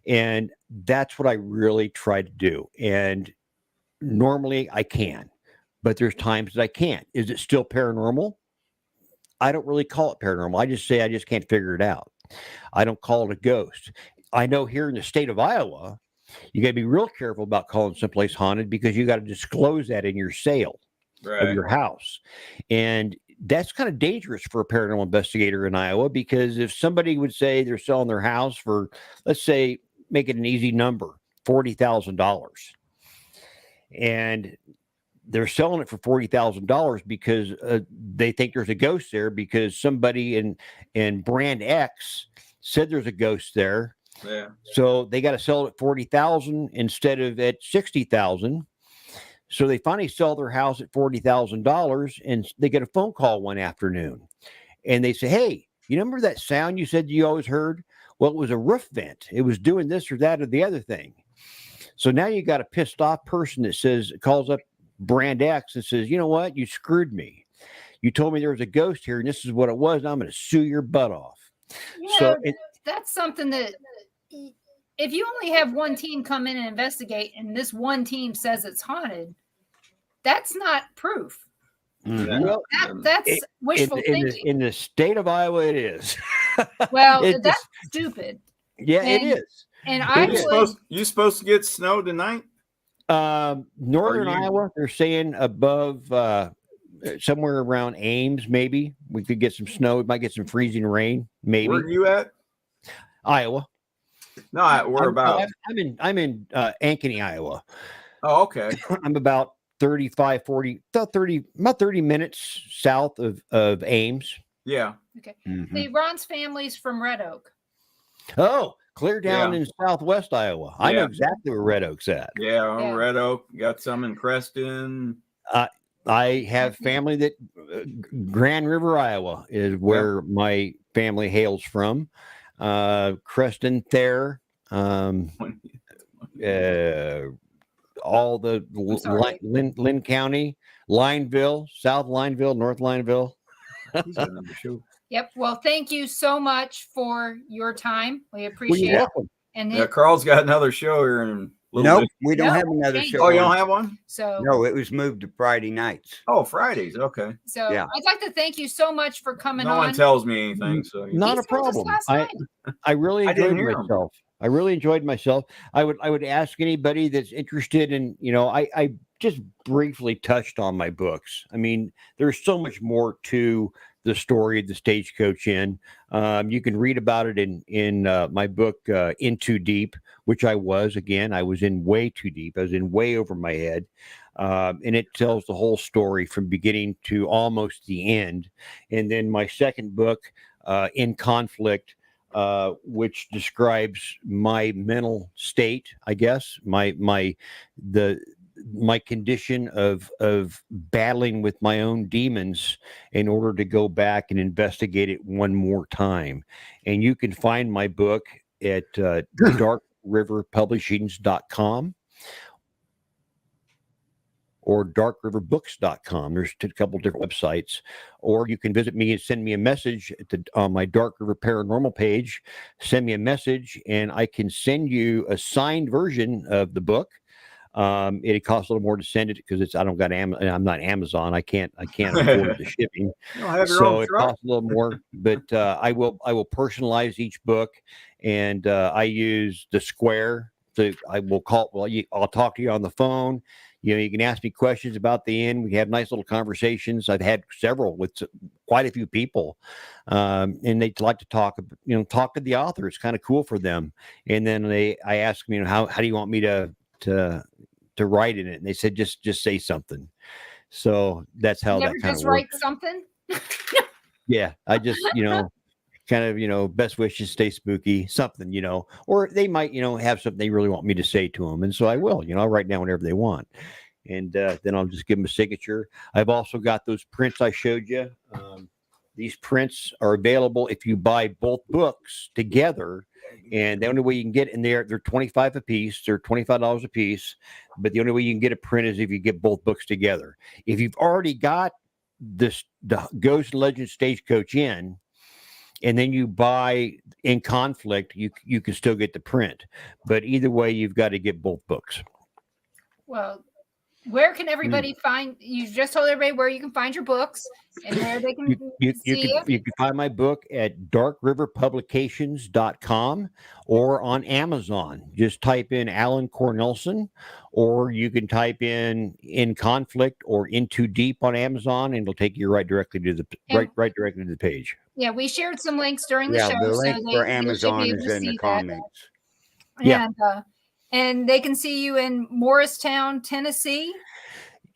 And that's what I really try to do. And normally I can, but there's times that I can't. Is it still paranormal? I don't really call it paranormal. I just say I just can't figure it out. I don't call it a ghost. I know here in the state of Iowa, you got to be real careful about calling someplace haunted, because you got to disclose that in your sale of your house. And that's kind of dangerous for a paranormal investigator in Iowa, because if somebody would say they're selling their house for, let's say, make it an easy number, $40,000, and they're selling it for $40,000 because they think there's a ghost there, because somebody in brand X said there's a ghost there. Yeah. So they got to sell it at $40,000 instead of at $60,000. So they finally sell their house at $40,000, and they get a phone call one afternoon, and they say, "Hey, you remember that sound you said you always heard? Well, it was a roof vent. It was doing this or that or the other thing." So now you got a pissed off person that calls up brand X and says, "You know what? You screwed me. You told me there was a ghost here, and this is what it was. And I'm going to sue your butt off." That's something that, if you only have one team come in and investigate, and this one team says it's haunted, that's not proof. Mm-hmm. Well, that's wishful thinking. In the state of Iowa, it is. Well, that's stupid. Yeah, it is. And you supposed to get snow tonight? Northern Iowa, they're saying above somewhere around Ames, maybe we could get some snow. We might get some freezing rain. Maybe. Where are you at? Iowa. No, where about? I'm in Ankeny, Iowa. Oh, okay. I'm about 30 minutes south of Ames. Yeah. Okay. Mm-hmm. See, Ron's family's from Red Oak. Oh, clear down in southwest Iowa. I know exactly where Red Oak's at. Yeah, Red Oak. Got some in Creston. I have family that Grand River, Iowa is where my family hails from. Creston, Thayer, all the Lynn County, Lineville, South Lineville, North Lineville. Yep. Well, thank you so much for your time. We appreciate it. And Carl's got another show here in we don't have another show. Oh, you don't have one? So no, it was moved to Friday nights. Oh, Fridays. Okay. So I'd like to thank you so much for coming on. No one tells me anything, so not a problem. I really enjoyed myself. I really enjoyed myself. I would ask anybody that's interested in, I just briefly touched on my books. I mean, there's so much more to the story of the Stagecoach Inn. You can read about it in my book, In Too Deep, which I was in way too deep. I was in way over my head. And it tells the whole story from beginning to almost the end. And then my second book, In Conflict, which describes my mental state, I guess, my condition of battling with my own demons in order to go back and investigate it one more time. And you can find my book at darkriverpublishings.com, or darkriverbooks.com. There's a couple different websites. Or you can visit me and send me a message on my Dark River Paranormal page. Send me a message, and I can send you a signed version of the book. It costs a little more to send it because I'm not Amazon. I can't afford the shipping. You'll have your So own it truck. costs a little more, but I will personalize each book, and I use the Square. So I will call. Well, I'll talk to you on the phone. You can ask me questions about the end. We have nice little conversations. I've had several with quite a few people, and they like to talk. Talk to the author. It's kind of cool for them. And then I ask them, how do you want me to write in it, and they said just say something. So that's how that kind of write works. something. Yeah, I just kind of best wishes, stay spooky, something, or they might have something they really want me to say to them, and so I will. I'll write down whatever they want, and then I'll just give them a signature. I've also got those prints I showed you. These prints are available if you buy both books together. And the only way you can get in there, they're $25 a piece. They're $25 a piece. But the only way you can get a print is if you get both books together. If you've already got the Ghost Legend Stagecoach in, and then you buy In Conflict, you can still get the print. But either way, you've got to get both books. Well, where can everybody find? You just told everybody where you can find your books and where they can see it. You can find my book at darkriverpublications.com or on Amazon. Just type in Alan Cornelison, or you can type in Conflict or In Too Deep on Amazon, and it'll take you right directly to the directly to the page. Yeah, we shared some links during the show. The link for they Amazon should be able is to in the see comments. Yeah. And they can see you in Morristown, Tennessee.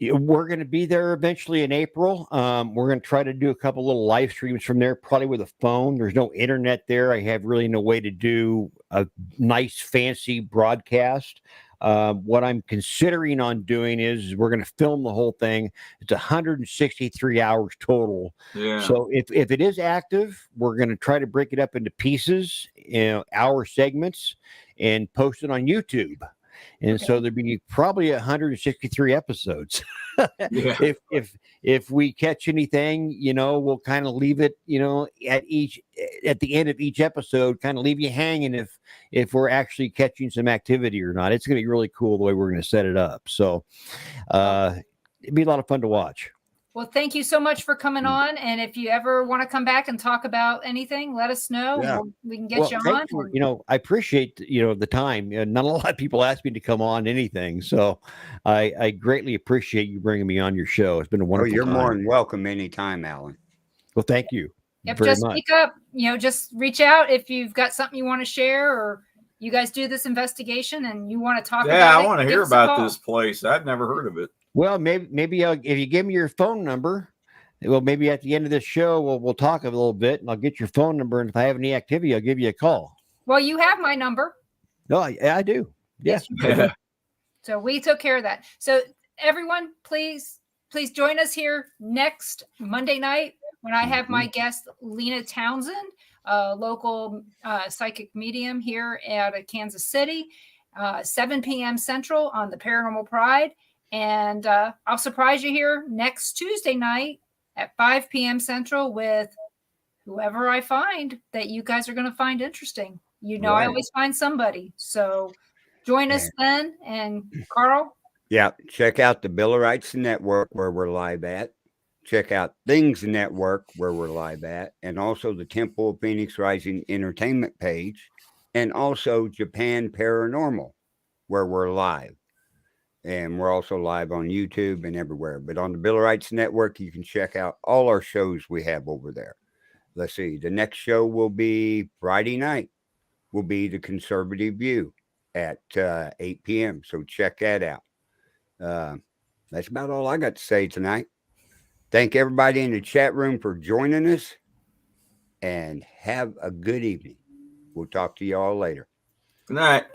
We're going to be there eventually in April. We're going to try to do a couple little live streams from there, probably with a phone. There's no internet there. I have really no way to do a nice, fancy broadcast. What I'm considering on doing is we're going to film the whole thing. It's 163 hours total. Yeah. So if it is active, we're going to try to break it up into pieces, hour segments, and post it on YouTube. And so there'd be probably 163 episodes. Yeah. If we catch anything, we'll kind of leave it, at the end of each episode, kind of leave you hanging if we're actually catching some activity or not. It's going to be really cool the way we're going to set it up. So it'd be a lot of fun to watch. Well, thank you so much for coming on. And if you ever want to come back and talk about anything, let us know. Yeah. We can get you on. I appreciate, the time. Not a lot of people ask me to come on anything. So I greatly appreciate you bringing me on your show. It's been a wonderful you're time. more than welcome anytime, Alan. Well, thank you. Yep, very just much. speak up, just reach out if you've got something you want to share, or you guys do this investigation and you want to talk about it. Yeah, I want to hear about this place. I've never heard of it. Well, maybe if you give me your phone number, well, maybe at the end of this show, we'll talk a little bit, and I'll get your phone number. And if I have any activity, I'll give you a call. Well, you have my number. No, I do. Yes. Yeah. So we took care of that. So everyone, please join us here next Monday night when I have my guest, Lena Townsend, a local psychic medium here out of Kansas City, 7 p.m. Central on the Paranormal Pride. And I'll surprise you here next Tuesday night at 5 p.m. Central with whoever I find that you guys are going to find interesting. Right. I always find somebody. So join us then. And Carl? Yeah, check out the Billerites Network where we're live at. Check out Things Network where we're live at. And also the Temple of Phoenix Rising Entertainment page. And also Japan Paranormal where we're live. And we're also live on YouTube and everywhere. But on the Billerites Network, you can check out all our shows we have over there. Let's see. The next show will be Friday night. Will be The Conservative View at 8 p.m. So check that out. That's about all I got to say tonight. Thank everybody in the chat room for joining us. And have a good evening. We'll talk to you all later. Good night.